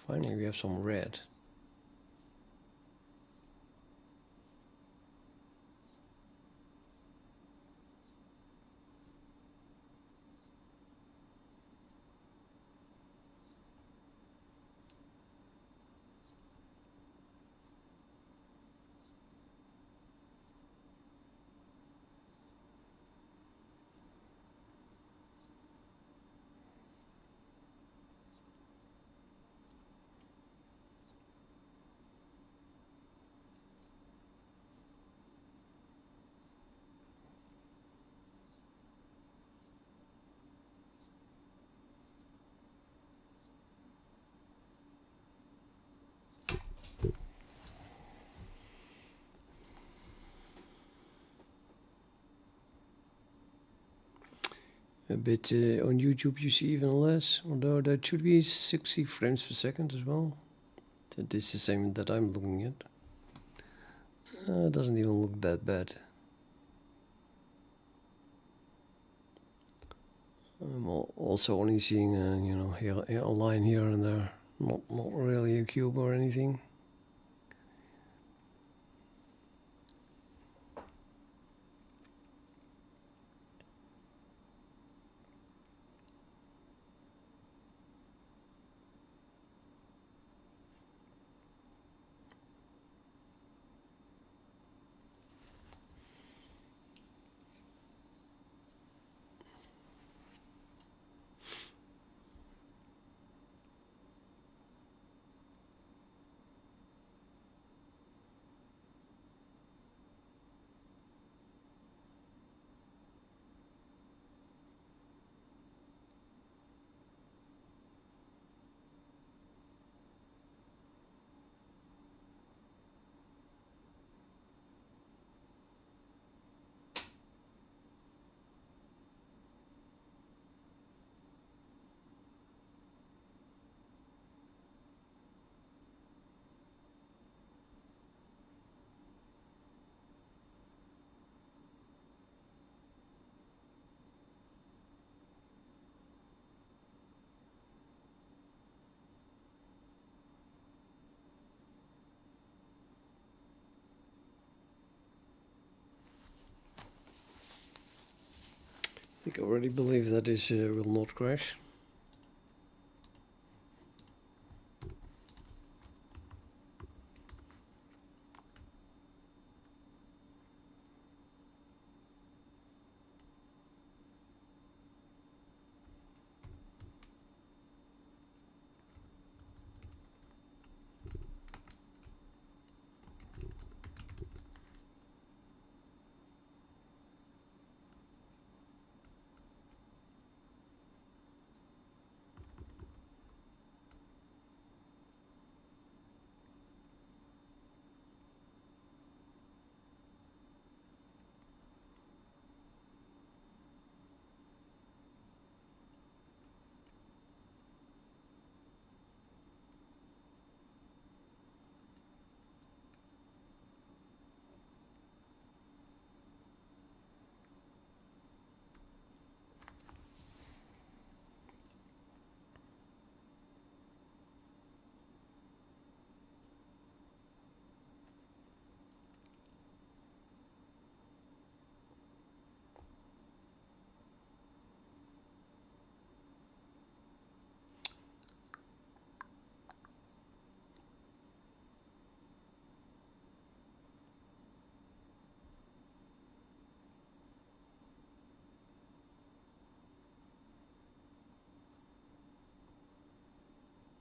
Finally, we have some red. A bit on YouTube you see even less, although that should be 60 frames per second as well. That is the same that I'm looking at. Doesn't even look that bad. I'm also only seeing you know, here, a line here and there, not really a cube or anything. I think I already believe that this will not crash.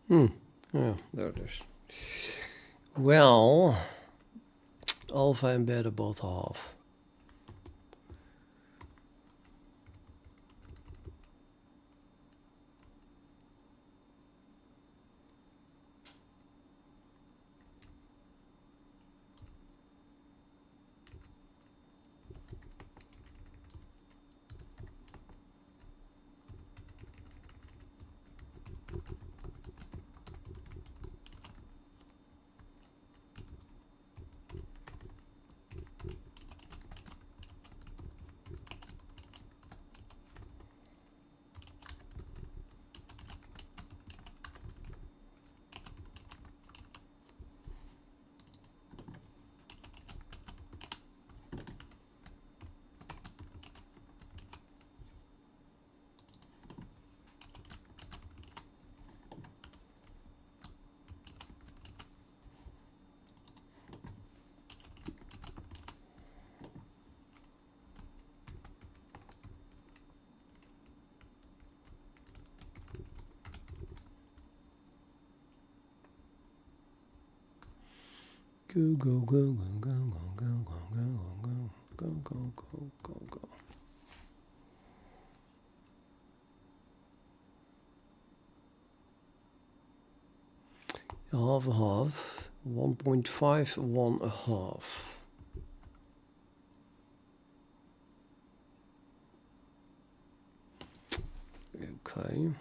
Yeah, there it is. Well, alpha and beta both half. Go, go, go, go, go, go, go, go, go, go, go, go, go, go. Half a half, 1.5, 1 a half. Okay.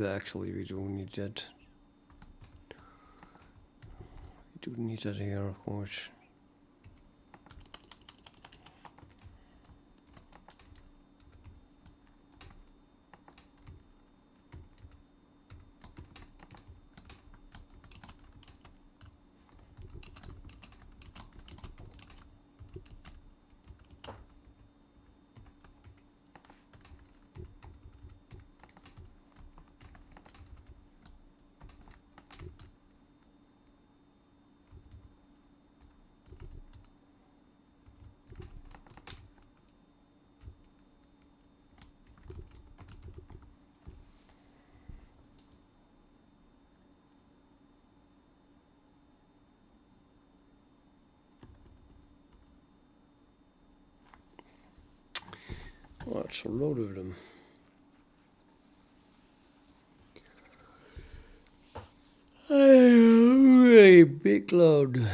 Actually, we don't need that. We do need that here, of course. Oh, it's a load of them. A big load.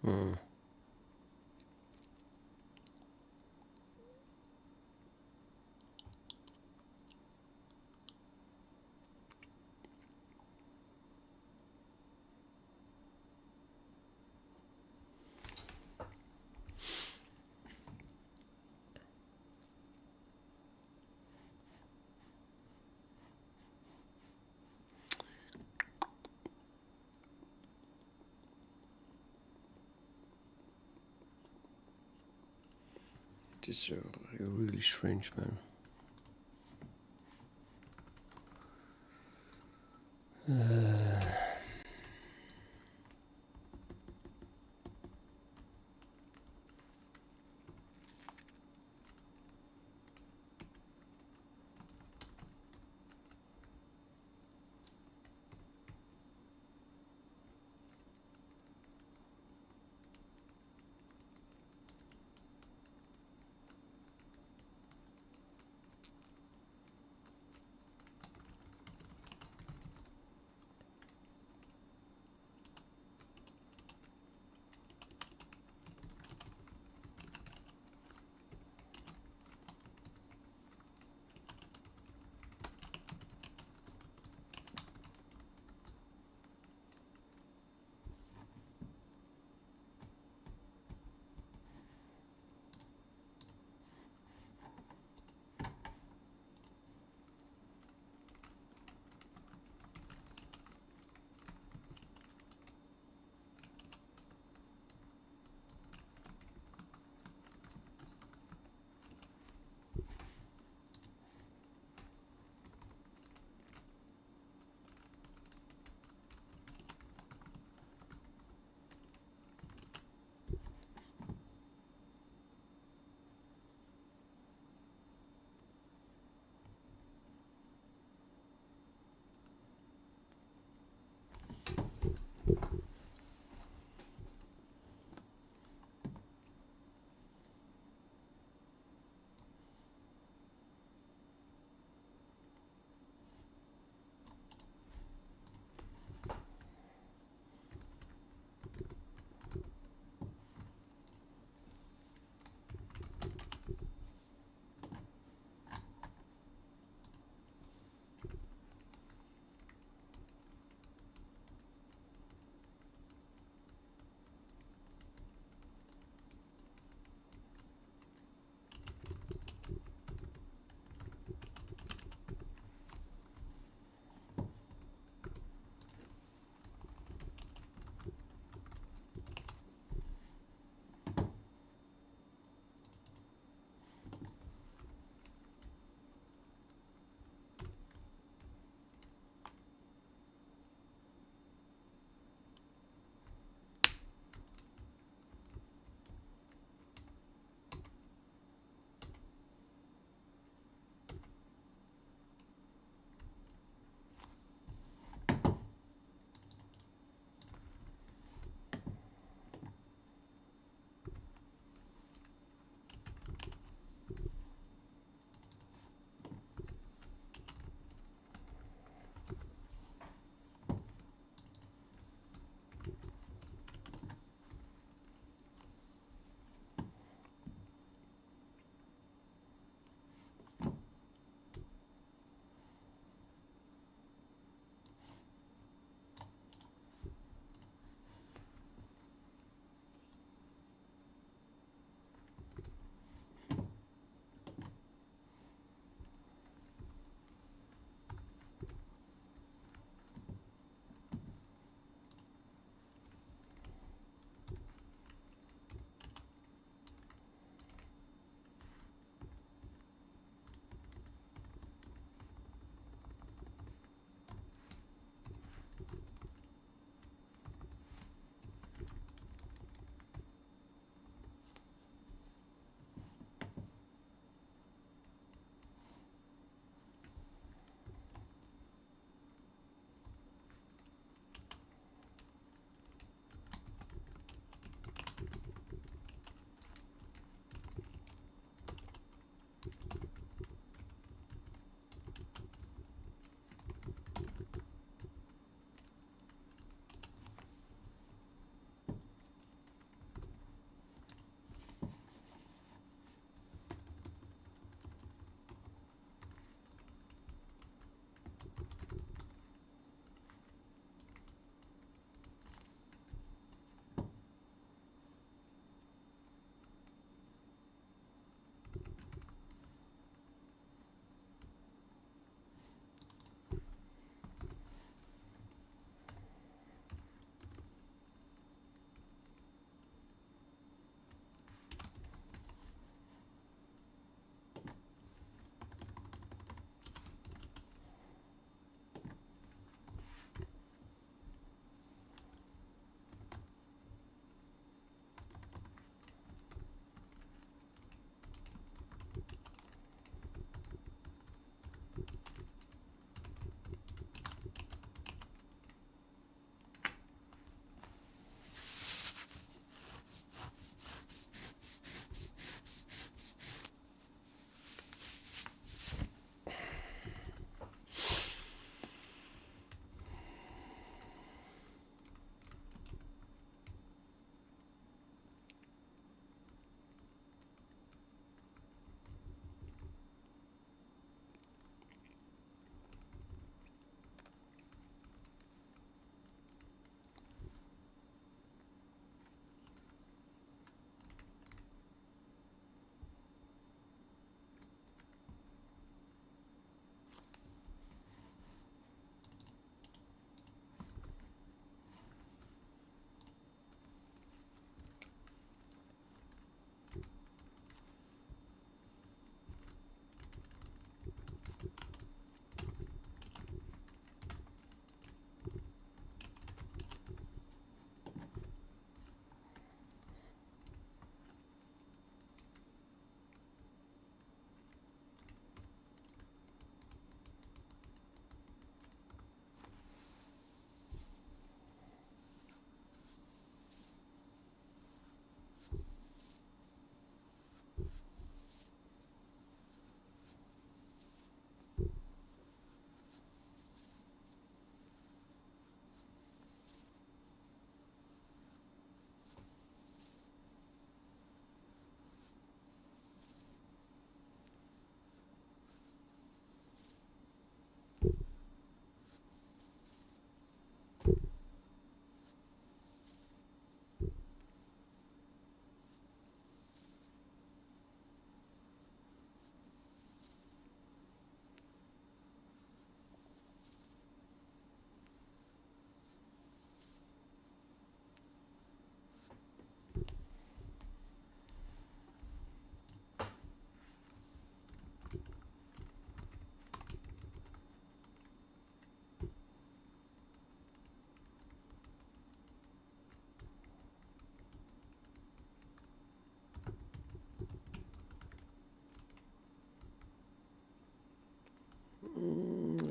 Hmm. This is really strange, man.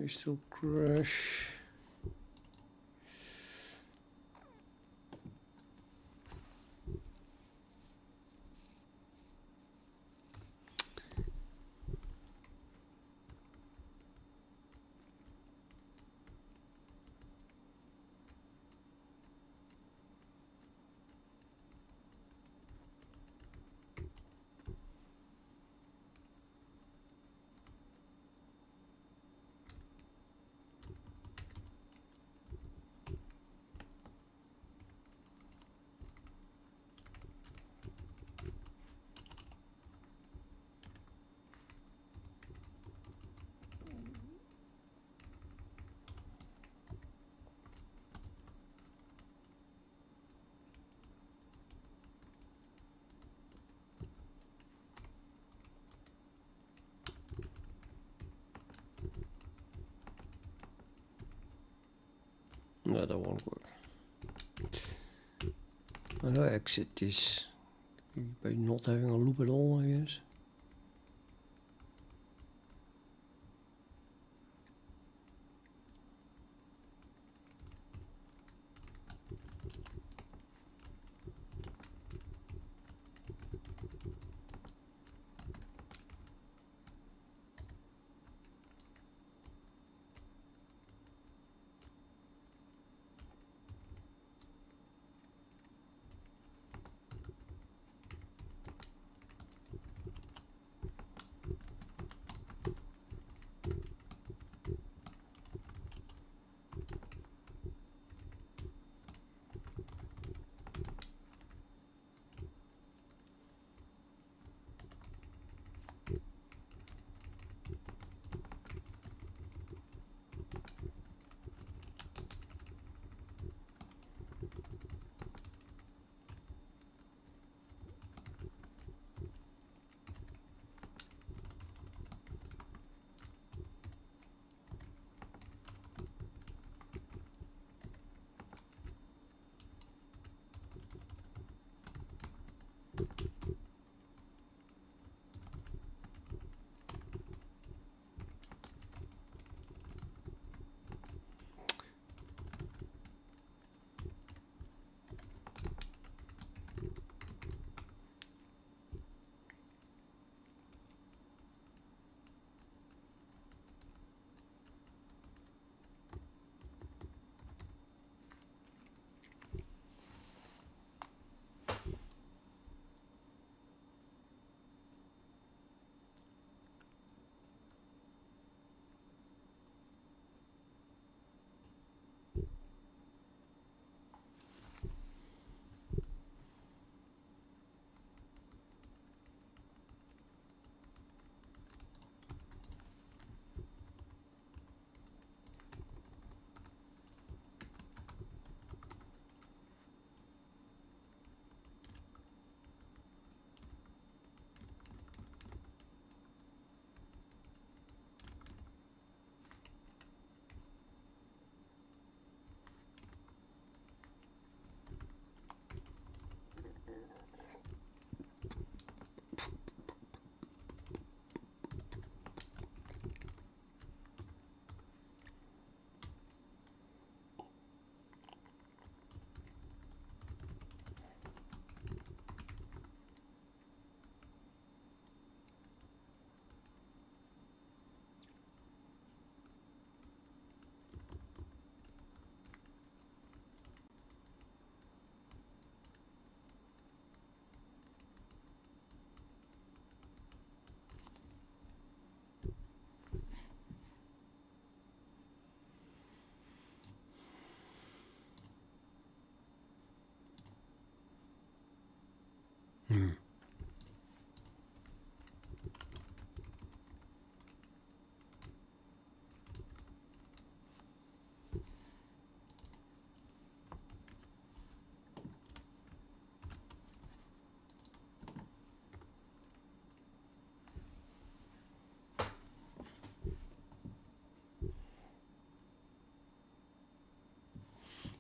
I still crash. No, that won't work. How do I exit this? By not having a loop at all, I guess.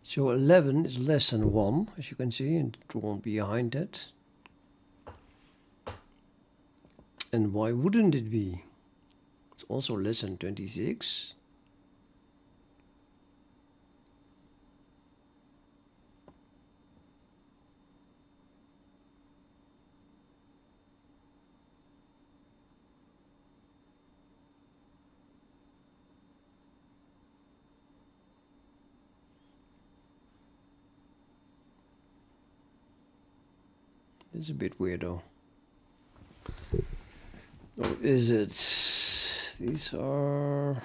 So 11 is less than 1, as you can see, and drawn behind that. And why wouldn't it be? It's also less than 26. It's a bit weird though. Or is it? These are...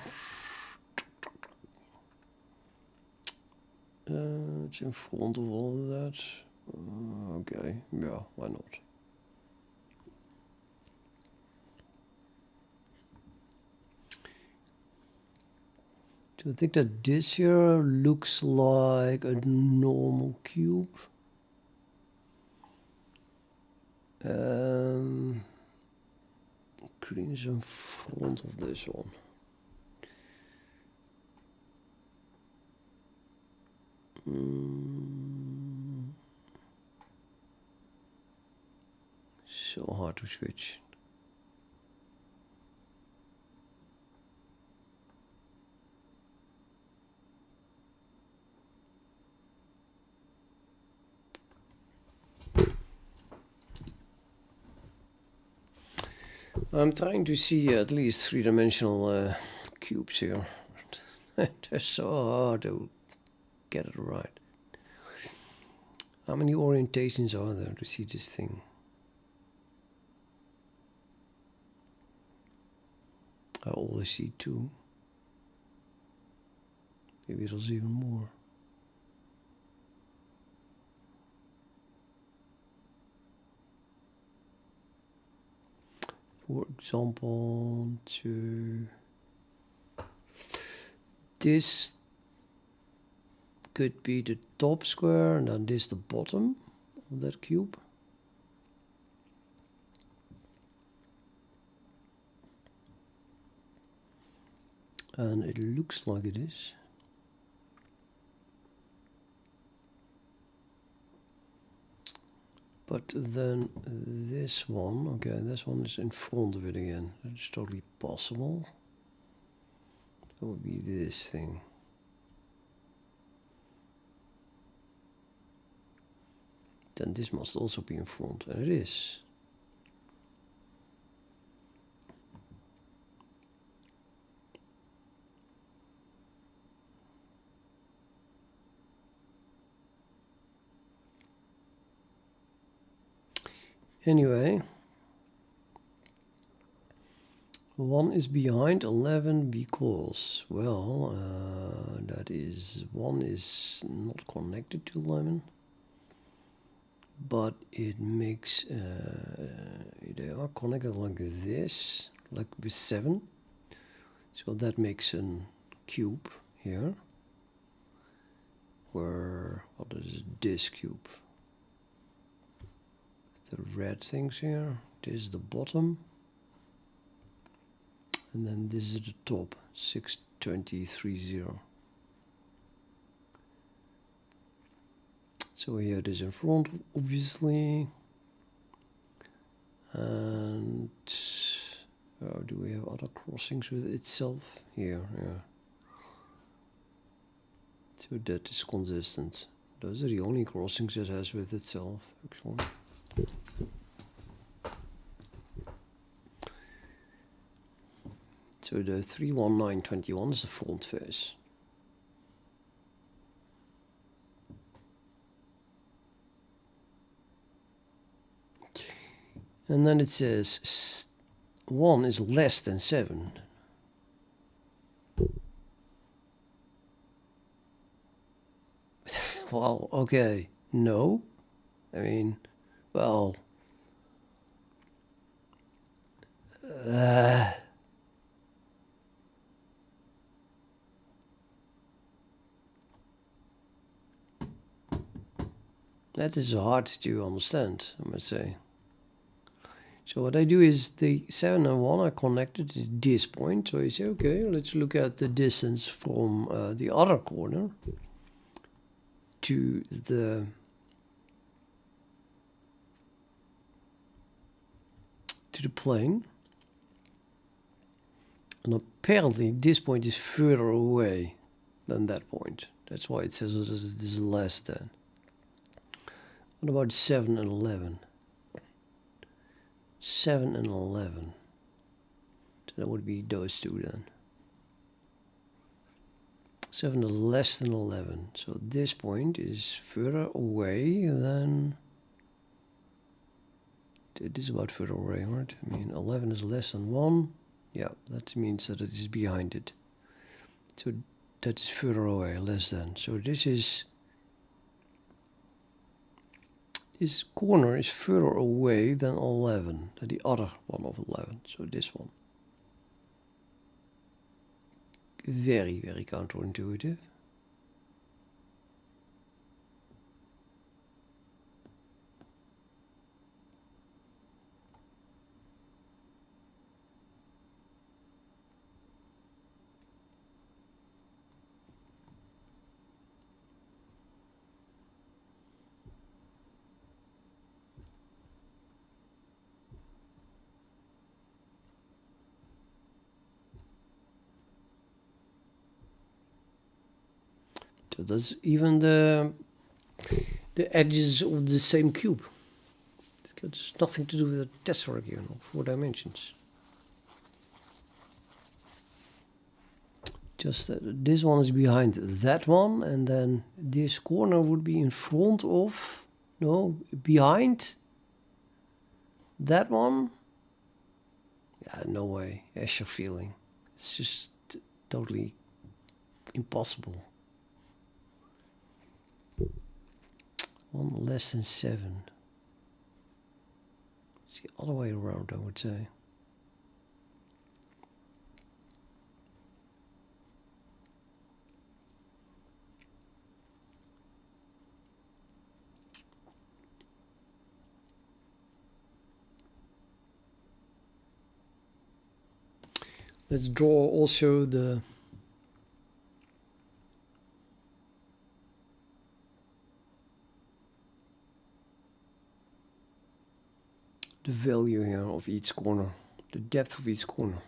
it's in front of all of that. Okay, yeah, why not? So I think that this here looks like a normal cube. Green is in front of this one. So hard to switch. I'm trying to see at least three-dimensional cubes here. They're so hard to get it right. How many orientations are there to see this thing? I always see 2. Maybe it was even more. For example, to this could be the top square and then this the bottom of that cube. And it looks like it is. But then this one, okay, this one is in front of it again. That's totally possible. That would be this thing. Then this must also be in front, and it is. Anyway, 1 is behind 11 because, well, that is 1 is not connected to 11, but it makes they are connected like this, like with 7, so that makes a cube here. Where what is this cube? The red things here. This is the bottom. And then this is the top, 62030. So here it is in front, obviously. And do we have other crossings with itself? Here, yeah. So that is consistent. Those are the only crossings it has with itself, actually. So the 31921 is the front face. And then it says 1 is less than 7. Well, okay, no. I mean, well... that is hard to understand, I must say. So what I do is the 7 and 1 are connected to this point. So you say, okay, let's look at the distance from the other corner to the plane. And apparently this point is further away than that point. That's why it says it is less than. What about 7 and 11? 7 and 11. So that would be those two then. 7 is less than 11. So this point is further away than it is about further away, right? I mean, 11 is less than 1. Yeah, that means that it is behind it. So that is further away, less than. So this corner is further away than 11, than the other one of 11. So this one. Very, very counterintuitive. So that's even the edges of the same cube. It's got nothing to do with the tesseract here, 4 dimensions. Just that this one is behind that one, and then this corner would be in front of, no, behind that one. Yeah, no way. Escher feeling. It's just totally impossible. 1 less than 7. It's the other way around, I would say. Let's draw also the value here of each corner, the depth of each corner.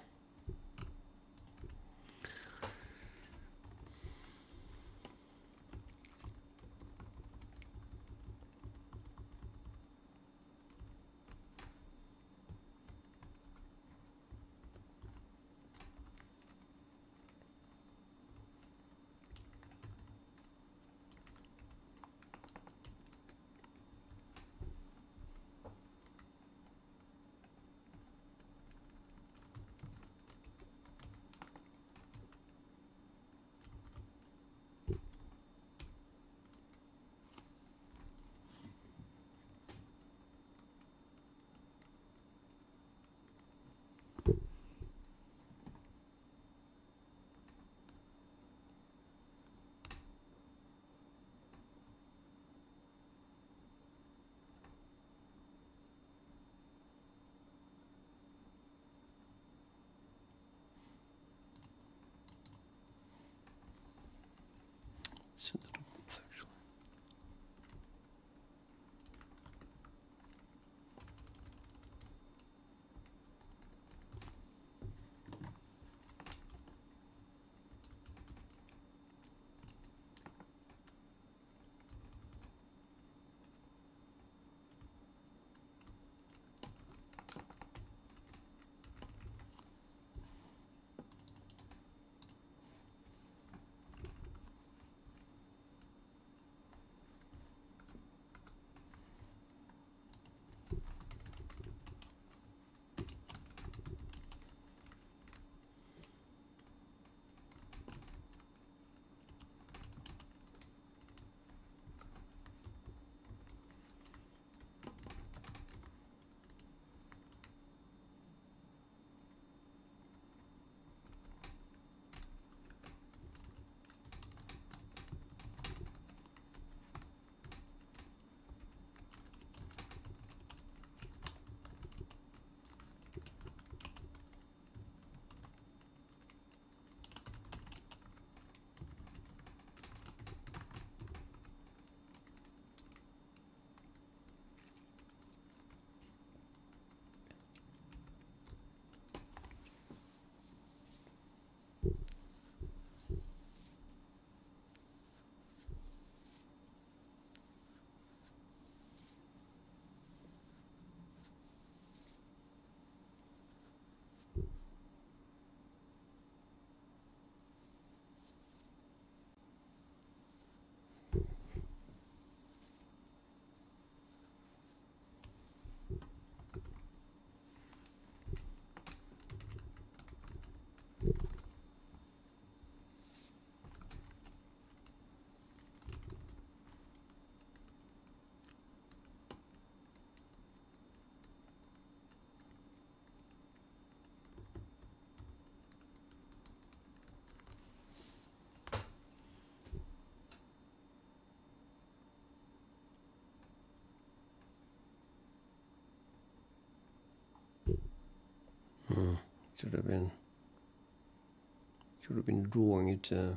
Should have been drawing it. I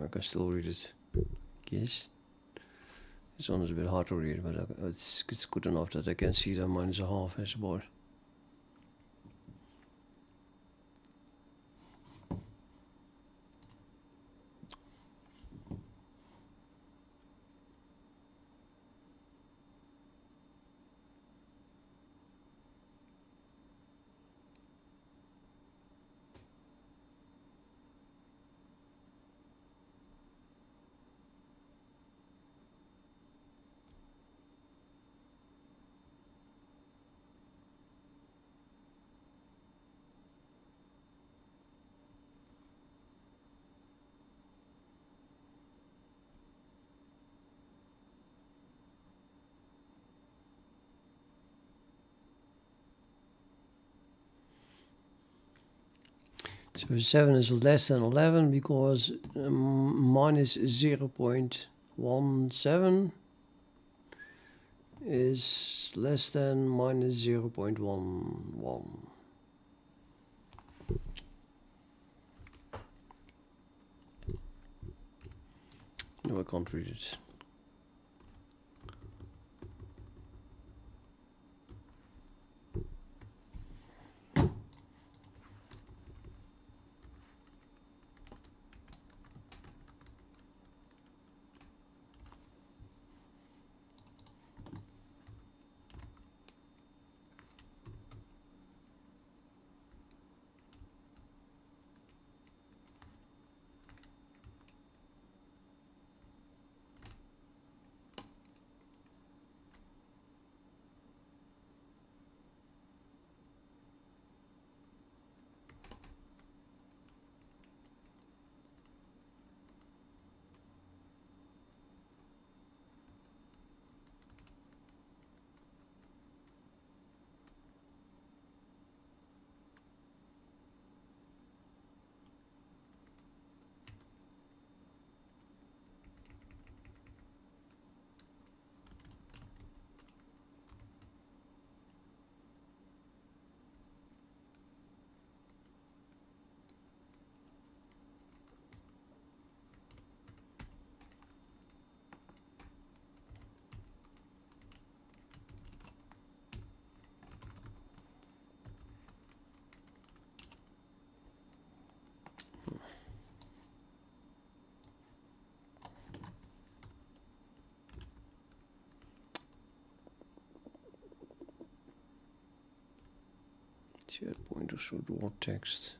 can still read it. Yes. This one is a bit hard to read, but it's good enough that I can see that mine is a half as board. So 7 is less than 11 because minus 0.17 is less than minus 0.11. No, I can't read it. Shared pointer should draw text.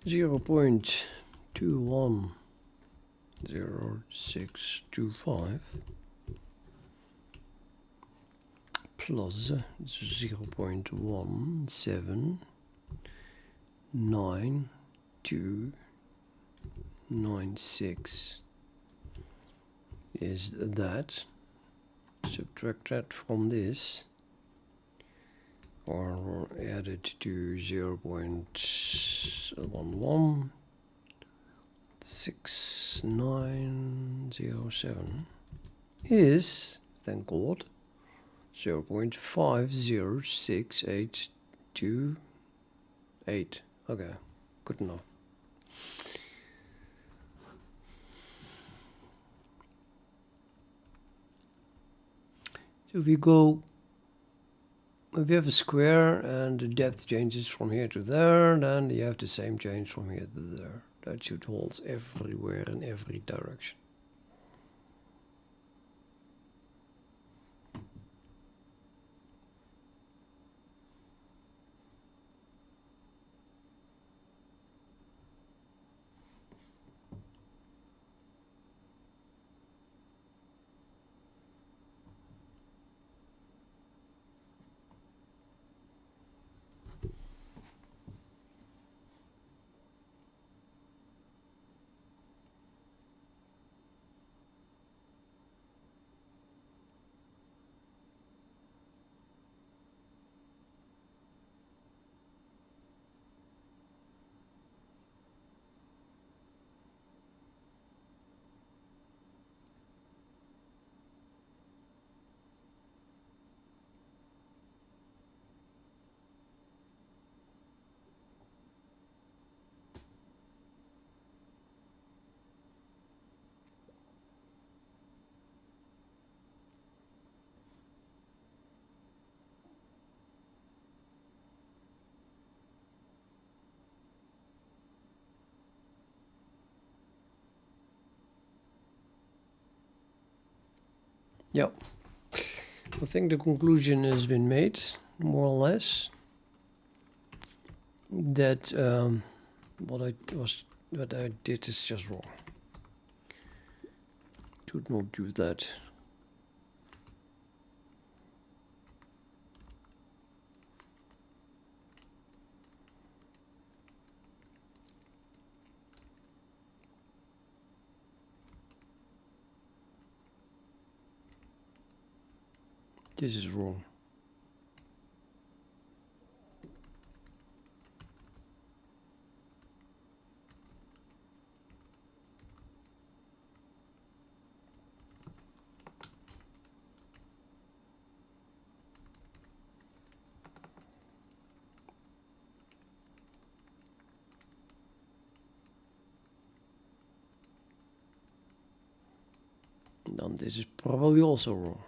0.210625 plus 0.179296 is that. Subtract that from this, or add it to 0.116907 is, thank God, 0.506828. Okay, good enough. So if you go, if you have a square and the depth changes from here to there, then you have the same change from here to there. That should hold everywhere in every direction. Yep. I think the conclusion has been made, more or less, that what I did is just wrong. Should not do that. This is wrong. Then this is probably also wrong.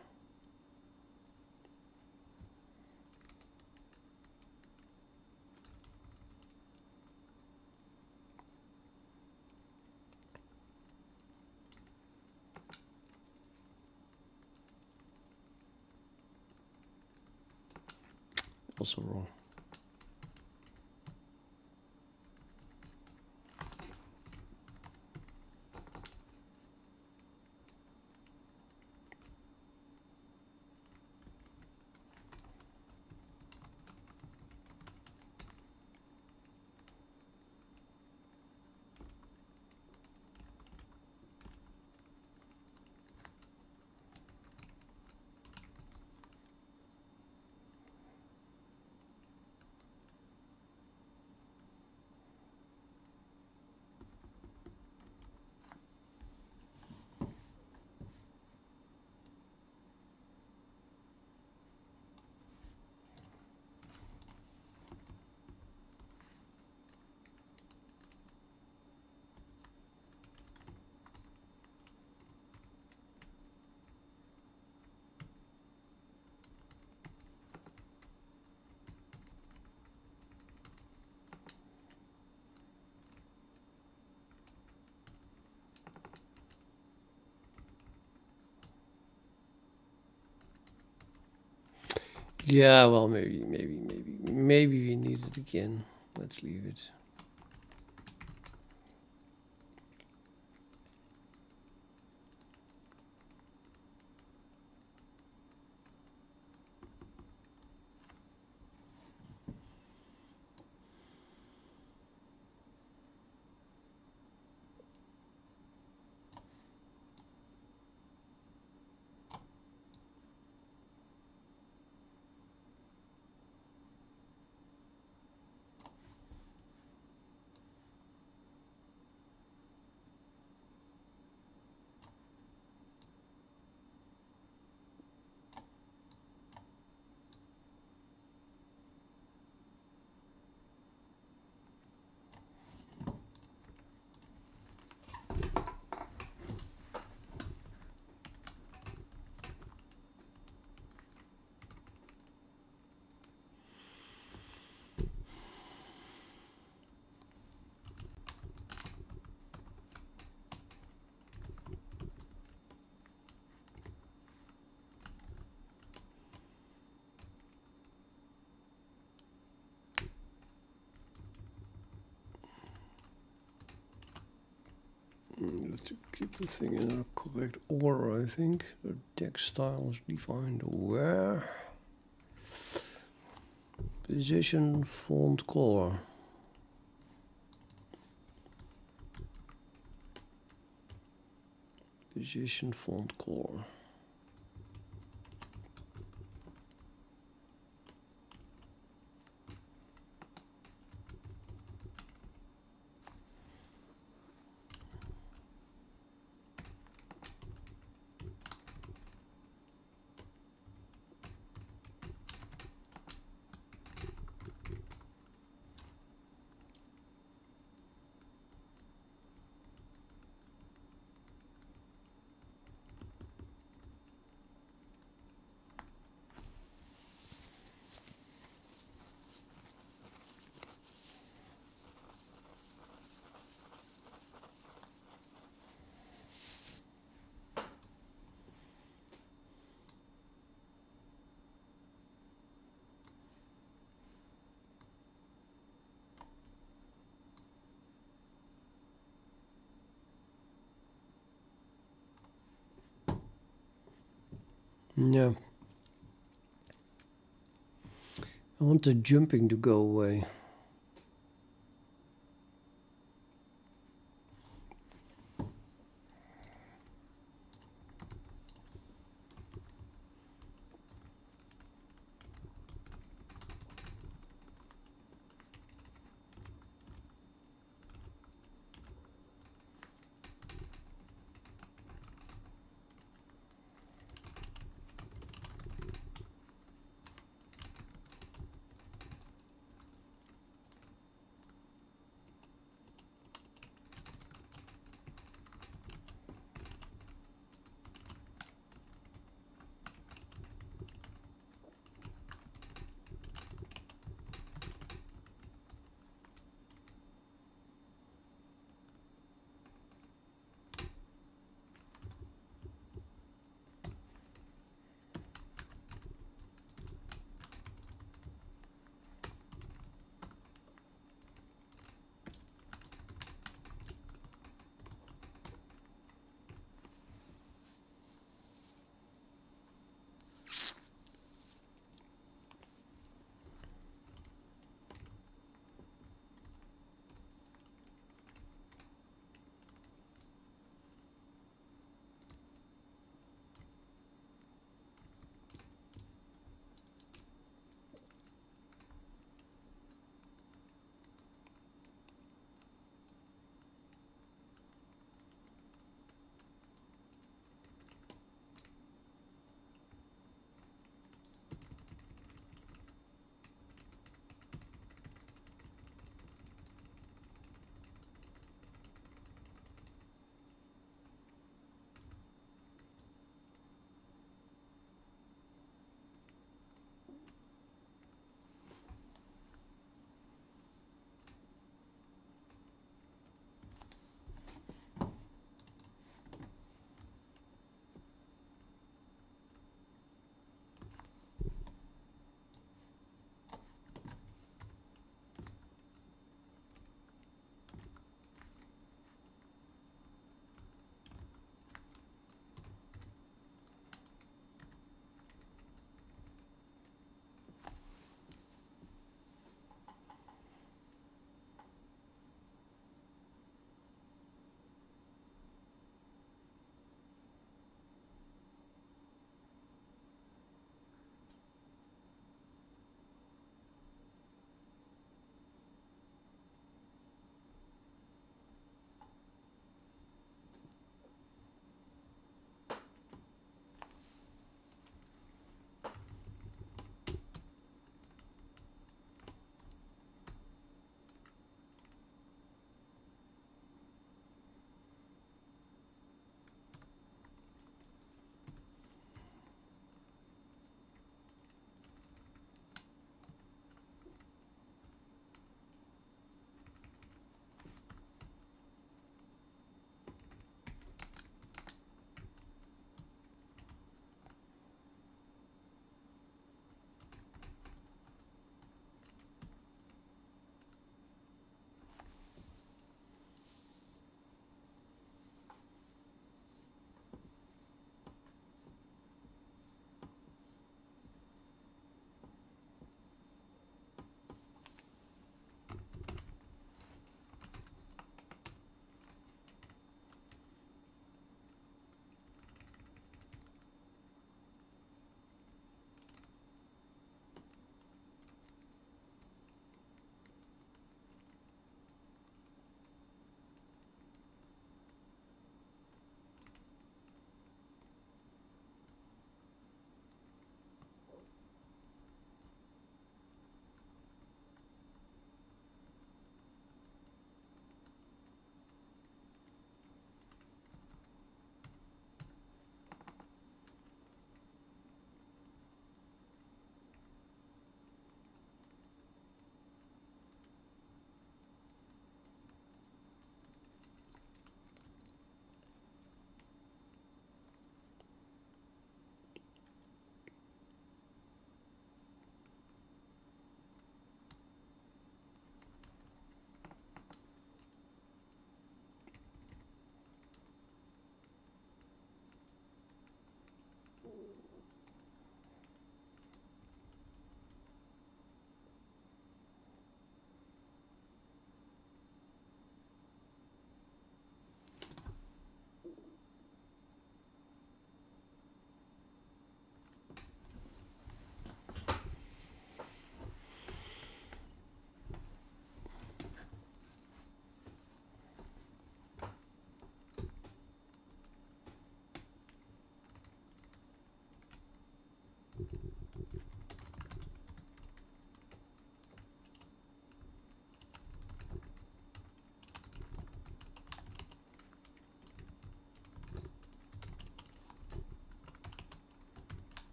Also wrong. Yeah, well, maybe we need it again. Let's leave it. to keep the thing in the correct order, I think. The text style is defined where. Position, font, color. Position, font, color. Yeah. I want the jumping to go away.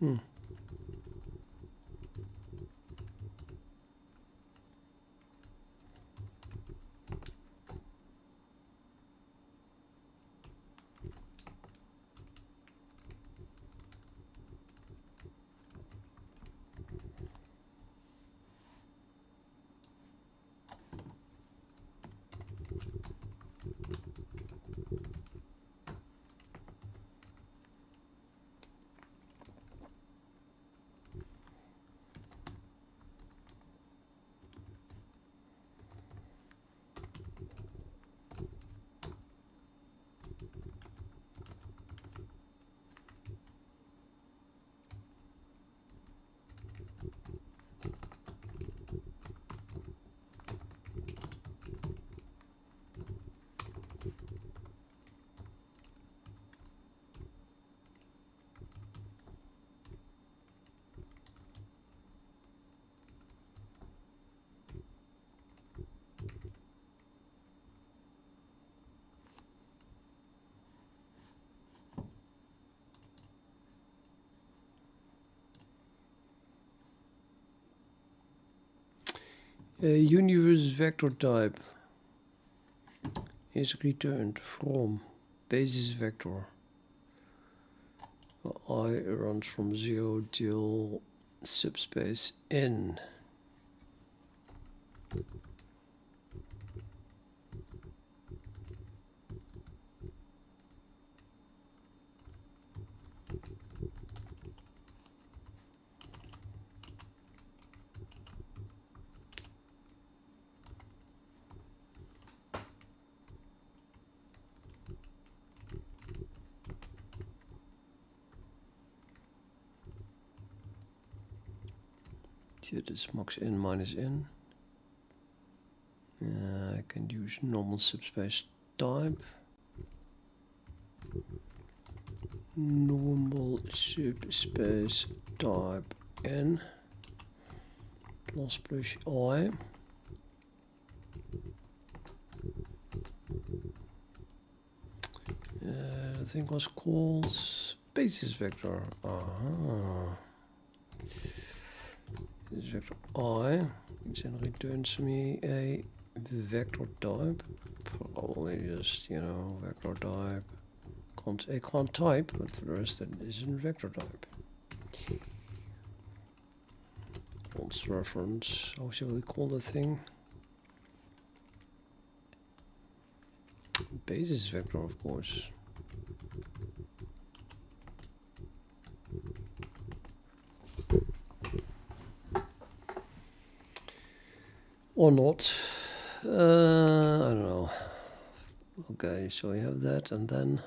Hmm. A universe vector type is returned from basis vector. I runs from 0 till subspace n. That is max n minus n. I can use normal subspace type. Normal subspace type n plus I. The thing was called basis vector. This vector I, which then returns me a vector type. Probably just, you know, vector type. I can't type, but for the rest it is a vector type. Const reference, how shall we call the thing? Basis vector, of course. Or not. I don't know. Okay, so we have that, and then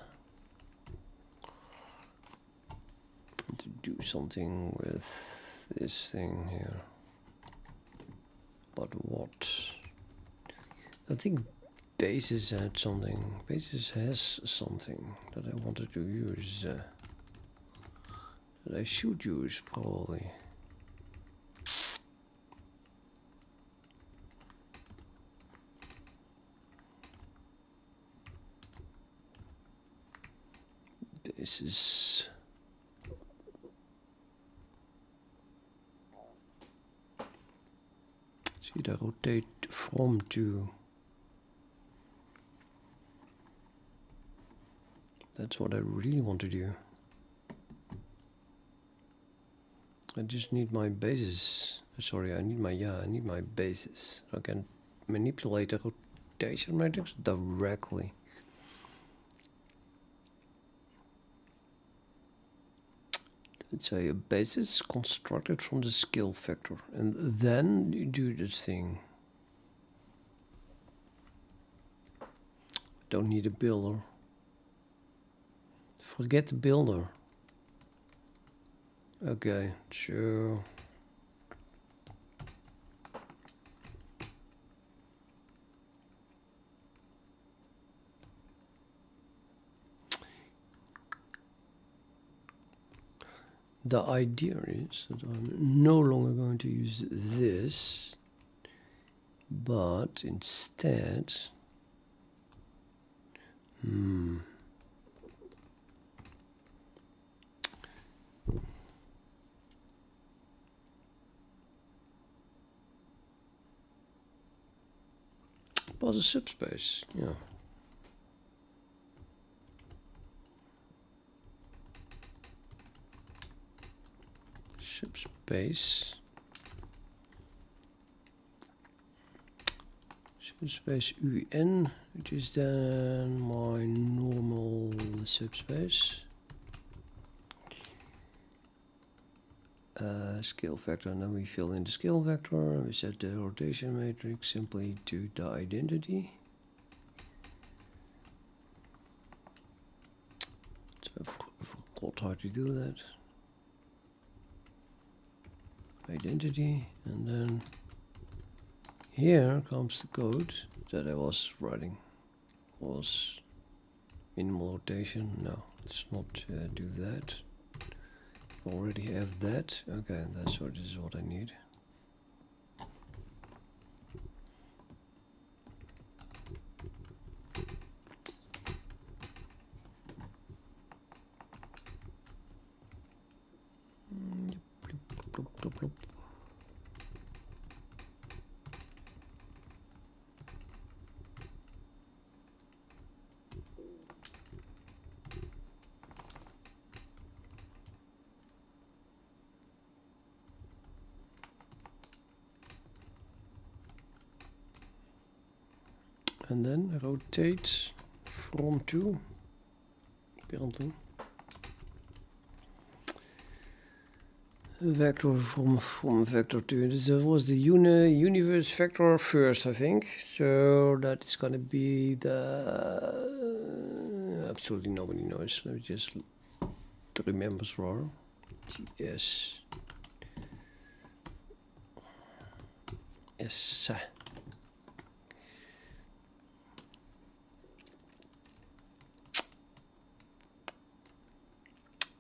to do something with this thing here. But what? I think basis had something. Basis has something that I wanted to use. That I should use probably. Basis. See the rotate from to. That's what I really want to do. I just need my bases. Sorry, I need my bases. I can manipulate the rotation matrix directly. Let's say a basis constructed from the scale factor, and then you do this thing. Don't need a builder. Forget the builder. Okay, so the idea is that I'm no longer going to use this, but instead, was a subspace, yeah. Subspace. Subspace UN, which is then my normal subspace. Scale vector, and then we fill in the scale vector. We set the rotation matrix simply to the identity. So I forgot how to do that. Identity, and then here comes the code that I was writing. Was minimal rotation. No, let's not do that. Already have that. Okay, that's what this is what I need. And then rotate from to, apparently. Vector from vector to. This was the universe vector first, I think. So that is gonna be the absolutely nobody knows. Let me just remember wrong. GS S.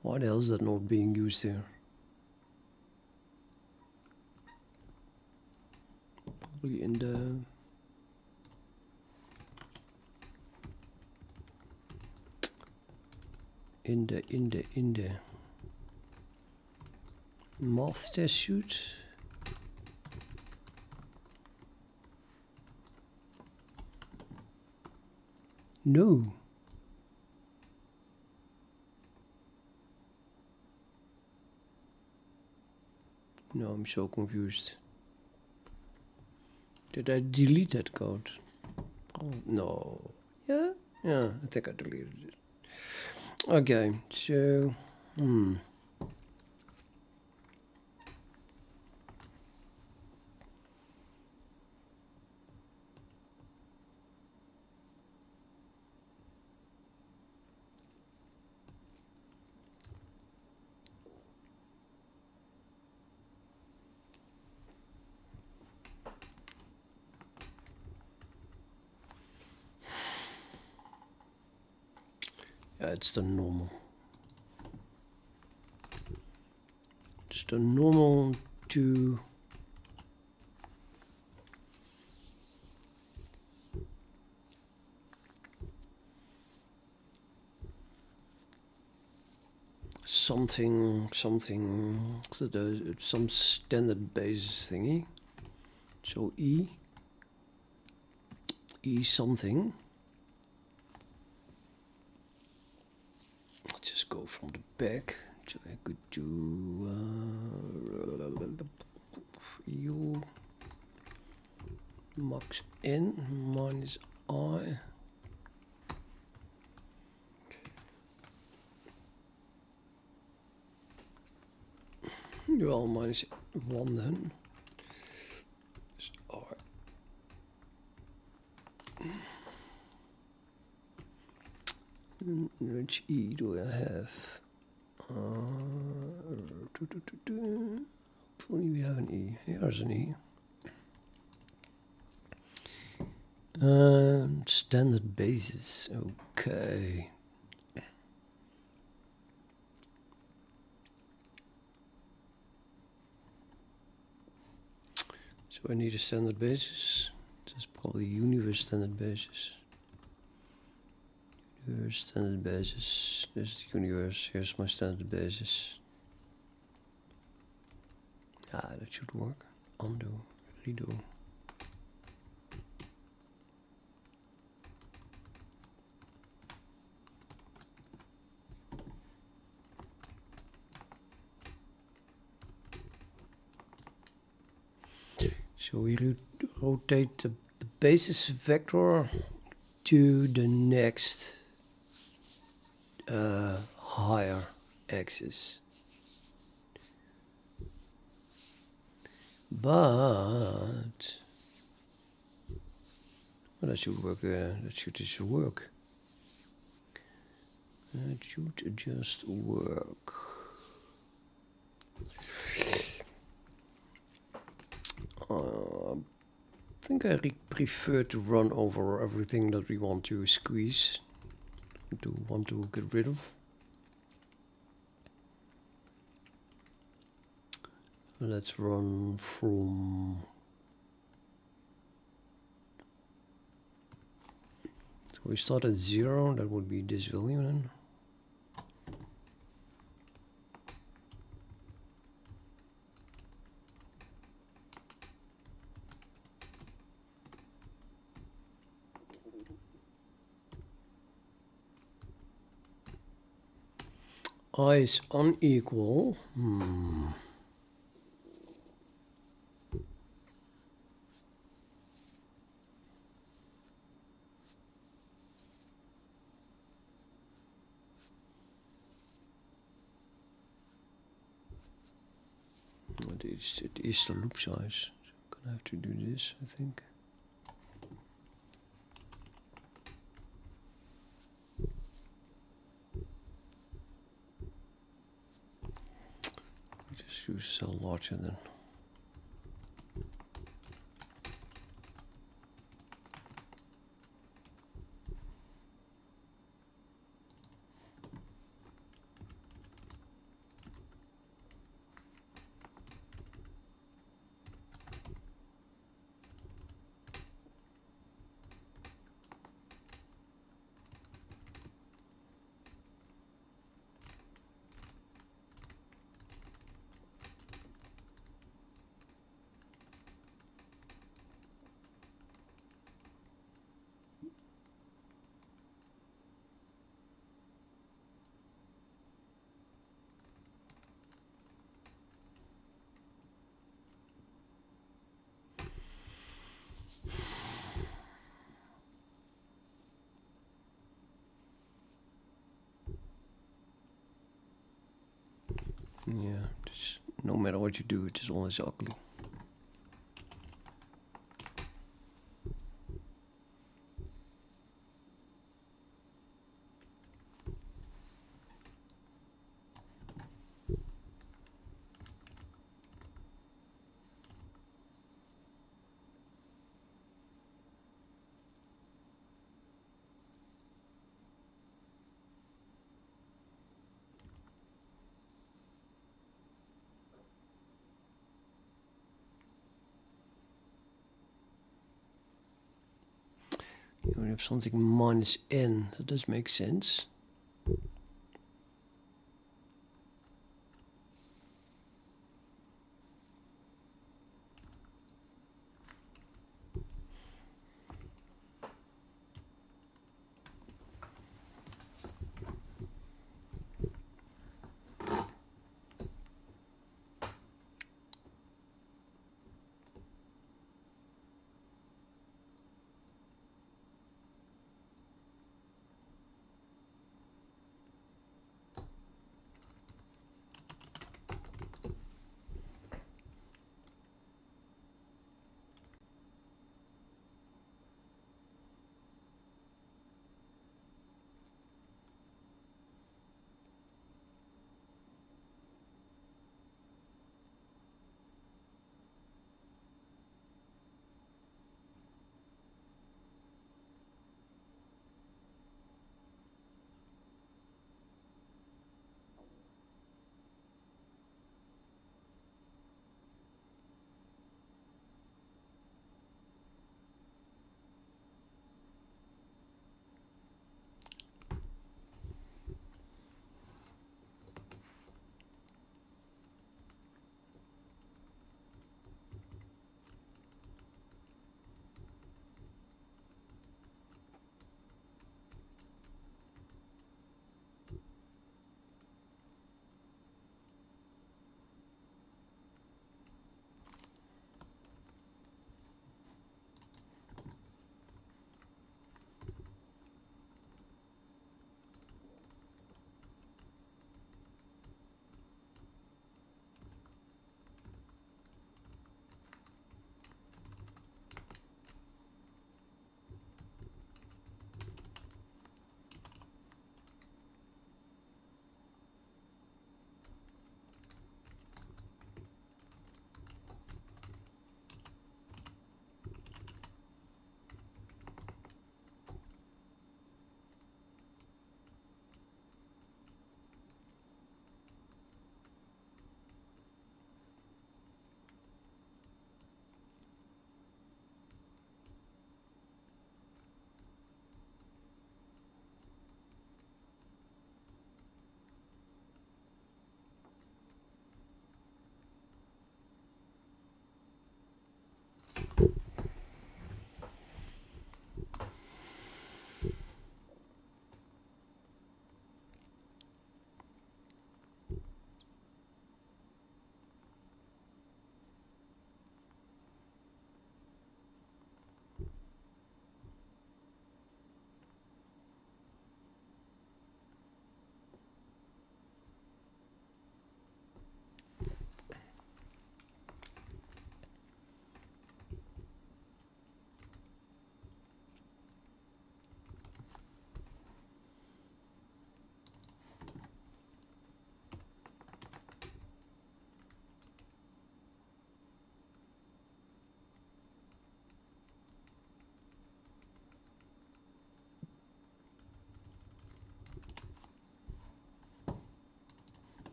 Why the hell is that not being used here? Probably in the math test suite. No. No, I'm so confused. Did I delete that code? Oh, no. Yeah? Yeah, I think I deleted it. Okay, so... yeah, it's the normal. It's the normal to... something, some standard basis thingy. So E something. Let's just go from the back. So I could do U max N minus I. Well, minus 1 then. So R. Which E do I have? Hopefully we have an E. Here's an E. And standard basis. Okay. So I need a standard basis. This is probably universe standard basis. Universe standard basis. This is the universe. Here's my standard basis. Ah, that should work. Undo, redo. So we rotate the basis vector to the next higher axis. But well, that should work. That should just work. That should just work. I think I prefer to run over everything that we want to squeeze, want to get rid of. Let's run from. So we start at 0. That would be this value then. I is unequal. It is the loop size. So I'm gonna have to do this, I think. Just use cell larger then. Yeah, just no matter what you do, it is always ugly. You have something minus n, that does make sense.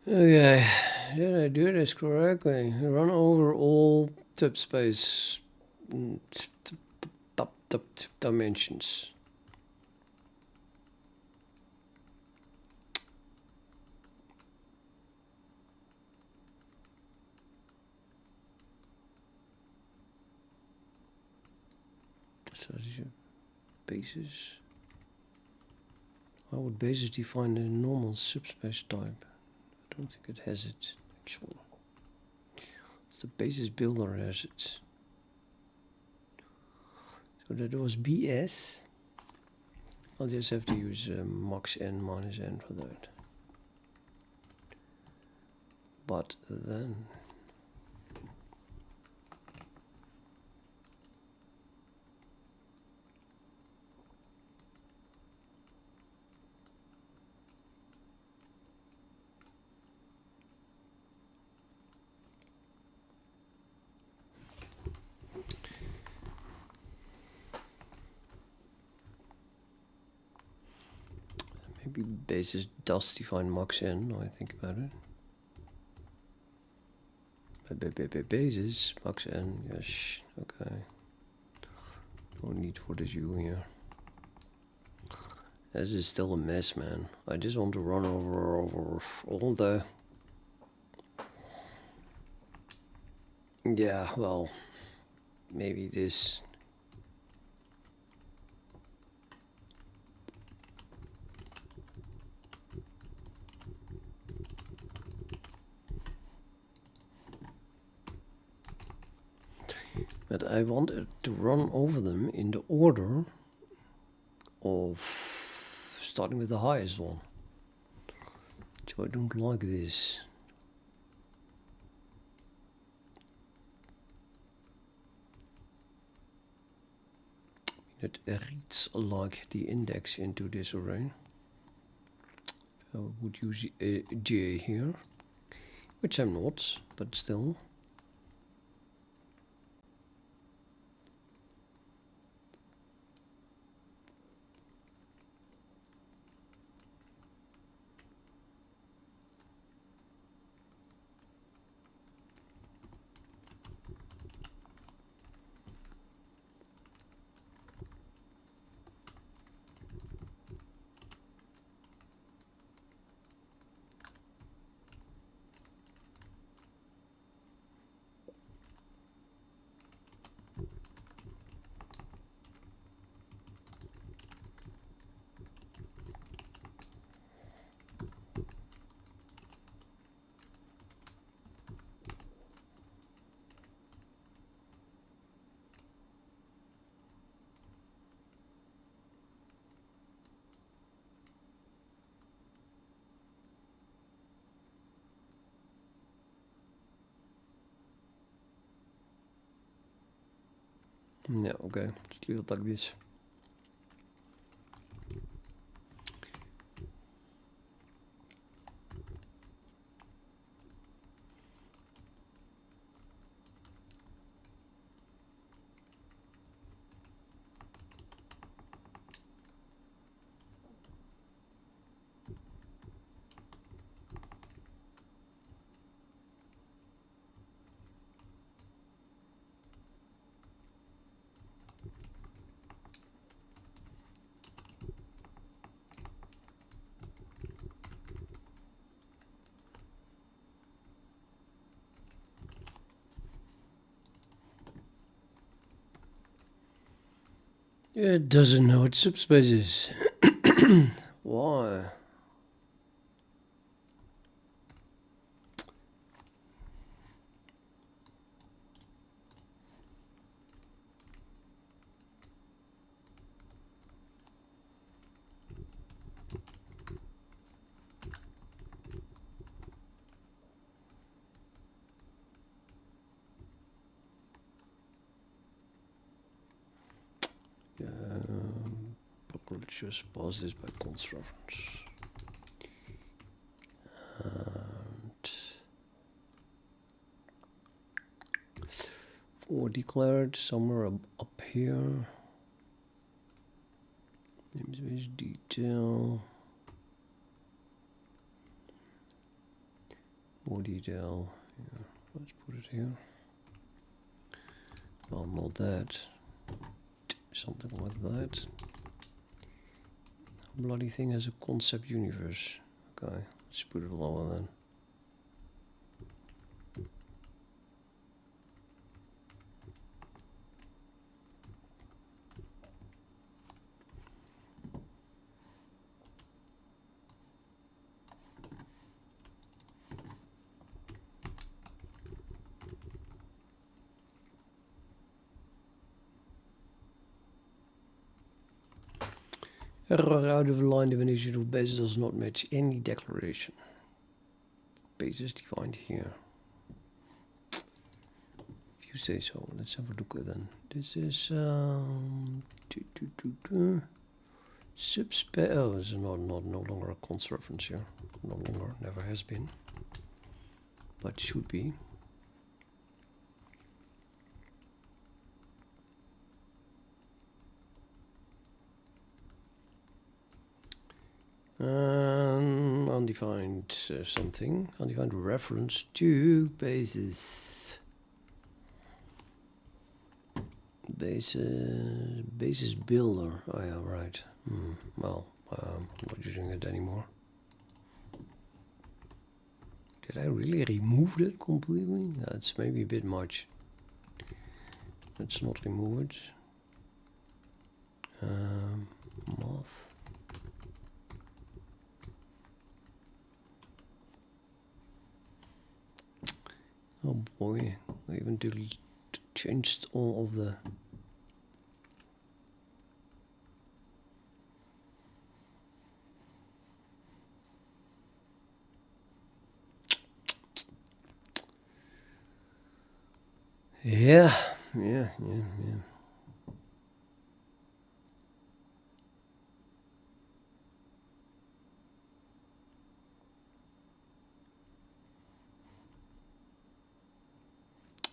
Okay, did I do this correctly? Run over all tip space dimensions. So basis. How would basis define the normal subspace type? I don't think it has it actually. It's the basis builder has it. So that was BS. I'll just have to use max n minus n for that. But then maybe basis does define max n, now I think about it. Basis, max n, yes, okay. No need for this U here. This is still a mess, man. I just want to run over all the... Yeah, well, maybe this... But I want it to run over them in the order of starting with the highest one. So I don't like this. It reads like the index into this array. I would use J here, which I'm not, but still. Yeah, okay, just leave it like this. It doesn't know what subspace is. Why? Let's just pause this by const reference. And for declared somewhere up here. Namespace detail. more detail. Yeah, let's put it here. Well, not that. Something like that. Bloody thing has a concept universe. Okay, let's put it lower then. Error out of line definition of basis does not match any declaration. Basis defined here. If you say so, let's have a look at then. This is subspace. Oh, it's no longer a const reference here. No longer, never has been, but should be. Undefined something. Undefined reference to basis. Basis builder. Oh yeah, right. Well, I'm not using it anymore. Did I really remove that completely? That's maybe a bit much. Let's not remove it. Math. Oh boy, I even changed all of the yeah.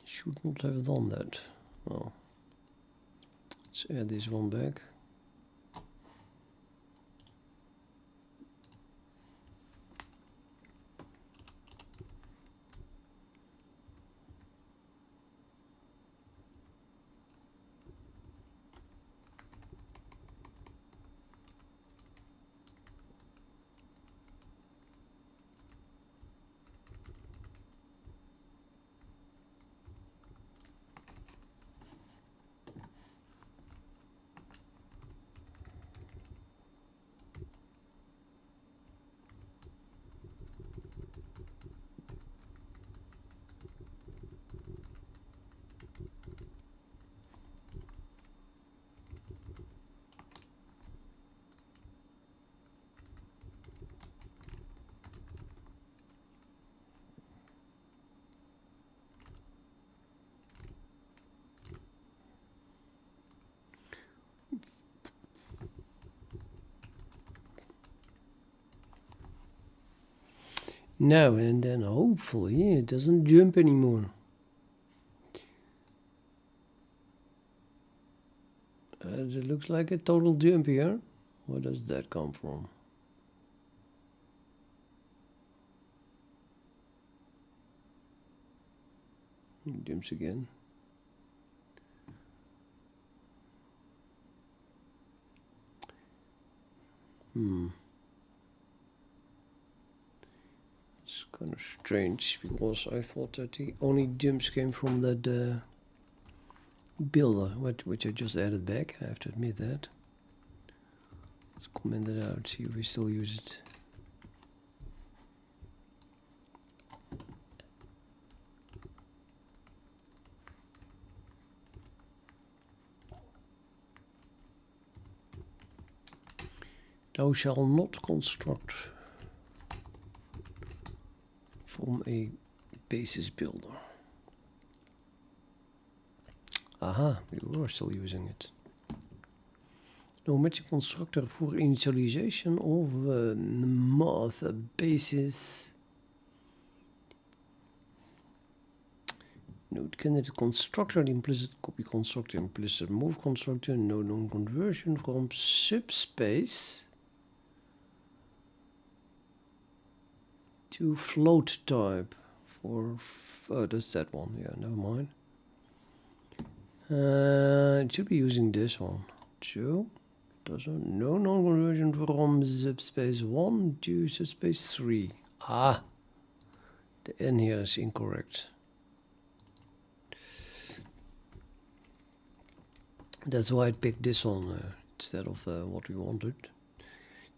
Should not have done that. Well, let's add this one back. Now and then hopefully it doesn't jump anymore. It looks like a total jump here. Where does that come from? It jumps again. It's kind of strange because I thought that the only jumps came from that builder, which I just added back. I have to admit that. Let's comment it out, see if we still use it. Thou shall not construct from a basis builder. Aha, we were still using it. No matching constructor for initialization of math basis. Node candidate constructor, the implicit copy constructor, implicit move constructor, node on conversion from subspace to float type. 4. Oh, that's that one. Yeah, never mind. It should be using this one. Joe doesn't. No non-conversion from subspace 1 to subspace 3. Ah, the N here is incorrect. That's why I picked this one instead of what we wanted.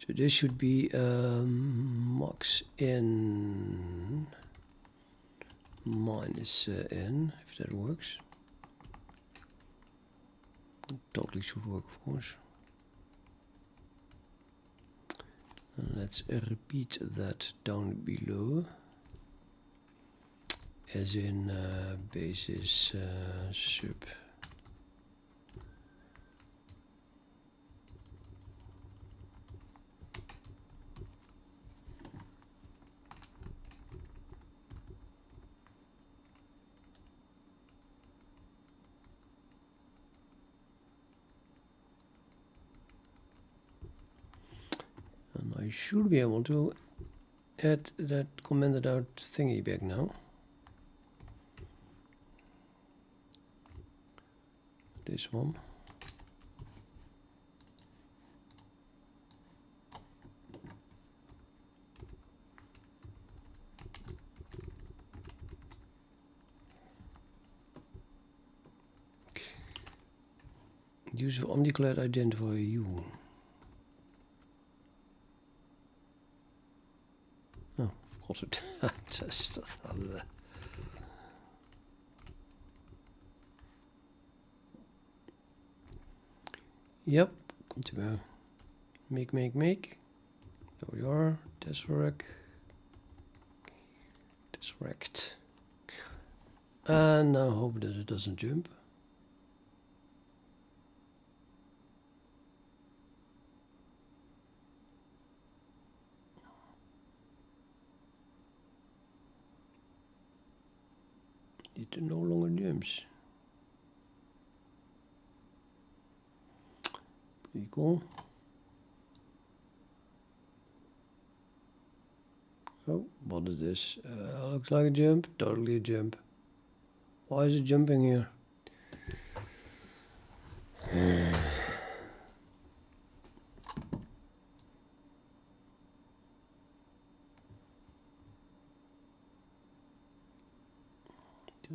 So this should be max N minus N, if that works. It totally should work, of course. And let's repeat that down below. As in basis sub. And I should be able to add that commented out thingy back now. This one. Use of undeclared identifier U. Oh, of course it. Just yep, continue. Make. There we are. Tesseract. And now hope that it doesn't jump. It no longer jumps. Pretty cool. Oh, what is this? Looks like a jump. Totally a jump. Why is it jumping here?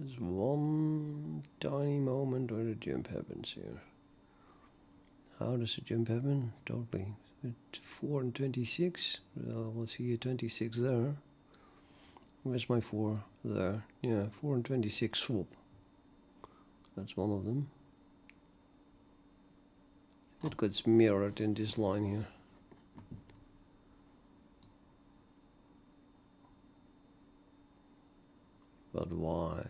Just one tiny moment where the jump happens here. How does the jump happen? Totally. At 4 and 26. Well, let's see, 26 there. Where's my 4? There. Yeah, 4 and 26 swap. That's one of them. It gets mirrored in this line here. But why?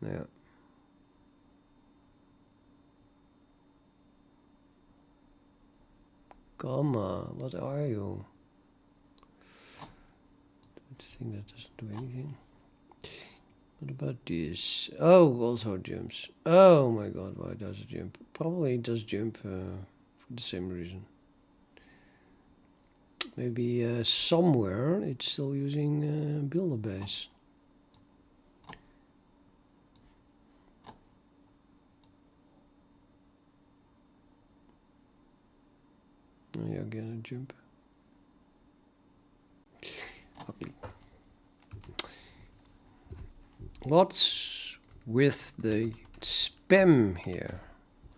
Yeah. Come on, what are you? The thing that doesn't do anything. What about this? Oh, also jumps. Oh my god, why does it jump? Probably it does jump for the same reason. Maybe somewhere it's still using builder base. Oh, yeah, again a jump. Ugly. What's with the spam here?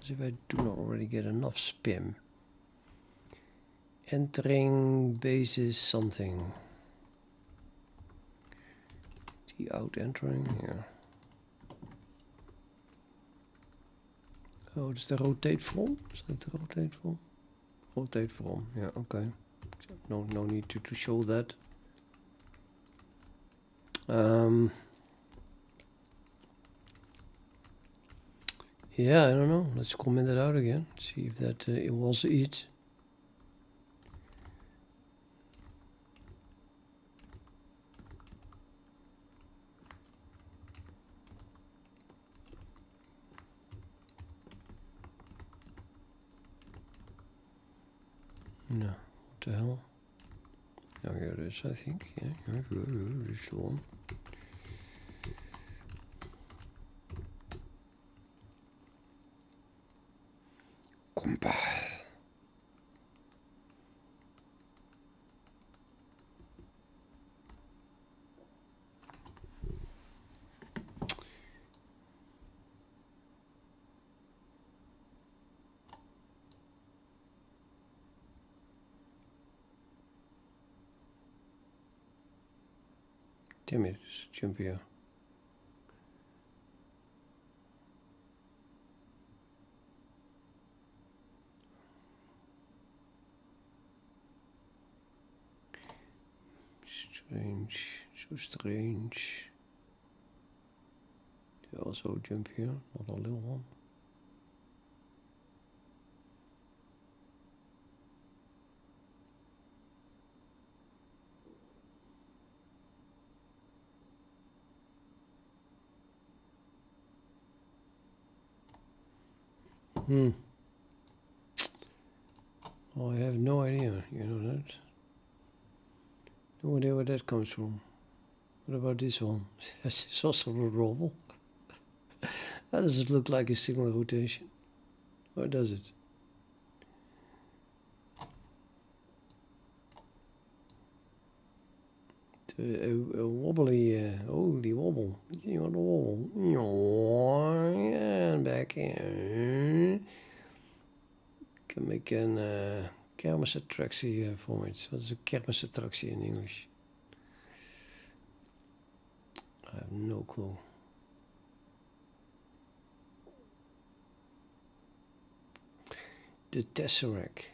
As if I do not already get enough spam. Entering basis something. T out entering here. Oh, it's the rotate from? Is that the rotate from? Rotate from, yeah, okay. No need to show that. Yeah, I don't know. Let's comment it out again. See if that it was it. No, what the hell? Oh, here it is, I think. Yeah, this one. Compile. Damn it, jump here. Strange, so strange. You also jump here, not a little one. Oh, I have no idea, you know that? No idea where that comes from. What about this one? This is also a roll. How does it look like a single rotation? Or does it? A wobbly, holy wobble. You want to wobble. And back in. Can make een kermisattractie voor me. Wat is een kermisattractie in English? I have no clue. The tesseract.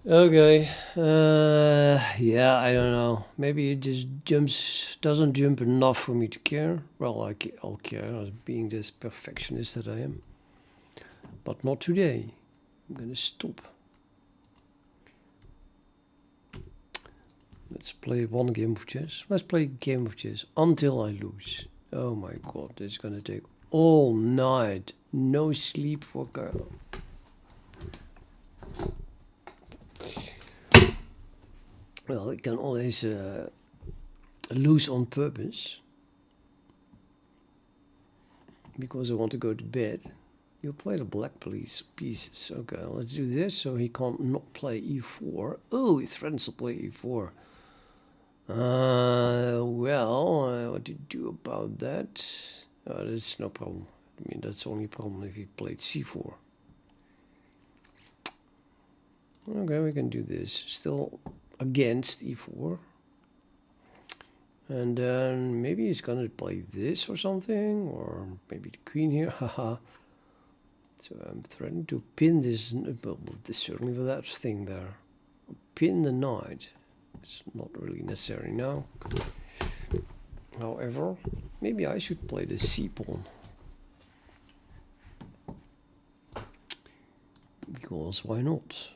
Okay, yeah, I don't know. Maybe it just doesn't jump enough for me to care. Well, I'll care, being this perfectionist that I am. But not today. I'm gonna stop. Let's play one game of chess. Let's play a game of chess until I lose. Oh my god, this is gonna take all night. No sleep for Carlo. Well, I can always lose on purpose. Because I want to go to bed. You'll play the black pieces. Okay, let's do this so he can't not play e4. Oh, he threatens to play e4. Well, what do you do about that? Oh, that's no problem. I mean, that's only a problem if he played c4. Okay, we can do this. Still against e4. And then maybe he's gonna play this or something, or maybe the queen here. Haha. So I'm threatening to pin this, well, certainly for that thing there. Pin the knight. It's not really necessary now. However, maybe I should play the c pawn. Because why not?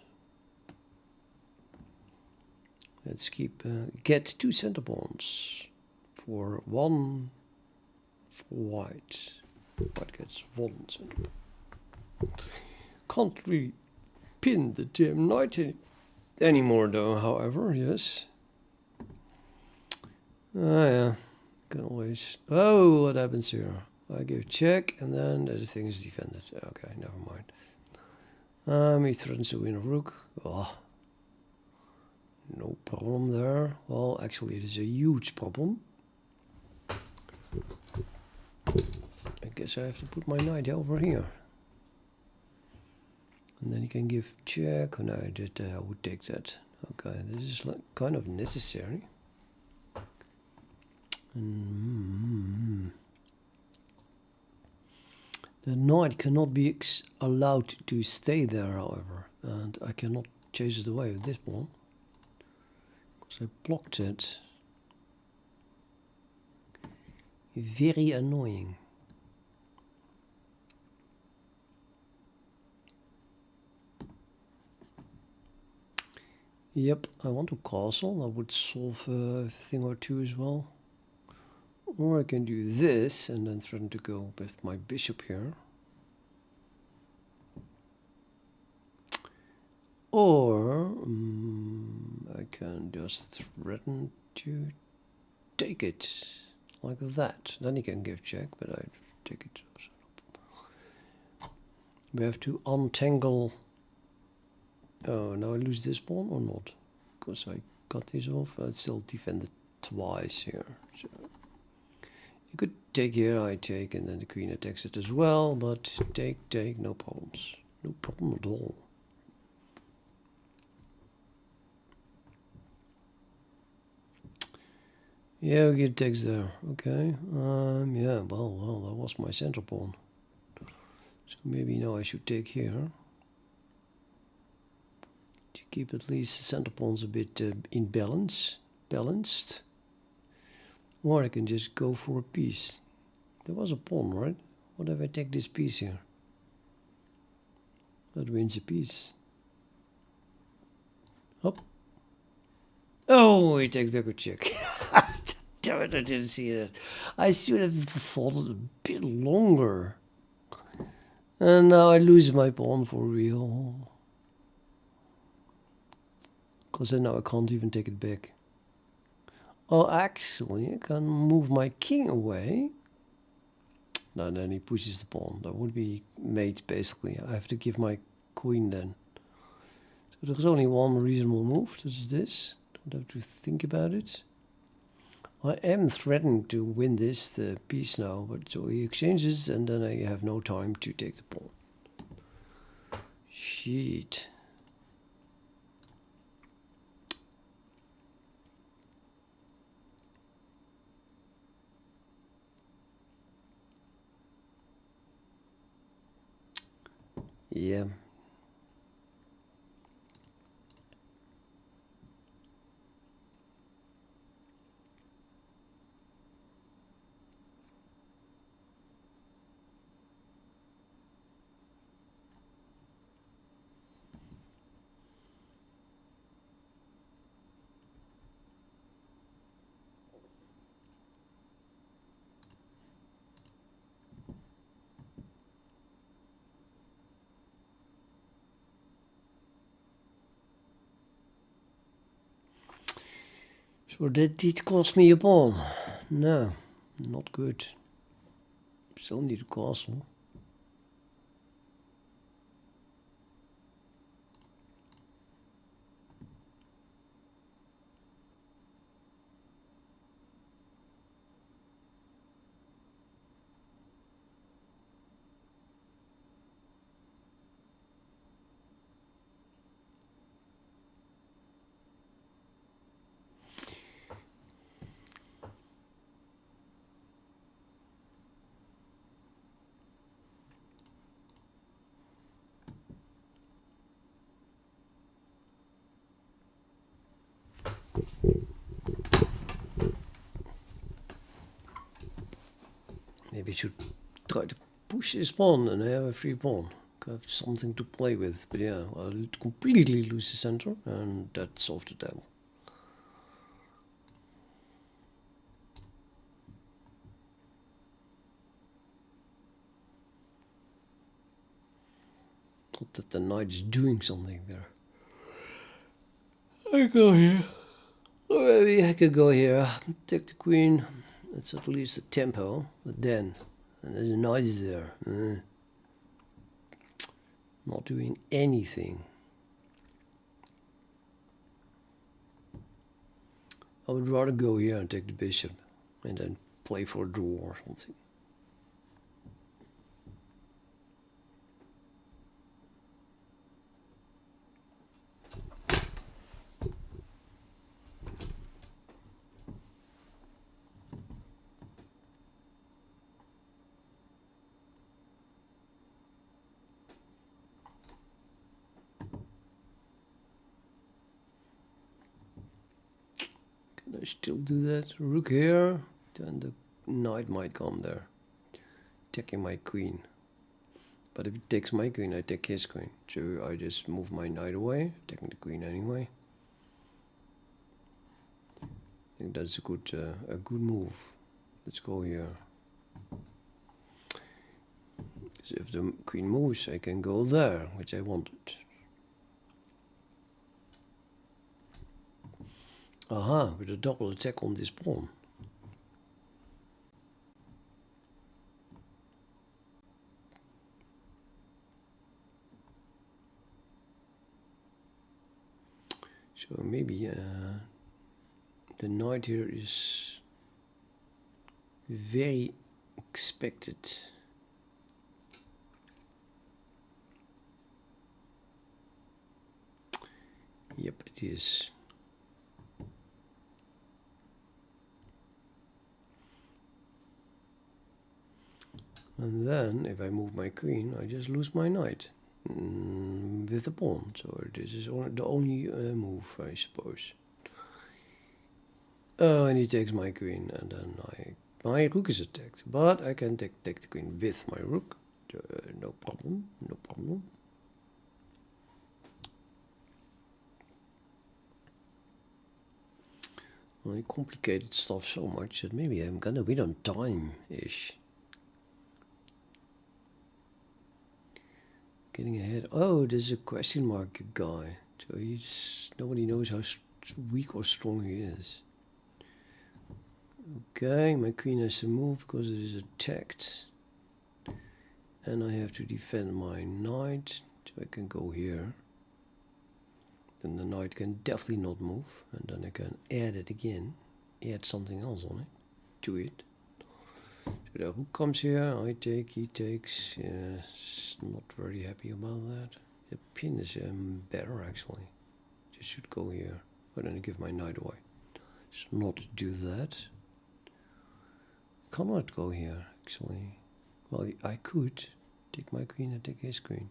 Let's keep get 2 center pawns for 1 for white. White gets 1 center pawn. Can't really pin the damn knight anymore though, however, yes. Yeah, can always... Oh, what happens here? I give check and then the thing is defended. Okay, never mind. He threatens to win a rook. Oh. No problem there. Well, actually, it is a huge problem. I guess I have to put my knight over here. And then he can give check. Oh, no, I would take that. Okay, this is like kind of necessary. The knight cannot be allowed to stay there, however. and I cannot chase it away with this pawn because I blocked it. Very annoying. Yep, I want to castle. That would solve a thing or two as well. Or I can do this and then threaten to go with my bishop here. Or I can just threaten to take it like that. Then he can give check, but I take it. We have to untangle. Oh, now I lose this pawn or not? Because I cut this off. I still defended twice here. So you could take here, I take, and then the queen attacks it as well. But take, no problems. No problem at all. Yeah, we get takes there. Okay. Yeah. Well, that was my center pawn. So maybe now I should take here to keep at least the center pawns a bit in balanced. Or I can just go for a piece. There was a pawn, right? What if I take this piece here? That wins a piece. Hop. Oh, he takes back a check. Damn it, I didn't see that. I should have thought it a bit longer. And now I lose my pawn for real. Because now I can't even take it back. Oh, actually, I can move my king away. No, then he pushes the pawn. That would be mate, basically. I have to give my queen then. So there's only one reasonable move. This is this. Don't have to think about it. I am threatening to win this piece now, but so he exchanges, and then I have no time to take the pawn. Shit. Yeah. So that did cost me a pawn. No, not good. Still need a castle. Maybe I should try to push this pawn and have a free pawn. I have something to play with. But yeah, I'll completely lose the center, and that solved the devil. Not that the knight is doing something there. I go here. Or maybe I could go here, take the queen. It's at least a tempo, but then, and there's a knight there. Not doing anything. I would rather go here and take the bishop, and then play for a draw or something. I still do that? Rook here, then the knight might come there, taking my queen. But if he takes my queen, I take his queen. So I just move my knight away, taking the queen anyway. I think that's a good move. Let's go here. Because if the queen moves, I can go there, which I wanted. Aha, with a double attack on this pawn. So maybe the knight here is very expected. Yep, it is. And then, if I move my queen, I just lose my knight with the pawn. So this is the only move, I suppose. Oh, and he takes my queen, and then my rook is attacked. But I can take the queen with my rook. No problem, no problem. I complicated stuff so much that maybe I'm gonna win on time-ish. Getting ahead. Oh, there's a question mark guy. So nobody knows how weak or strong he is. Okay, my queen has to move because it is attacked. And I have to defend my knight. So I can go here. Then the knight can definitely not move. And then I can add it again. Add something else on it. To it. So the rook comes here. I take, he takes. Yes, not very happy about that. The pin is better actually. Just should go here. But then I give my knight away. Let's not do that. I cannot go here actually. Well, I could take my queen and take his queen.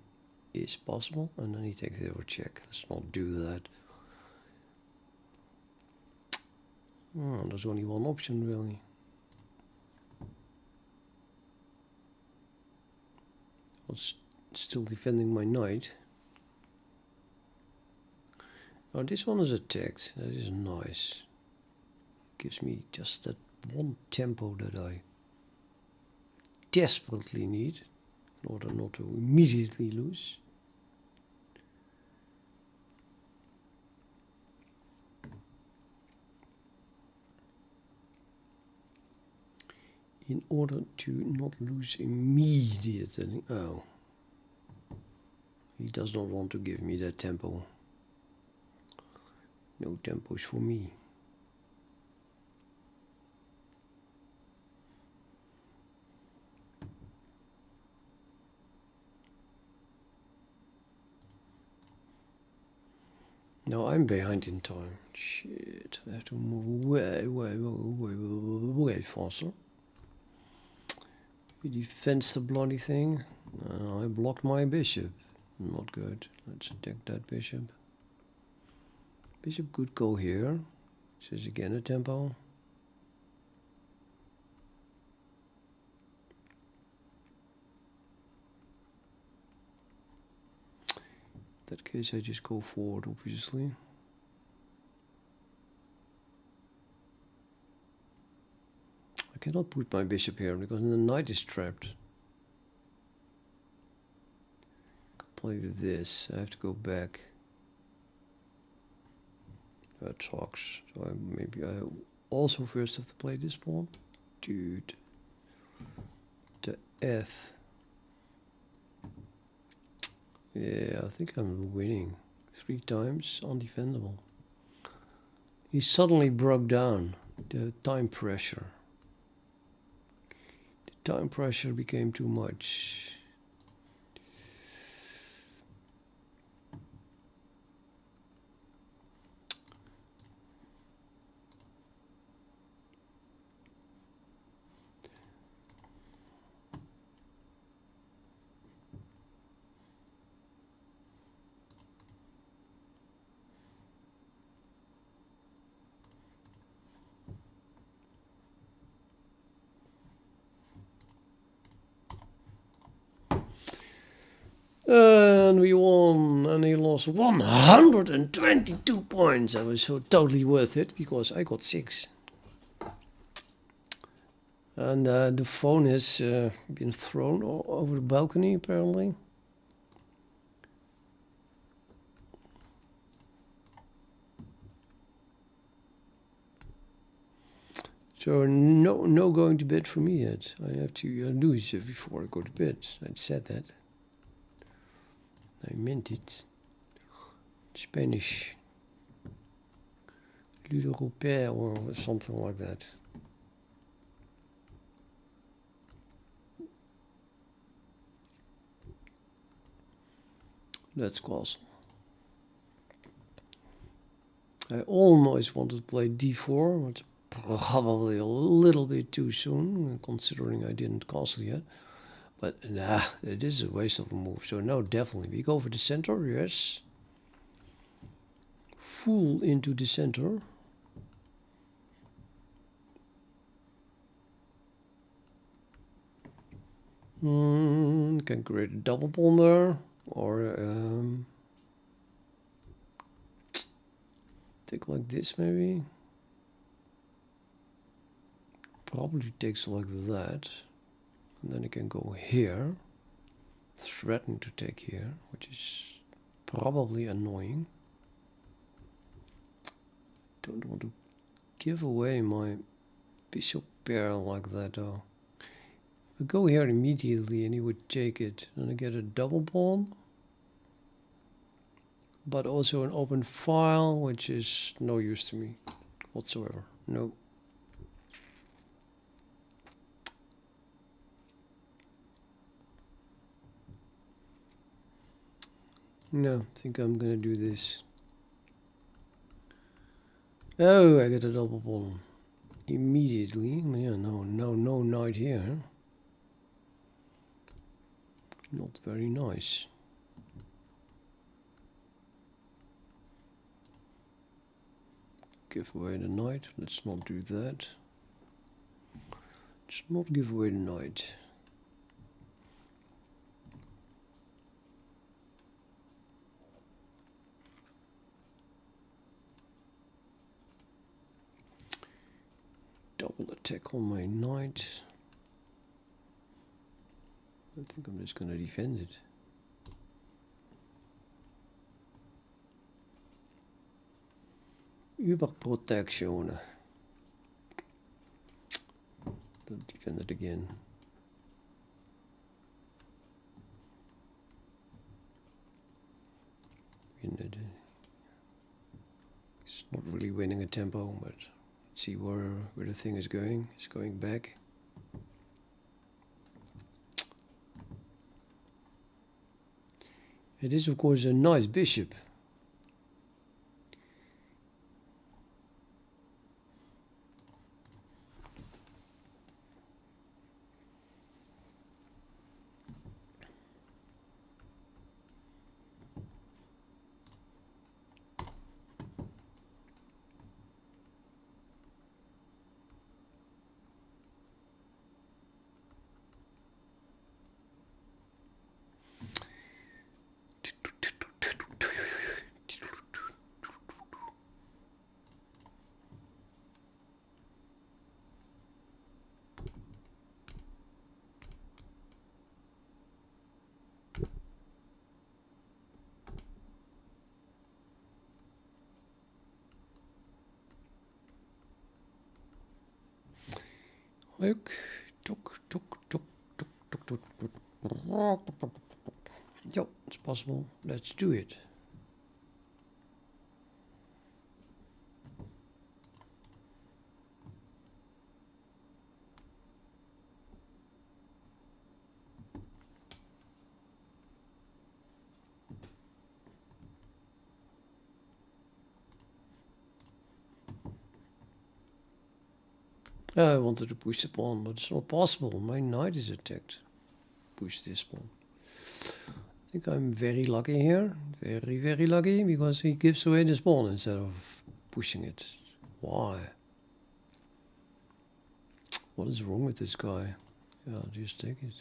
Is possible, and then he takes the over check. Let's not do that. Oh, there's only one option really. I was still defending my knight. Oh, this one is attacked. That is nice. Gives me just that one tempo that I desperately need in order not to immediately lose. In order to not lose immediately. Oh. He does not want to give me that tempo. No tempos for me. No, I'm behind in time. Shit, I have to move way faster. He defends the bloody thing. I blocked my bishop. Not good. Let's attack that bishop. Bishop could go here. This is again a tempo. In that case I just go forward, obviously. I cannot put my bishop here because the knight is trapped. Play this. I have to go back. That sucks. So maybe I also first have to play this pawn. Dude. The F. Yeah, I think I'm winning. 3 times, undefendable. He suddenly broke down. The time pressure. The time pressure became too much. And we won, and he lost 122 points. That was so totally worth it, because I got 6. And the phone has been thrown over the balcony, apparently. So no going to bed for me yet. I have to lose before I go to bed. I said that. I meant it. Spanish. L'Européen or something like that. That's castle. I almost wanted to play d4, but probably a little bit too soon, considering I didn't castle yet. But nah, it is a waste of a move. So no, definitely. We go for the center, yes. Full into the center. Can create a double pawn there. Or take like this maybe. Probably takes like that. And then it can go here. Threaten to take here, which is probably annoying. Don't want to give away my bishop pair like that though. I go here immediately and he would take it, and I get a double pawn, but also an open file, which is no use to me whatsoever. No. No, I think I'm gonna do this. Oh, I get a double pawn immediately. Yeah, no knight here. Not very nice. Give away the knight. Let's not do that. Let's not give away the knight. Double attack on my knight. I think I'm just going to defend it. Überprotektion. Don't defend it again. It's not really winning a tempo, but let's see where the thing is going. It's going back. It is of course a nice bishop. Look, Yep, it's possible. Let's do it. I wanted to push the pawn, but it's not possible. My knight is attacked. Push this pawn. I think I'm very lucky here. Very, very lucky, because he gives away this pawn instead of pushing it. Why? What is wrong with this guy? Yeah, just take it.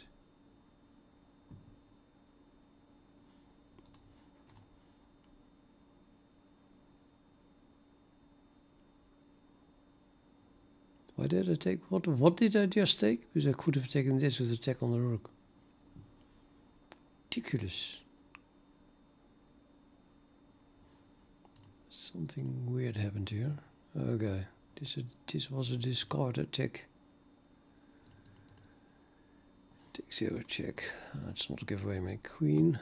Why did I take what? What did I just take? Because I could have taken this with attack on the rook. Ridiculous. Something weird happened here. Okay, this was a discard attack. Take 0 check. Let's not give away my queen.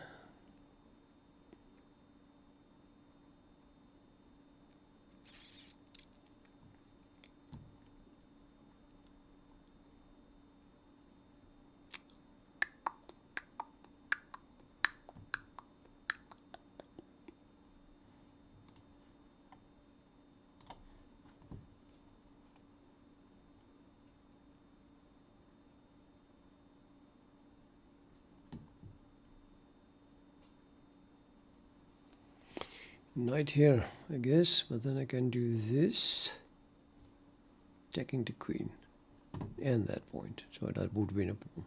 Knight here, I guess, but then I can do this, attacking the queen, and that point, so that would win a pawn.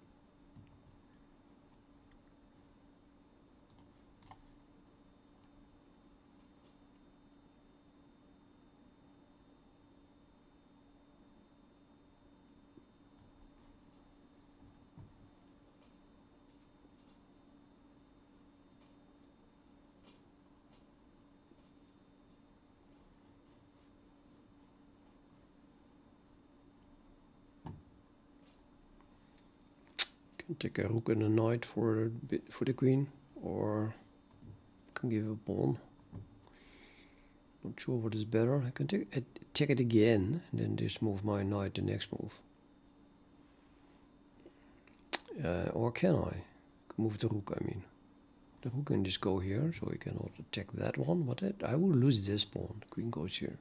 Can take a rook and a knight for the queen, or can give a pawn. Not sure what is better. I can check it again and then just move my knight the next move. Or can I move the rook? I mean, the rook can just go here, so he cannot attack that one. But I will lose this pawn. The queen goes here.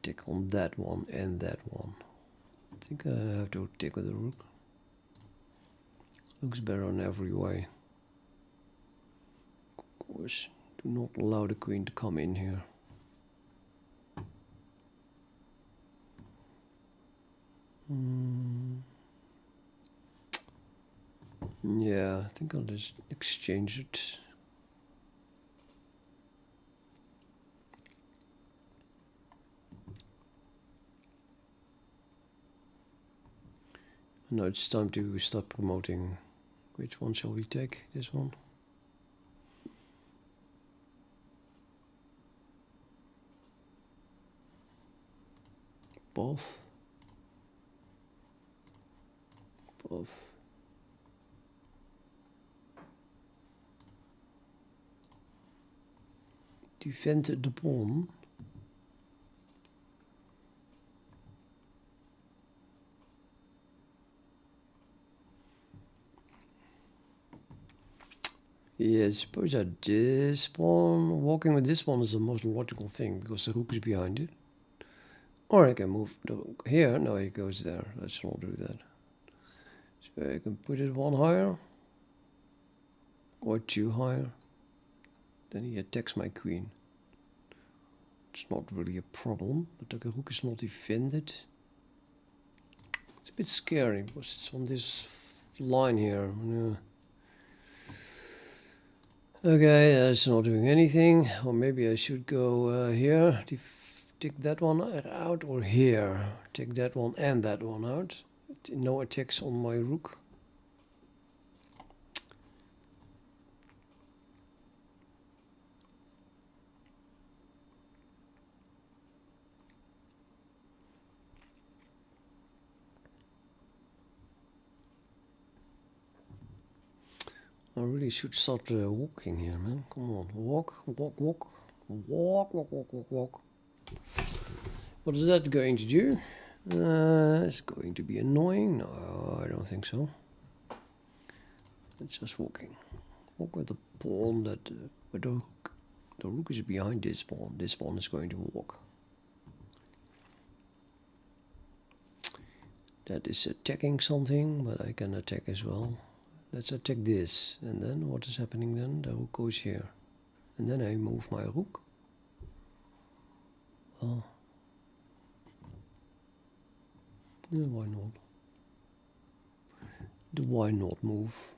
Attack on that one and that one. I think I have to take with the rook. Looks better in every way. Of course, do not allow the queen to come in here. Yeah, I think I'll just exchange it. Now it's time to start promoting. Which one shall we take? This one? Both? Both. Defend the pawn. Yeah, I suppose that this pawn, walking with this one is the most logical thing because the rook is behind it. Or I can move the rook here. No, he goes there. Let's not do that. So I can put it one higher or two higher. Then he attacks my queen. It's not really a problem, but the rook is not defended. It's a bit scary because it's on this line here. Yeah. Okay, that's not doing anything. Or maybe I should go here, take that one out, or here, take that one and that one out. No attacks on my rook. I really should start walking here, man. Come on, walk, walk, walk, walk, walk, walk, walk, walk. What is that going to do? It's going to be annoying. No, I don't think so. It's just walking. Walk with the pawn that with the rook. The rook is behind this pawn. This pawn is going to walk. That is attacking something, but I can attack as well. Let's attack this, and then what is happening then? The rook goes here. And then I move my rook. Oh. Yeah, why not? Why not move?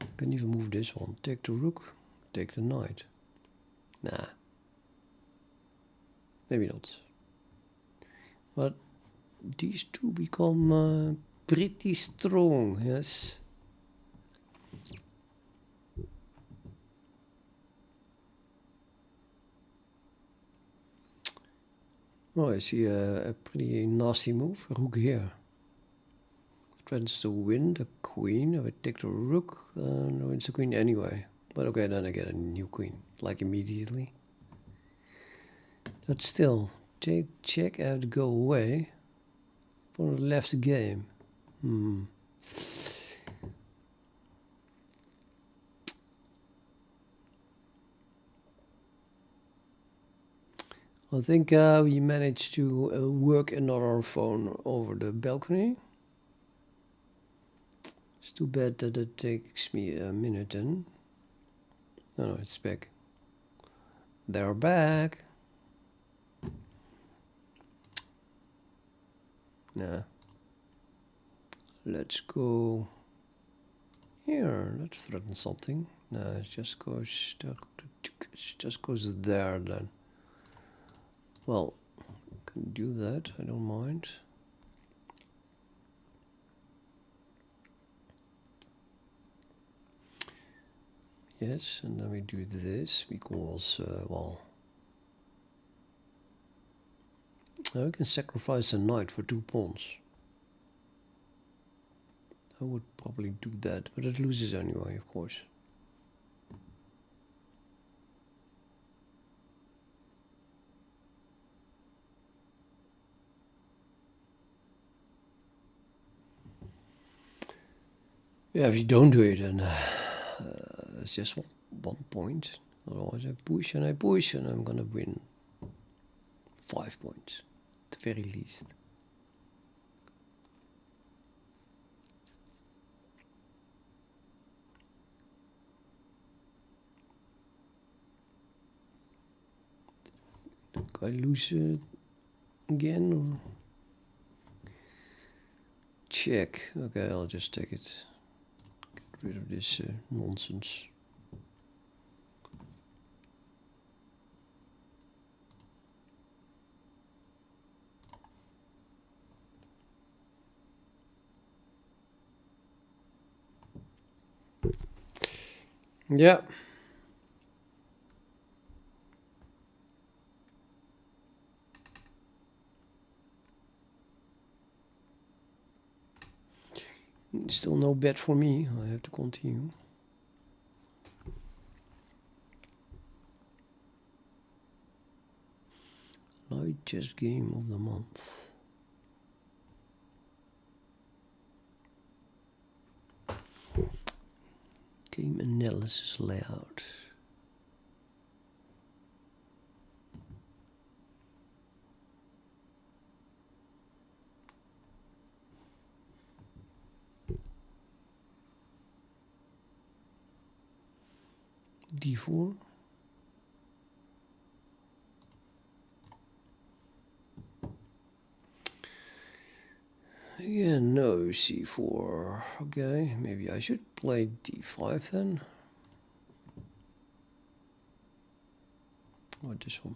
I can even move this one. Take the rook, take the knight. Nah. Maybe not. But these two become pretty strong, yes. Oh, I see a pretty nasty move. Rook here. Threatens to win the queen. If I take the rook, wins the queen anyway. But okay, then I get a new queen, like immediately. But still, take check, I have to go away. Opponent left the game. I think we managed to work another phone over the balcony. It's too bad that it takes me a minute then. Oh no, it's back. They're back. Nah. Let's go here. Let's threaten something. No, it just goes there then. Well, I can do that. I don't mind. Yes, and then we do this because, well, now we can sacrifice a knight for 2 pawns. I would probably do that, but it loses anyway, of course. Yeah, if you don't do it, then it's just 1 point. Otherwise, I push and I push, and I'm gonna win 5 points, at the very least. Do I lose again? Or? Check. Okay, I'll just take it. Get rid of this nonsense. Yeah. Still no bet for me. I have to continue. Lightest game of the month. Game analysis layout. D4. Yeah, no, C4. Okay, maybe I should play D5 then. Or this one.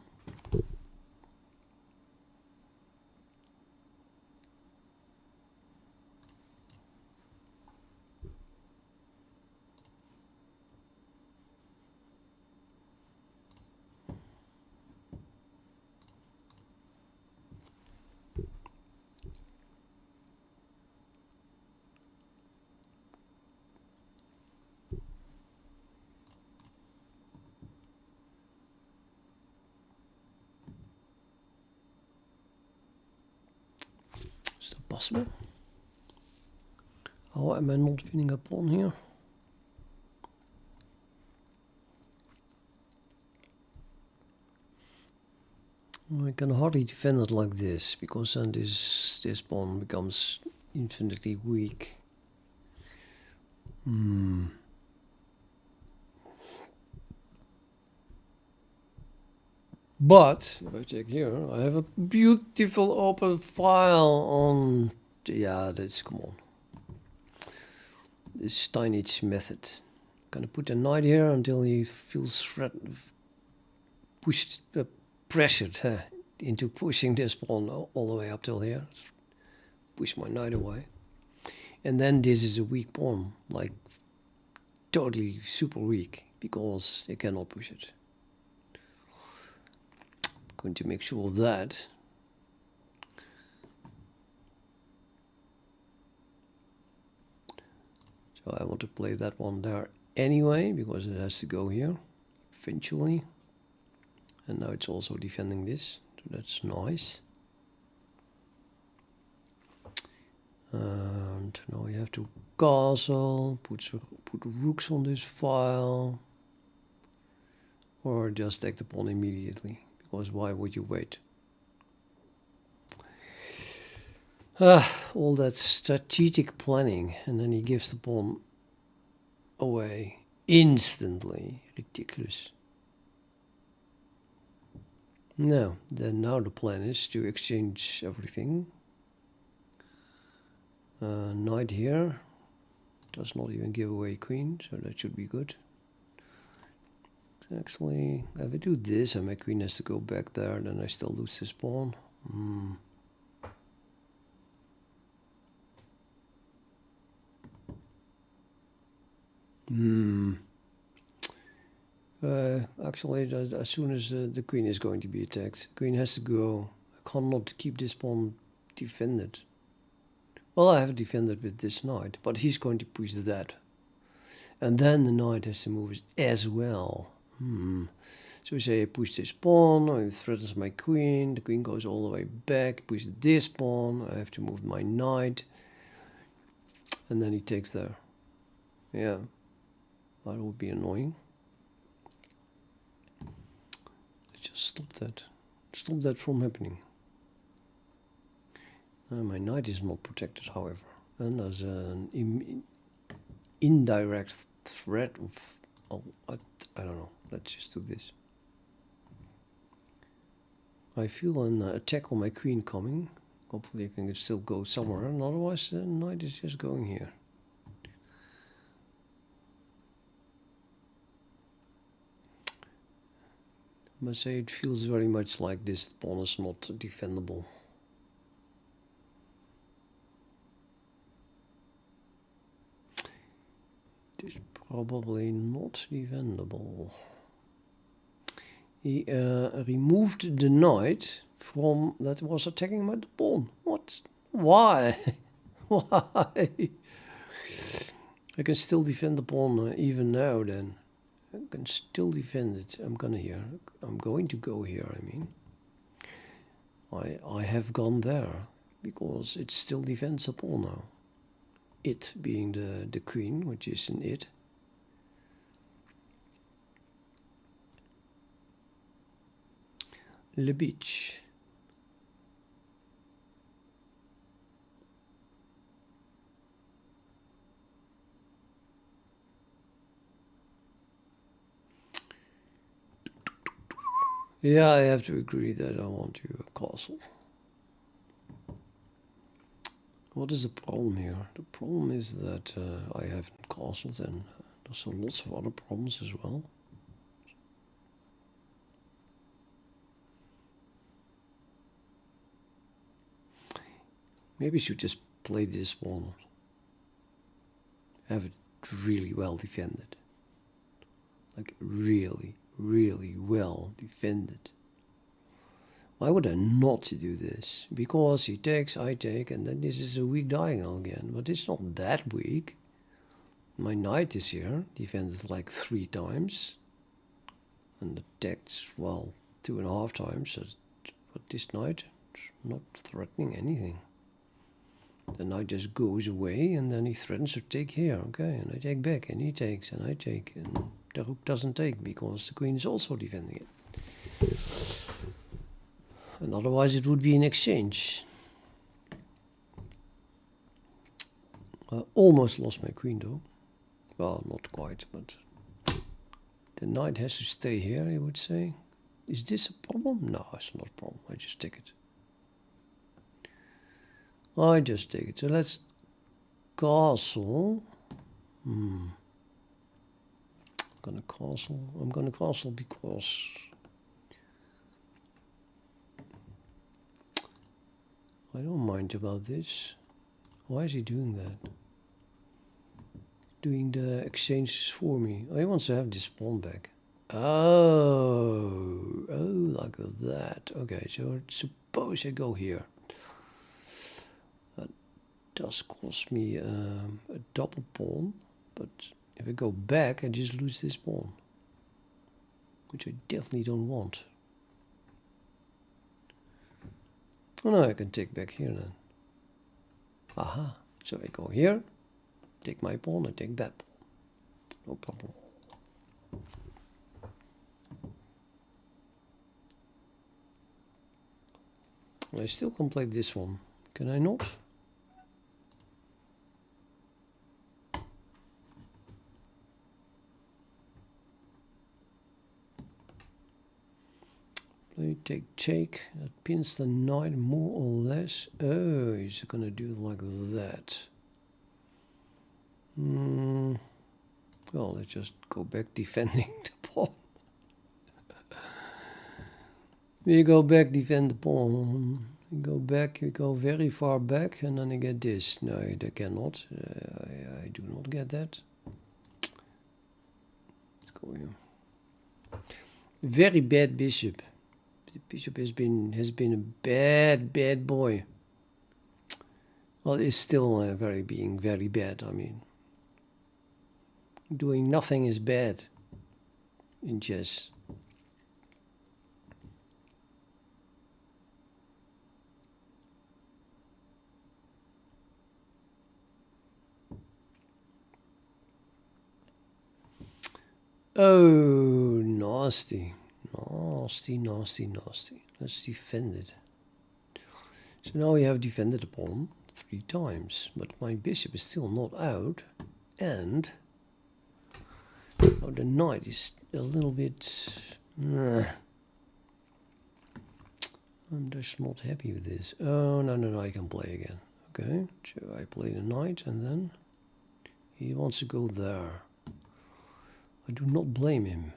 Is that possible? How am I not winning a pawn here? I can hardly defend it like this, because then this pawn becomes infinitely weak. But if I check here, I have a beautiful open file on. Yeah, that's, come on. This Steinitz method. Gonna put a knight here until he feels pushed, pressured into pushing this pawn all the way up till here. Push my knight away. And then this is a weak pawn, like totally super weak, because they cannot push it. I'm going to make sure of that. So I want to play that one there anyway, because it has to go here eventually. And now it's also defending this, so that's nice. And now we have to castle, put rooks on this file, or just take the pawn immediately, because why would you wait? All that strategic planning, and then he gives the pawn away instantly. Ridiculous. No, then now the plan is to exchange everything. Knight here does not even give away queen, so that should be good. Actually, if I do this and my queen has to go back there, then I still lose this pawn. Actually, as soon as the queen is going to be attacked, queen has to go. I cannot keep this pawn defended. Well, I have defended with this knight, but he's going to push that. And then the knight has to move as well. So we say I push this pawn, it threatens my queen, the queen goes all the way back, push this pawn, I have to move my knight. And then he takes there. Yeah, that would be annoying. Let's just stop that. Stop that from happening. My knight is not protected, however. And there's an indirect threat of... I don't know. Let's just do this. I feel an attack on my queen coming. Hopefully I can still go somewhere, and otherwise the knight is just going here. I must say it feels very much like this pawn is not defendable. It is probably not defendable. He removed the knight from that was attacking my pawn. What? Why? Why? I can still defend the pawn even now then. I can still defend it. I'm going to go here, I mean. I have gone there because it still defends the pawn now. It being the queen, which is an it. Le beach. Yeah, I have to agree that I want to castle. What is the problem here? The problem is that I haven't castled, and there's lots of other problems as well. Maybe I should just play this one. Have it really well defended. Like really, really well defended. Why would I not do this? Because he takes, I take, and then this is a weak diagonal again. But it's not that weak. My knight is here, defended like 3 times. And attacked, well, 2.5 times. But this knight is not threatening anything. The knight just goes away, and then he threatens to take here. Okay, and I take back, and he takes, and I take. And the rook doesn't take, because the queen is also defending it. And otherwise it would be an exchange. Almost lost my queen though. Well, not quite, but the knight has to stay here, I would say. Is this a problem? No, it's not a problem. I just take it. I just take it. So let's castle. I'm gonna castle because I don't mind about this. Why is he doing that? Doing the exchanges for me. Oh, he wants to have this pawn back. Oh, like that. Okay, so suppose I go here. That does cost me a double pawn, but if I go back, I just lose this pawn, which I definitely don't want. Oh no, I can take back here then. Aha, so I go here, take my pawn, I take that pawn. No problem. I still can play this one. Can I not? Play, take. That pins the knight more or less. Oh, he's gonna do it like that. Well, let's just go back defending the pawn. We go back, defend the pawn. We go back, we go very far back, and then I get this. No, I cannot. I do not get that. Let's go here. Very bad bishop. The bishop has been a bad boy. Well, it's still being very bad. I mean, doing nothing is bad in chess. Oh, nasty. Nasty, nasty, nasty. Let's defend it. So now we have defended the pawn 3 times, but my bishop is still not out, and oh, the knight is a little bit... I'm just not happy with this. Oh, no, I can play again. Okay, so I play the knight, and then he wants to go there. I do not blame him.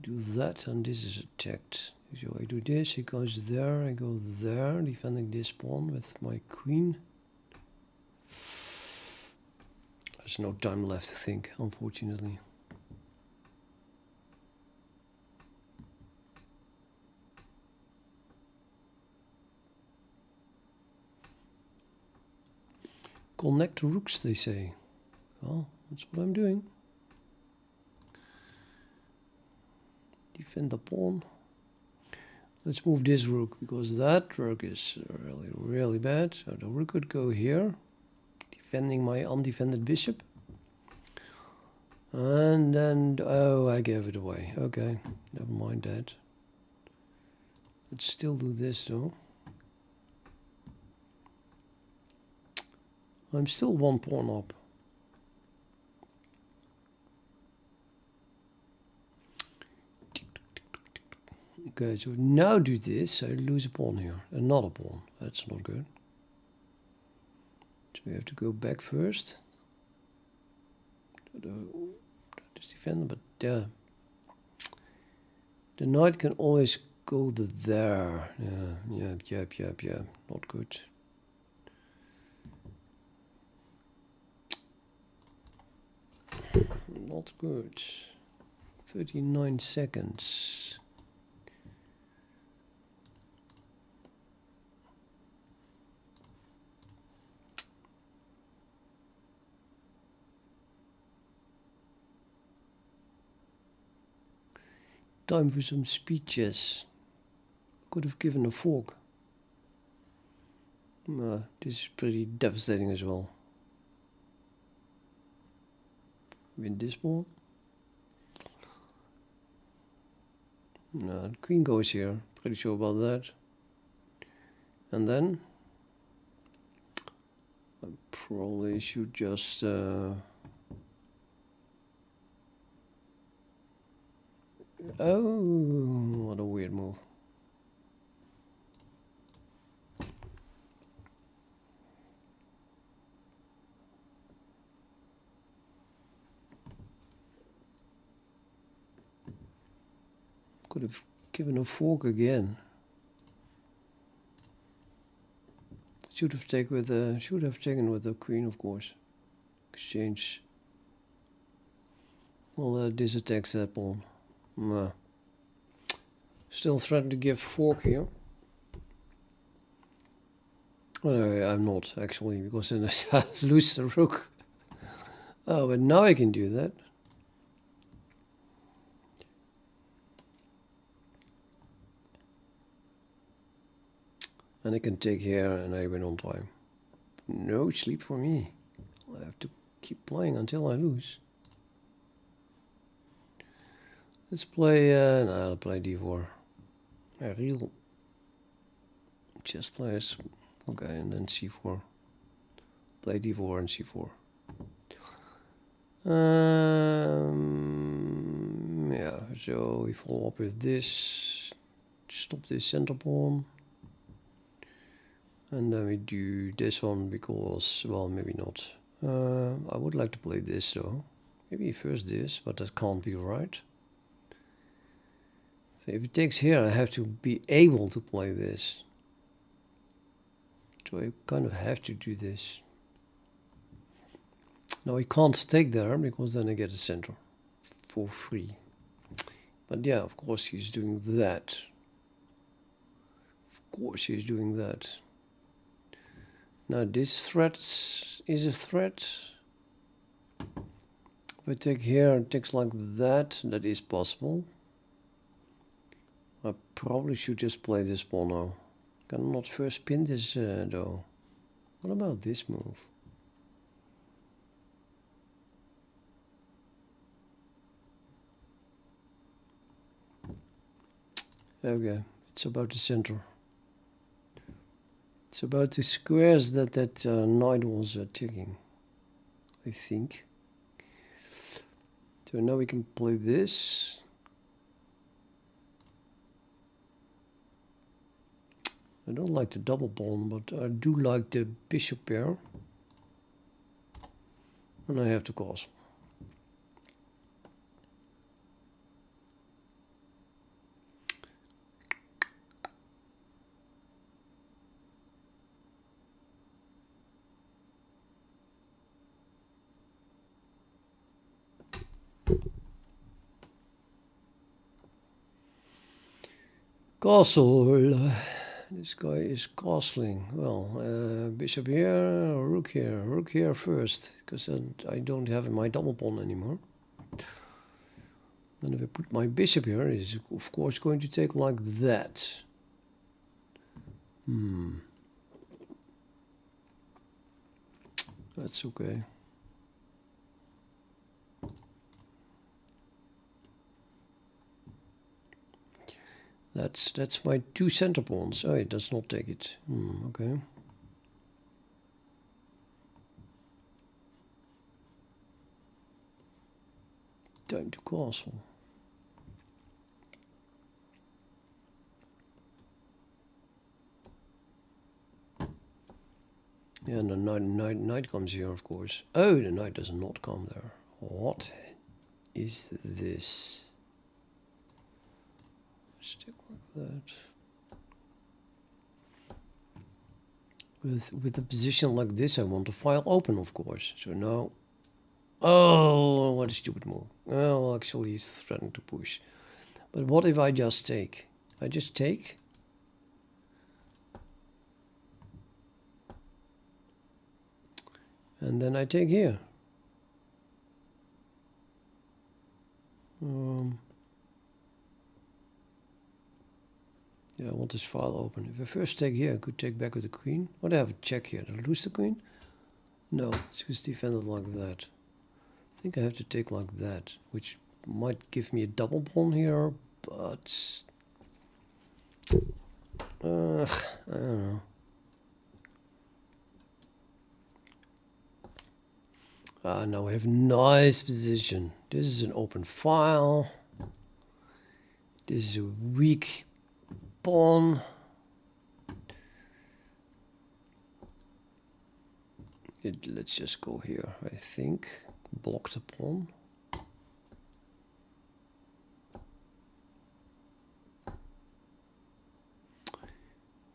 Do that, and this is attacked. So I do this, he goes there, I go there, defending this pawn with my queen. There's no time left to think, unfortunately. Connect rooks, they say. Well, that's what I'm doing. Defend the pawn. Let's move this rook, because that rook is really bad. So the rook could go here, defending my undefended bishop. And then, oh, I gave it away. Okay, never mind that. Let's still do this though. I'm still 1 pawn up. Okay, so now do this, I lose a pawn here. Another pawn. That's not good. So we have to go back first. That is defender, but the knight can always go there. Yeah. Not good. Not good. 39 seconds. Time for some speed chess. Could have given a fork. This is pretty devastating as well. Win this pawn. No, the queen goes here. Pretty sure about that. And then I probably should just oh, what a weird move. Could have given a fork again. Should have taken with the queen, of course. Exchange. Well, this attacks that pawn. Nah. Still threatening to give fork here. Oh, no, I'm not actually, because then I lose the rook. Oh, but now I can do that. And I can take here and I win on time. No sleep for me. I have to keep playing until I lose. Let's play, no, I'll play d4. Real chess players. Okay, and then c4. Play d4 and c4. Yeah, so we follow up with this. Stop this center pawn. And then we do this one because, well, maybe not. I would like to play this though. Maybe first this, but that can't be right. So if it takes here, I have to be able to play this. So I kind of have to do this. Now I can't take there because then I get the center for free. But yeah, of course he's doing that. Of course he's doing that. Now this threat is a threat. If I take here and takes like that, that is possible. I probably should just play this pawn now. Cannot first pin this though. What about this move? Okay, it's about the center. It's about the squares that knight was ticking, I think. So now we can play this. I don't like the double pawn, but I do like the bishop pair. And I have to castle. Castle. This guy is castling. Well, bishop here, rook here first, because then I don't have my double pawn anymore. Then if I put my bishop here, it's of course going to take like that. That's okay. That's my two center pawns. Oh, it does not take it. Okay. Time to castle. Yeah, and the knight comes here, of course. Oh, the knight does not come there. What is this? Stick like that. With a position like this, I want the file open, of course. So now, oh, what a stupid move. Well, actually, he's threatening to push. But what if I just take? I just take. And then I take here. Yeah, I want this file open. If I first take here, I could take back with the queen. What do I have a check here? Did I lose the queen? No, it's just defended like that. I think I have to take like that, which might give me a double pawn here, but I don't know. Now we have a nice position. This is an open file. This is a weak pawn. Let's just go here, I think. Block the pawn.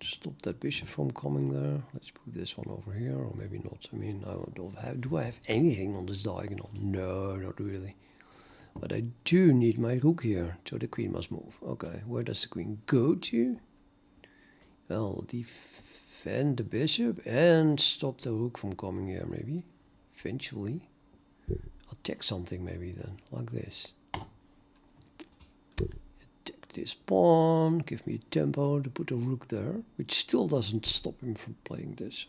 stop that bishop from coming there. Let's put this one over here, or maybe not. I mean, do I have anything on this diagonal? No, not really. But I do need my rook here, so the queen must move. Okay, where does the queen go to? Well, defend the bishop and stop the rook from coming here, maybe. Eventually. Attack something maybe then, like this. Attack this pawn, give me tempo to put a rook there, which still doesn't stop him from playing this.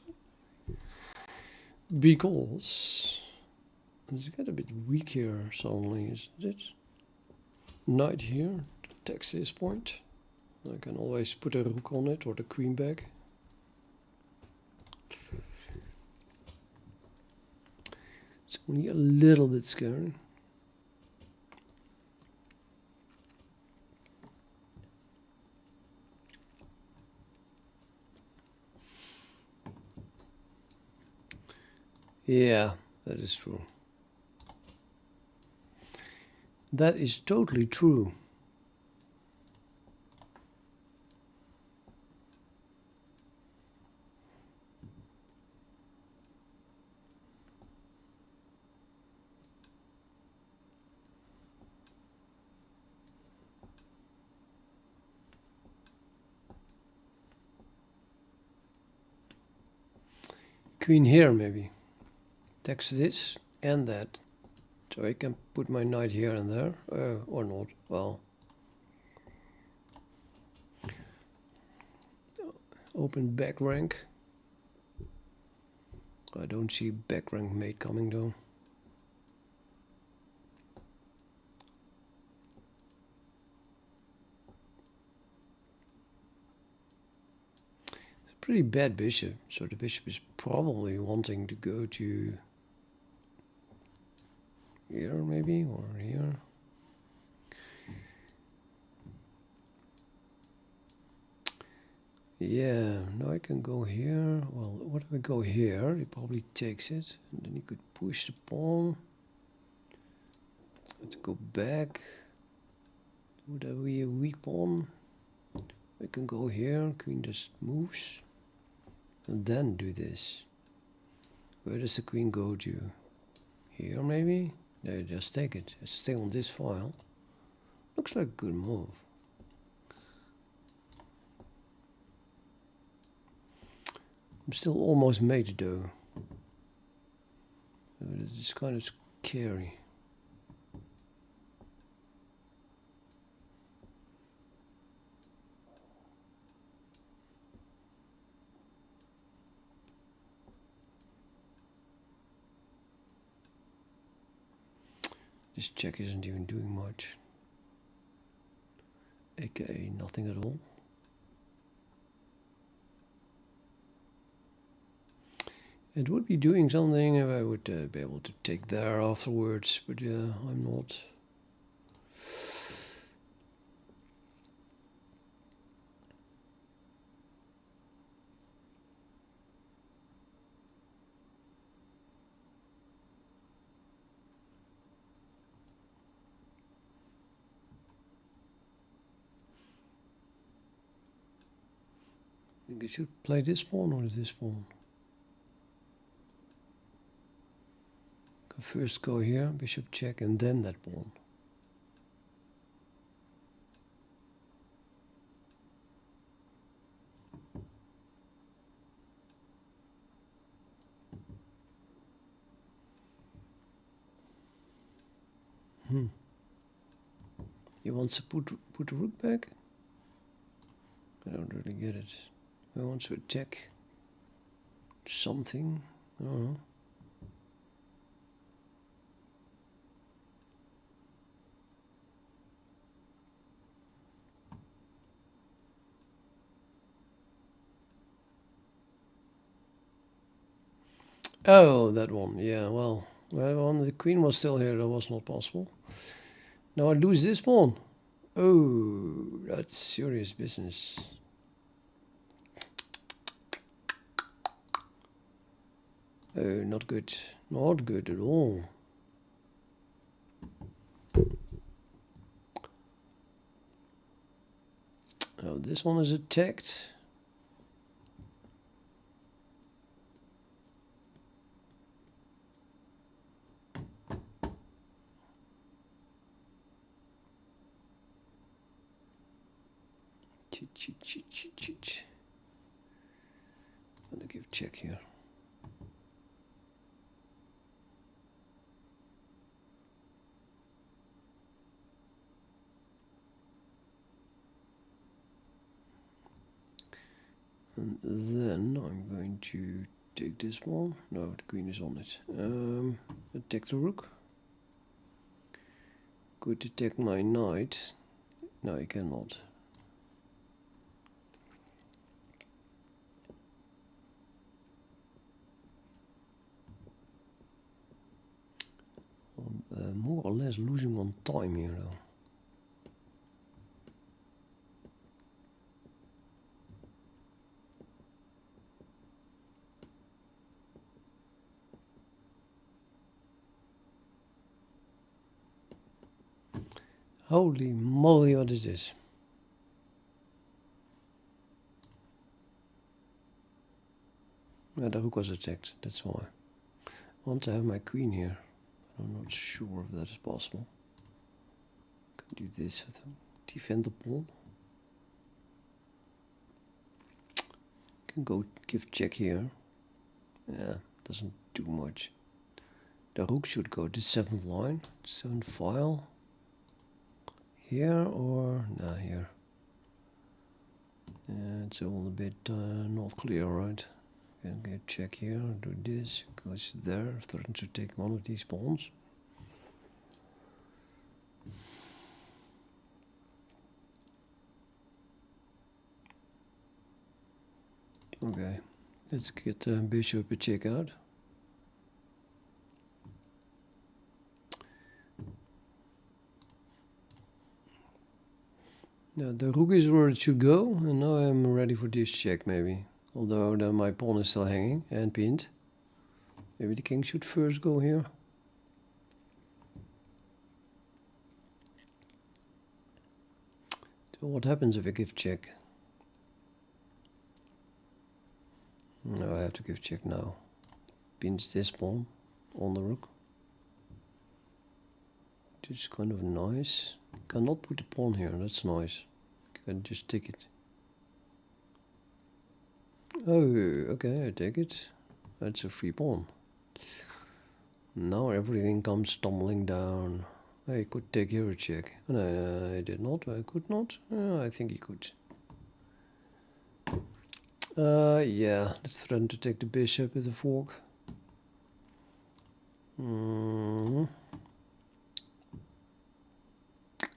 Because it's got a bit weak here suddenly, isn't it? Knight here, attacks this point. I can always put a rook on it or the queen back. It's only a little bit scary. Yeah, that is true. That is totally true. Queen here maybe. Attacks this and that. So I can put my knight here and there, or not. Well, open back rank. I don't see back rank mate coming though. It's a pretty bad bishop, so the bishop is probably wanting to go to here maybe, or here. Yeah, now I can go here. Well, what if I go here? He probably takes it, and then he could push the pawn. Let's go back. Would that be a weak pawn? I can go here, queen just moves, and then do this. Where does the queen go to? Here maybe? No, just take it. Just stay on this file. Looks like a good move. I'm still almost mated though. It's kind of scary. This check isn't even doing much. AKA nothing at all. It would be doing something if I would be able to take there afterwards, but yeah, I'm not. I think I should play this pawn or this pawn. First go here, bishop check, and then that pawn. He wants to put the rook back? I don't really get it. He wants to attack something. I don't know. Oh, that one. Yeah, well, the queen was still here. That was not possible. Now I lose this pawn. Oh, that's serious business. Oh, not good. Not good at all. Now this one is attacked. Cheat. I'm gonna give check here. And then I'm going to take this one. No, the queen is on it. Attack the rook. Could attack my knight. No, I cannot. I'm more or less losing on time here though. Holy moly, what is this? Yeah, the rook was attacked, that's why. I want to have my queen here. I'm not sure if that is possible. Can do this, defend the pawn. Can go give check here. Yeah, doesn't do much. The rook should go to 7th line, 7th file. Here or no, here. It's all a bit not clear, right? Can get check here, do this, goes there, threaten to take one of these pawns. Okay, let's get bishop a check out. Now the rook is where it should go, and now I'm ready for this check maybe. Although my pawn is still hanging and pinned. Maybe the king should first go here. So what happens if I give check? No, I have to give check now. Pins this pawn on the rook. Which is kind of nice. Cannot put the pawn here, that's nice. Can just take it. Oh, okay, I take it. That's a free pawn. Now everything comes tumbling down. I could take here a check. No, I did not. I could not. I think he could. Yeah, let's threaten to take the bishop with a fork.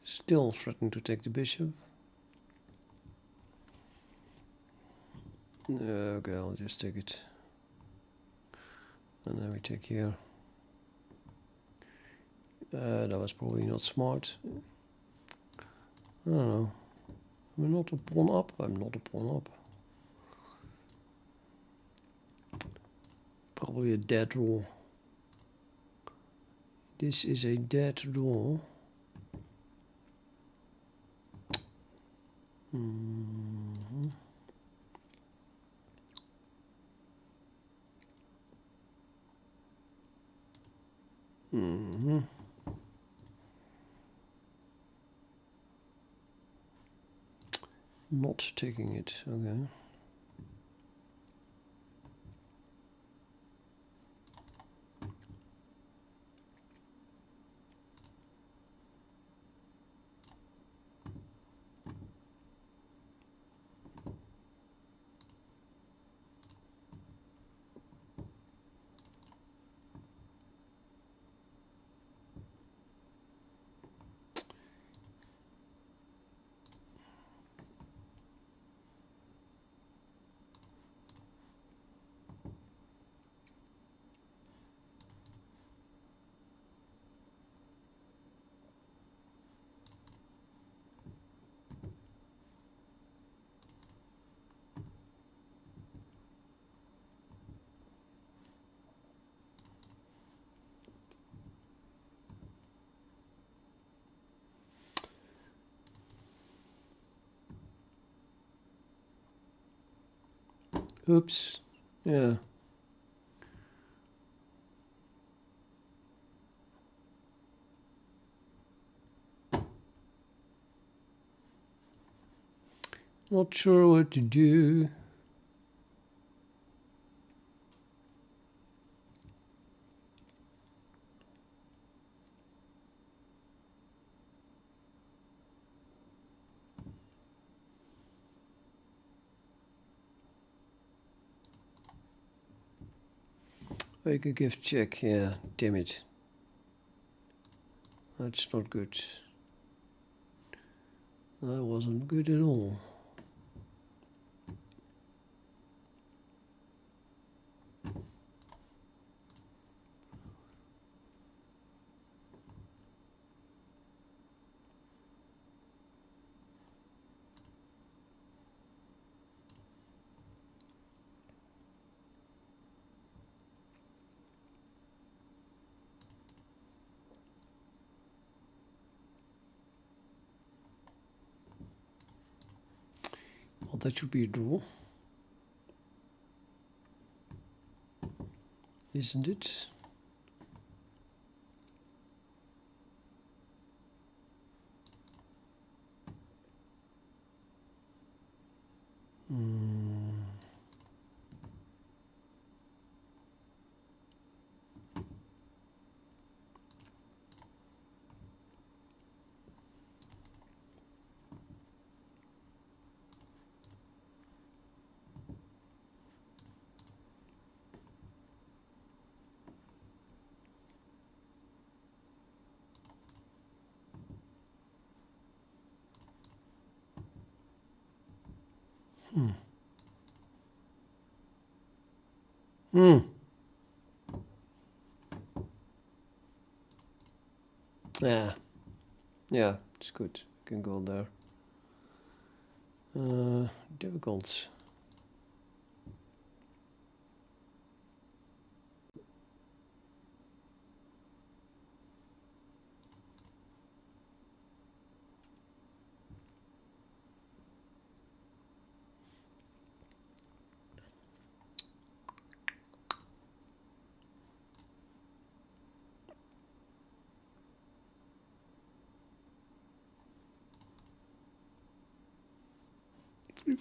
Still threatening to take the bishop. Okay, I'll just take it. And then we take here. That was probably not smart. I don't know. Am I not a pawn up? I'm not a pawn up. Probably a dead draw. This is a dead draw. Not taking it, okay. Oops. Yeah. Not sure what to do. I could give check, yeah, damn it. That's not good. That wasn't good at all. Well, that should be a draw, isn't it? Yeah. Yeah, it's good. Can go there. Difficult.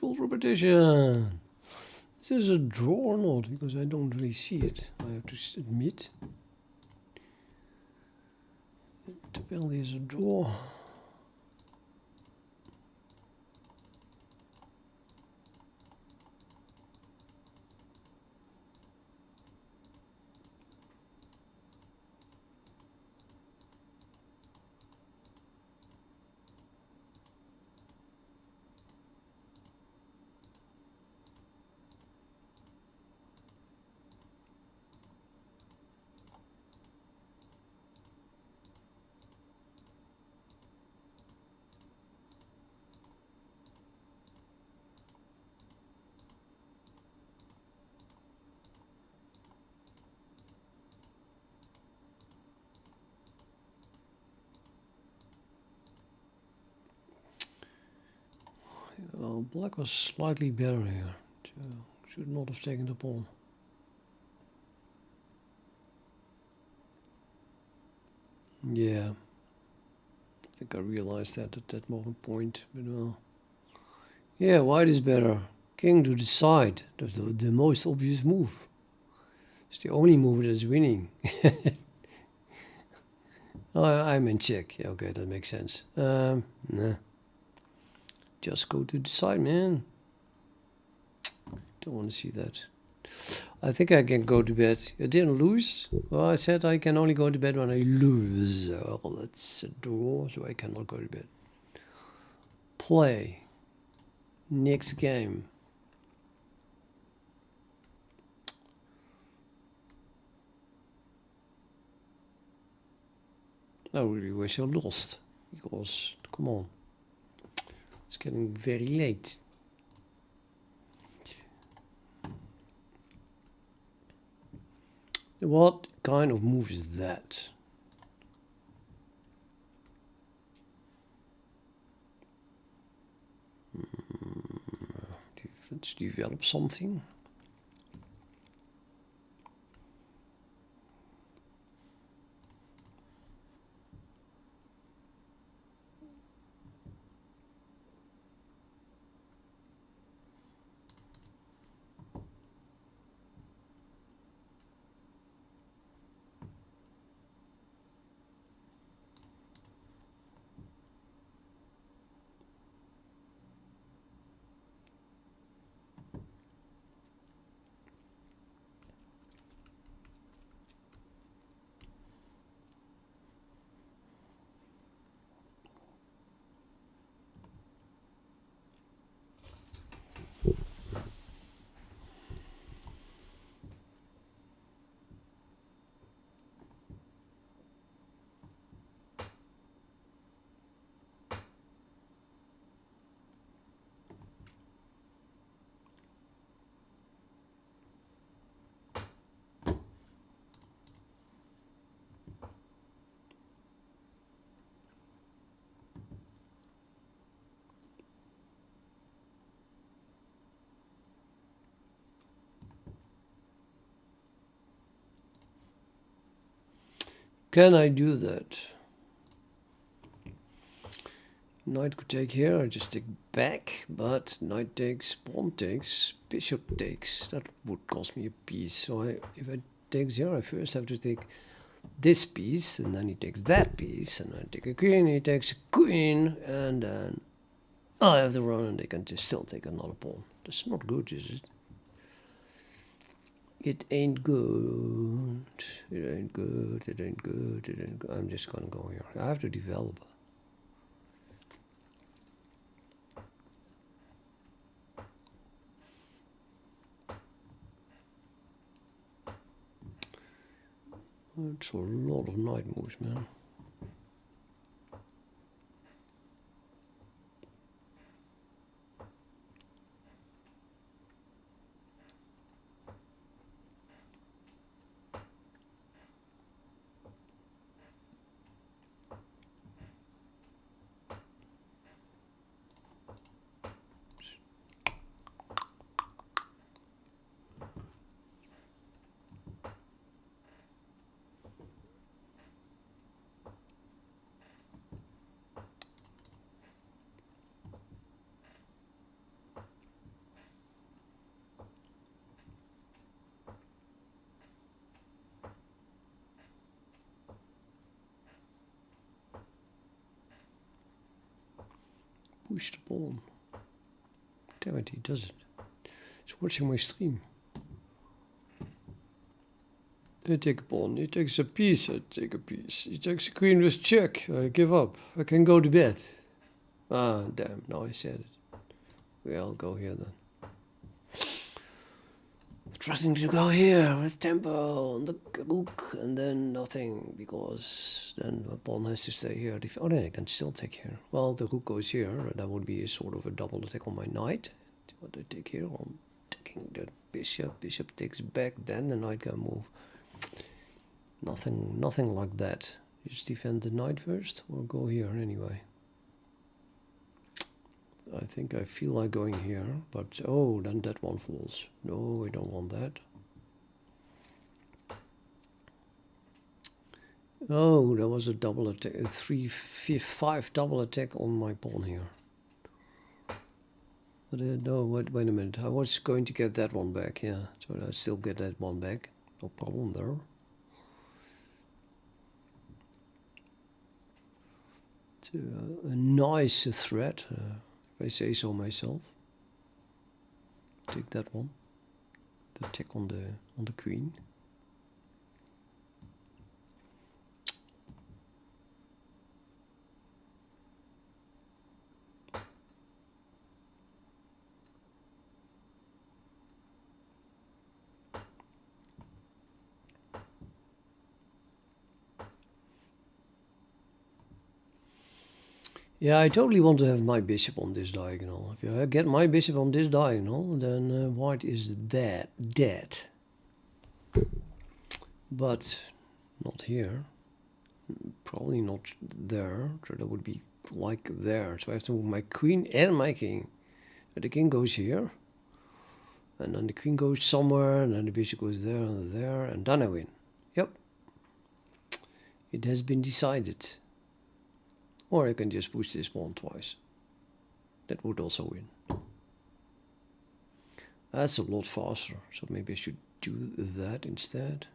Full repetition. Is this a draw or not? Because I don't really see it. I have to admit. It apparently is a draw. Well, black was slightly better here. So should not have taken the pawn. Yeah. I think I realized that at that moment point, but well. Yeah, white is better. King to the side. That's the most obvious move. It's the only move that is winning. I'm in check. Yeah, okay, that makes sense. Nah. Just go to the side, man. Don't want to see that. I think I can go to bed. I didn't lose. Well, I said I can only go to bed when I lose. Well, that's a draw, so I cannot go to bed. Play. Next game. I really wish I lost. Because, come on. It's getting very late. What kind of move is that? Let's develop something. Can I do that? Knight could take here, I just take back, but knight takes, pawn takes, bishop takes. That would cost me a piece. So if I take here, I first have to take this piece, and then he takes that piece, and I take a queen, he takes a queen, and then I have to run, and they can just still take another pawn. That's not good, is it? It ain't good. It ain't good. It ain't good. It ain't good. I'm just gonna go here. I have to develop. It's a lot of knight moves, man. Push the pawn. Damn it, he does it. He's watching my stream. I take a pawn, he takes a piece, I take a piece. He takes a queen with check, I give up. I can go to bed. Ah, damn, now I said it. Well, I'll go here then. Trying to go here with tempo on the rook, and then nothing, because then the pawn has to stay here. Oh, then I can still take here. Well, the rook goes here, that would be a sort of a double attack on my knight. What I take here, I'm taking the bishop. Bishop takes back, then the knight can move. Nothing like that. Just defend the knight first, or go here anyway. I think I feel like going here, but oh, then that one falls. No, I don't want that. Oh, there was a double attack, a 5 double attack on my pawn here. But no, wait a minute. I was going to get that one back, yeah. So I still get that one back. No problem there. It's a nice threat. If I say so myself. Take that one. The attack on the queen. Yeah, I totally want to have my bishop on this diagonal. If I get my bishop on this diagonal, then white is dead. But not here. Probably not there. So that would be like there. So I have to move my queen and my king. So the king goes here. And then the queen goes somewhere. And then the bishop goes there and there. And then I win. Yep. It has been decided. Or I can just push this pawn twice. That would also win. That's a lot faster. So maybe I should do that instead.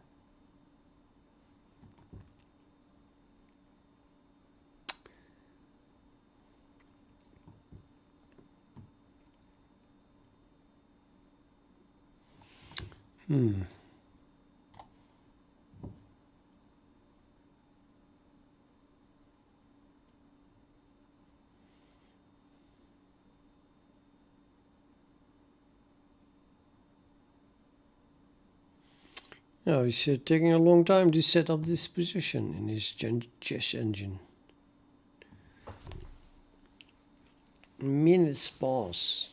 No, he's taking a long time to set up this position in his chess engine. Minutes pass.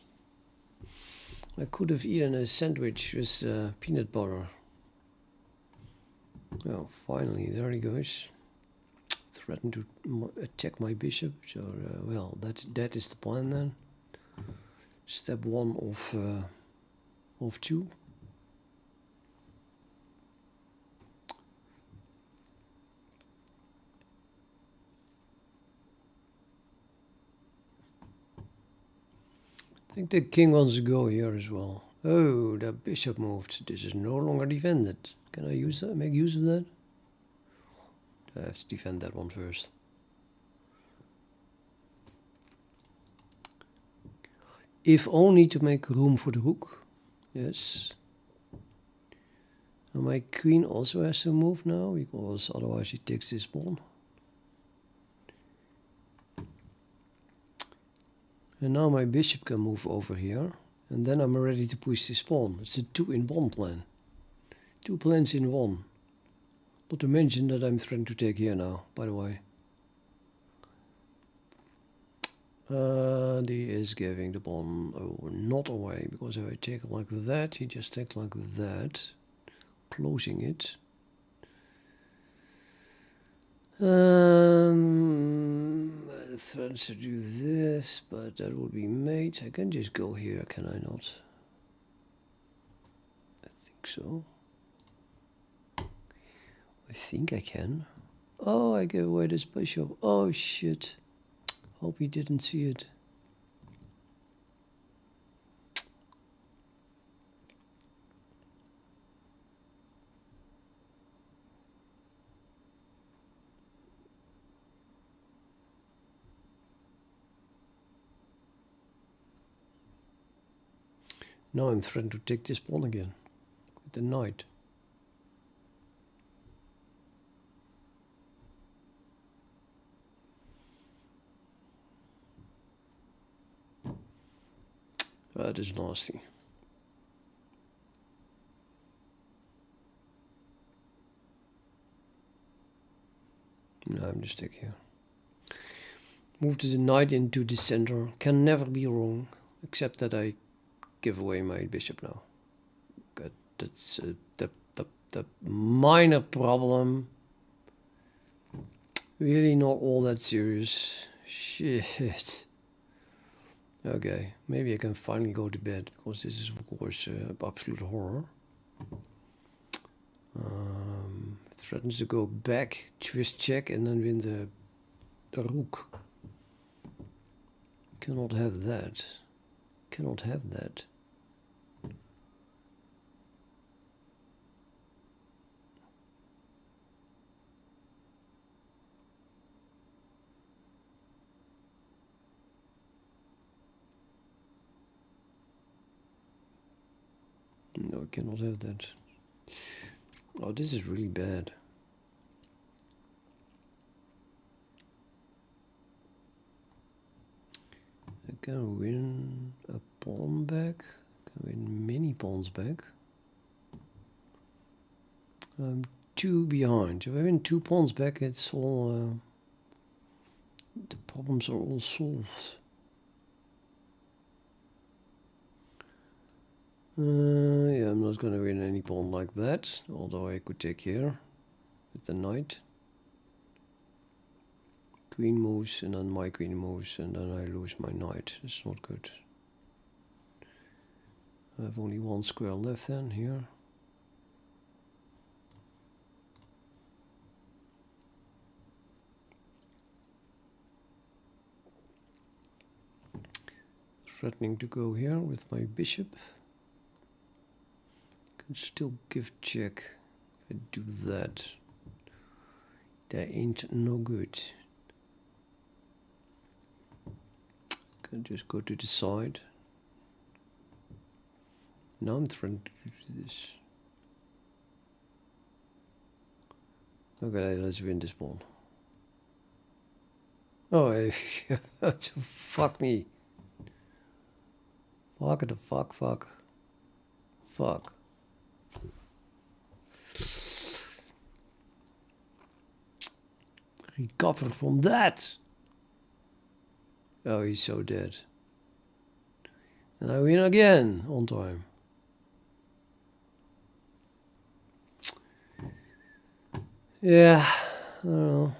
I could have eaten a sandwich with peanut butter. Oh, finally, there he goes. Threatened to attack my bishop. So, well, that is the plan then. Step 1 of 2. I think the king wants to go here as well. Oh, the bishop moved. This is no longer defended. Can I use that? Make use of that? I have to defend that one first. If only to make room for the rook. Yes. And my queen also has to move now, because otherwise he takes this pawn. And now my bishop can move over here. And then I'm ready to push this pawn. It's a 2-in-1 plan. 2 plans in 1. Not to mention that I'm threatening to take here now, by the way. And he is giving the pawn not away, because if I take it like that, he just takes like that, closing it. Threatens to do this, but that would be mate. I can just go here, can I not? I think so. I think I can. Oh, I gave away this bishop. Oh shit. Hope he didn't see it. Now I'm threatened to take this pawn again with the knight. That is nasty. No, I'm just stick here. Move the knight into the center. Can never be wrong, except that I give away my bishop now. Good. That's the minor problem. Really not all that serious. Shit. Okay, maybe I can finally go to bed, because this is of course absolute horror. Threatens to go back, twist check, and then win the rook. Cannot have that. Cannot have that. No, I cannot have that. Oh, this is really bad. I can win a pawn back. I can win many pawns back. I'm 2 behind. If I win 2 pawns back, it's all... the problems are all solved. Yeah, I'm not going to win any pawn like that, although I could take here with the knight. Queen moves, and then my queen moves, and then I lose my knight. It's not good. I have only 1 square left then, here. Threatening to go here with my bishop. Can still give check. If I do that, that ain't no good. Can just go to the side. Now I'm trying to do this. Okay, let's win this pawn. Oh, fuck me. Fuck the fuck. recover from that. Oh, he's so dead. And I win again on time. Yeah, I don't know.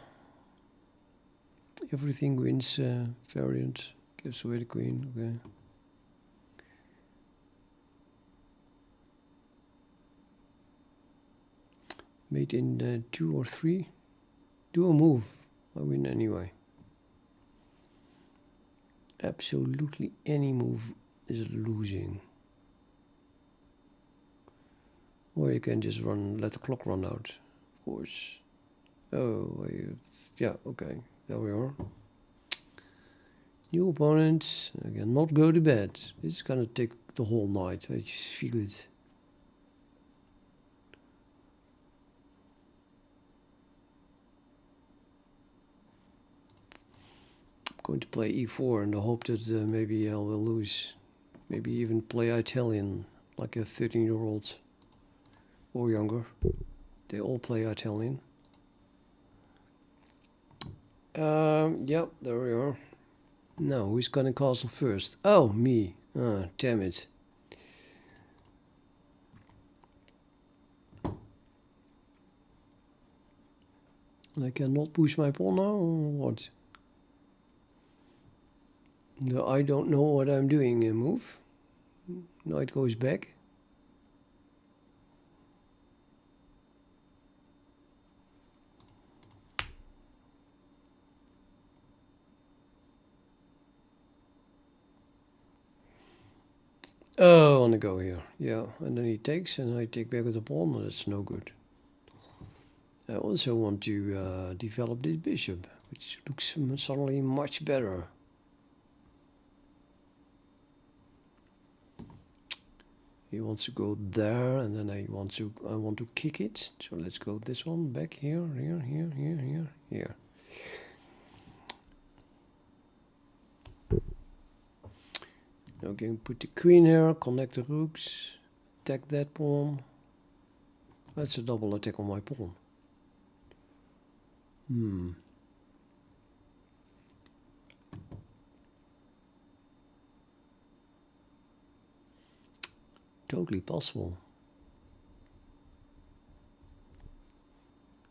Everything wins variant. Gives away the queen. Okay. Mate in 2 or 3. Do a move. I win anyway. Absolutely any move is losing. Or you can just let the clock run out, of course. Oh, yeah, okay. There we are. New opponent. I cannot go to bed. This is gonna take the whole night. I just feel it. I'm going to play e4 in the hope that maybe I will lose. Maybe even play Italian like a 13-year-old or younger. They all play Italian. Yep, there we are. Now, who's gonna castle first? Oh, me. Ah, damn it. I cannot push my pawn now, or what? No, I don't know what I'm doing. A move. Knight goes back. Oh, on the go here. Yeah, and then he takes, and I take back with the pawn. No, that's no good. I also want to develop this bishop, which looks suddenly much better. He wants to go there, and then I want to kick it. So let's go this one back here, here. Now again, put the queen here, connect the rooks, attack that pawn. That's a double attack on my pawn. Totally possible.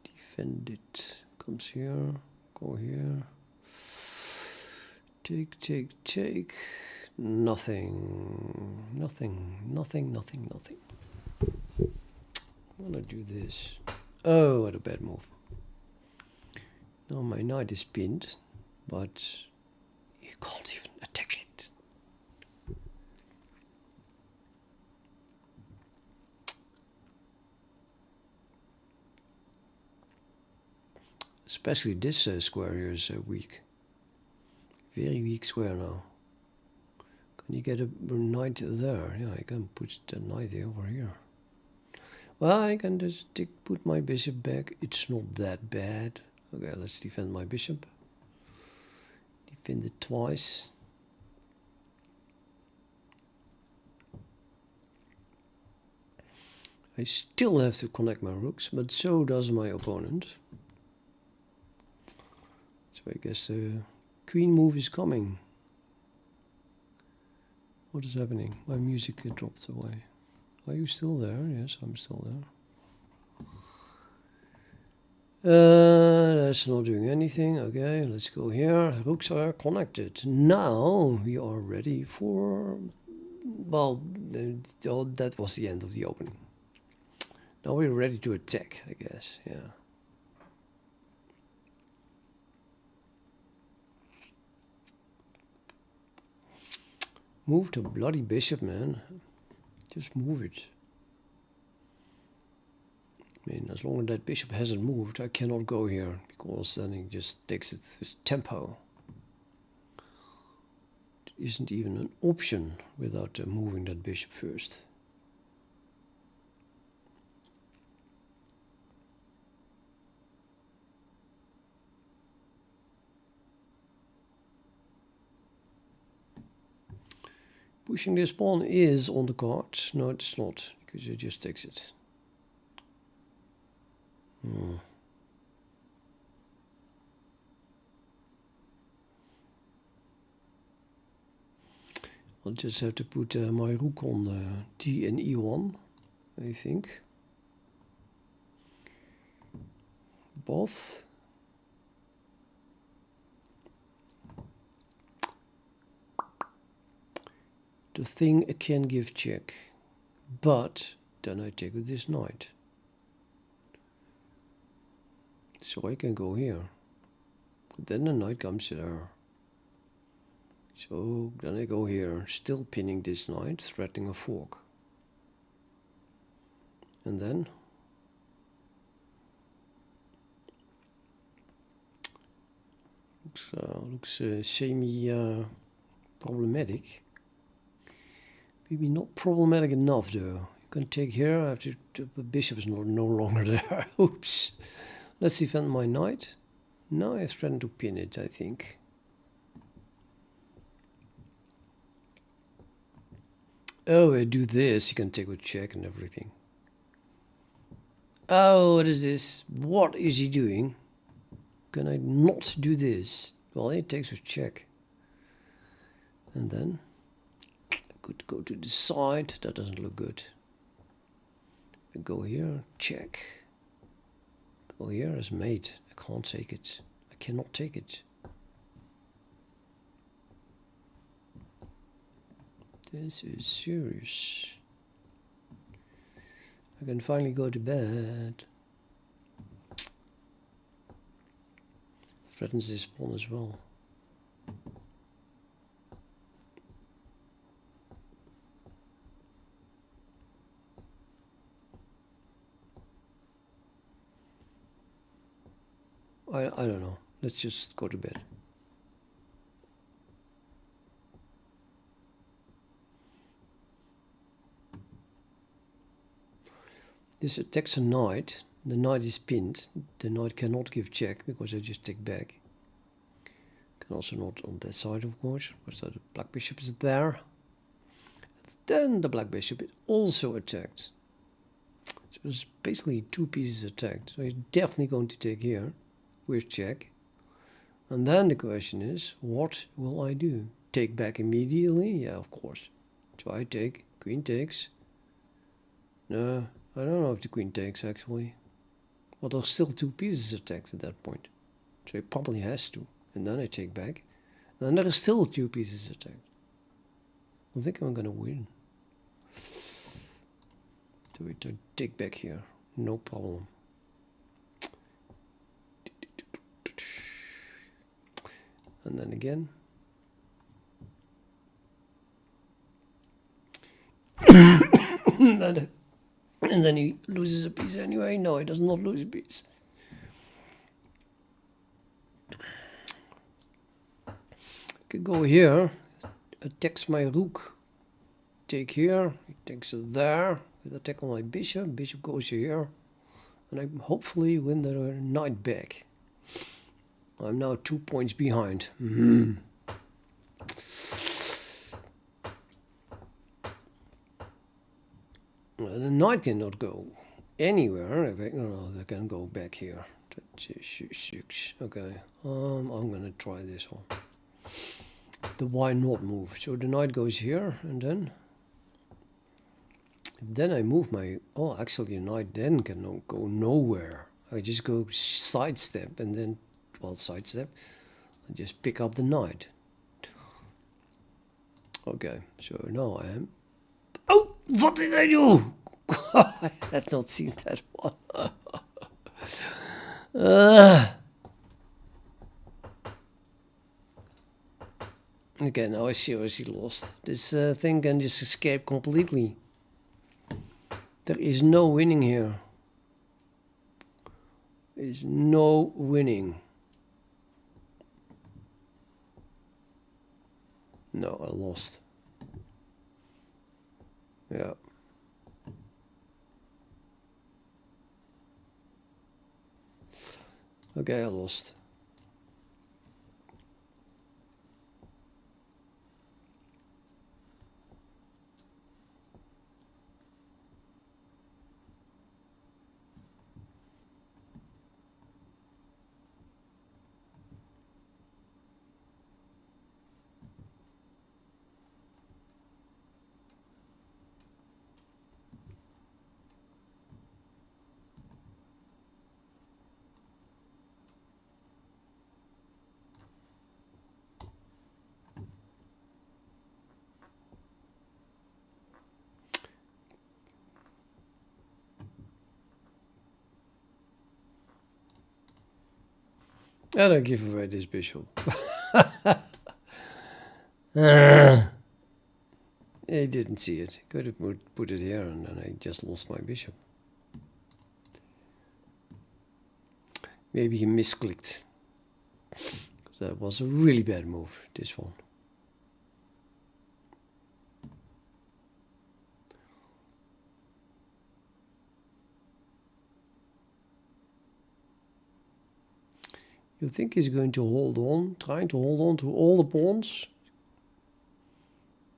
Defend it. Comes here. Go here. Take. Nothing. I wanna do this. Oh, what a bad move. Now my knight is pinned, but you can't even attack it. Especially this square here is weak. Very weak square now. Can you get a knight there? Yeah, I can put the knight over here. Well, I can just put my bishop back. It's not that bad. Okay, let's defend my bishop. Defend it twice. I still have to connect my rooks, but so does my opponent. So I guess the queen move is coming. What is happening? My music dropped away. Are you still there? Yes, I'm still there. That's not doing anything. Okay, let's go here. Rooks are connected. Now we are ready for... Well, that was the end of the opening. Now we're ready to attack, I guess. Yeah. Move the bloody bishop, man. Just move it. I mean, as long as that bishop hasn't moved, I cannot go here, because then he just takes it with tempo. It isn't even an option without moving that bishop first. Pushing this pawn is on the cards. No, it's not, because it just takes it. I'll just have to put my rook on D and E1, I think. Both. The thing can give check, but then I take with this knight. So I can go here. Then the knight comes there. So then I go here, still pinning this knight, threatening a fork. And then looks semi problematic. Maybe not problematic enough though. You can take here after the bishop is no longer there. Oops. Let's defend my knight. Now I have threatened to pin it, I think. Oh, I do this. You can take with check and everything. Oh, what is this? What is he doing? Can I not do this? Well, he takes with check. And then I could go to the side. That doesn't look good. I go here, check. Go here as mate. I can't take it. I cannot take it. This is serious. I can finally go to bed. Threatens this pawn as well. I don't know. Let's just go to bed. This attacks a knight. The knight is pinned. The knight cannot give check because I just take back. Can also not on that side, of course, because the black bishop is there. Then the black bishop is also attacked. So it's basically two pieces attacked. So he's definitely going to take here with check. And then the question is, what will I do? Take back immediately? Yeah, of course. So I take, queen takes. No, I don't know if the queen takes actually. Well, there's still two pieces attacked at that point. So he probably has to. And then I take back. And then there are still two pieces attacked. I think I'm gonna win. So we take back here. No problem. And then again. And then he loses a piece anyway. No, he does not lose a piece. I could go here, attacks my rook. Take here, he takes it there, with attack on my bishop. Bishop goes here, and I hopefully win the knight back. I'm now 2 points behind. Well, the knight cannot go anywhere. I can go back here. Okay, I'm gonna try this one. The why not move. So the knight goes here, and then I move my. Oh, actually, the knight then can go nowhere. I just go sidestep, and then, well, sidestep. I just pick up the knight. Okay, so now I am. Oh, what did I do? I had not seen that one. Okay, now I seriously lost. This thing can just escape completely. There is no winning here. There is no winning. No, I lost. Yeah. Okay, I lost. And I give away this bishop. He didn't see it. Could have put it here and then I just lost my bishop. Maybe he misclicked. That was a really bad move, this one. You think he's going to hold on, trying to hold on to all the pawns?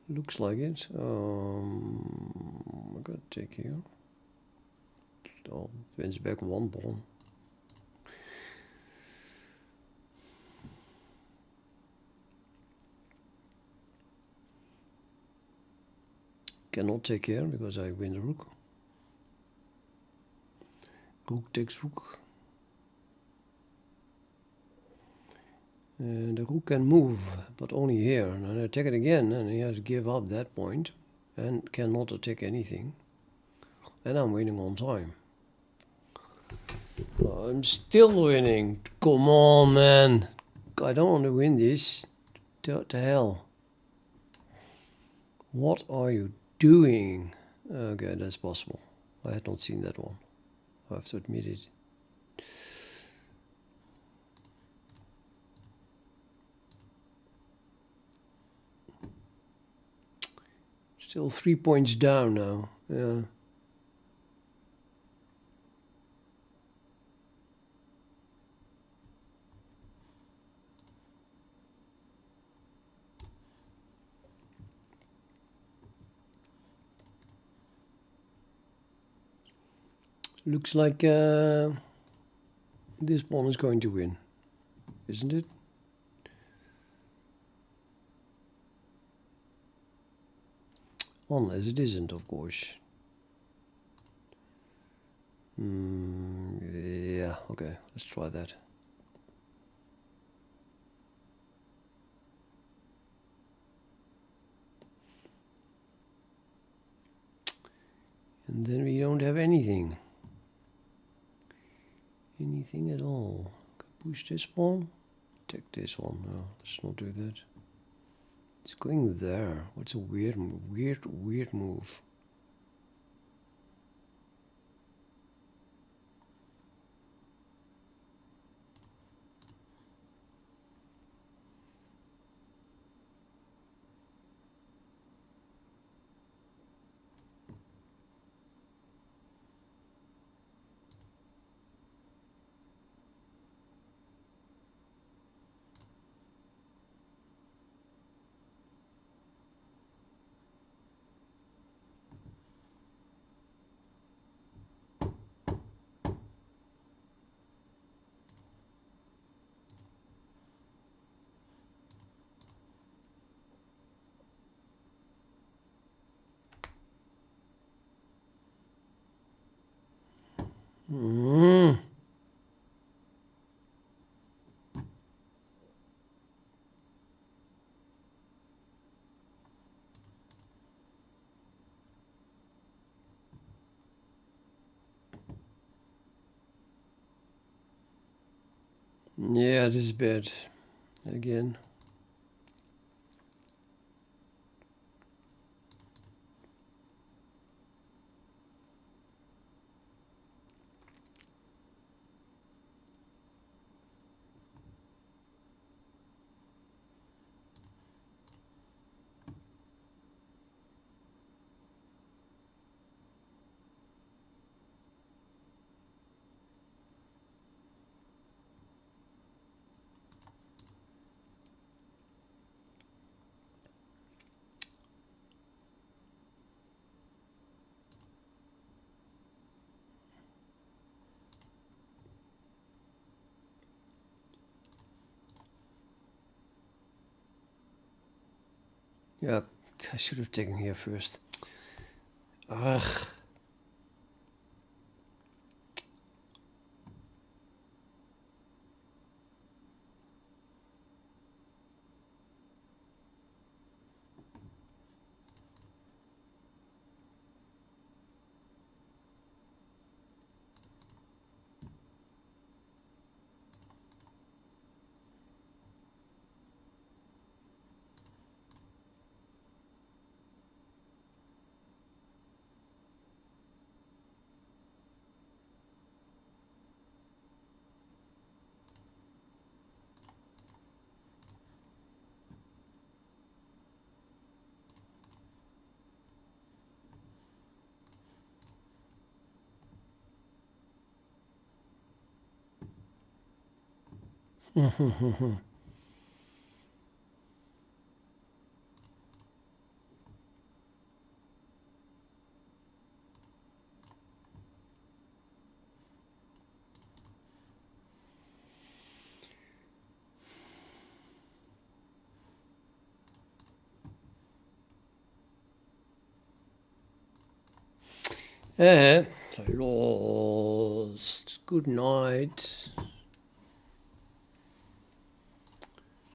Looks like it. I gotta take here. Oh, wins back one pawn. Cannot take here because I win the rook. Rook takes rook. And the rook can move, but only here. And I attack it again, and he has to give up that point and cannot attack anything. And I'm winning on time. I'm still winning. Come on, man. I don't want to win this. What the hell? What are you doing? Okay, that's possible. I had not seen that one. I have to admit it. Still 3 points down now. Yeah. Looks like this pawn is going to win, isn't it? Unless it isn't, of course. Yeah, okay, let's try that. And then we don't have anything. Anything at all. Can push this pawn. Take this one. No, let's not do that. It's going there. What's a weird move. Yeah, this is bad. Again. Yeah, I should have taken here first. Ugh. I lost. Good night.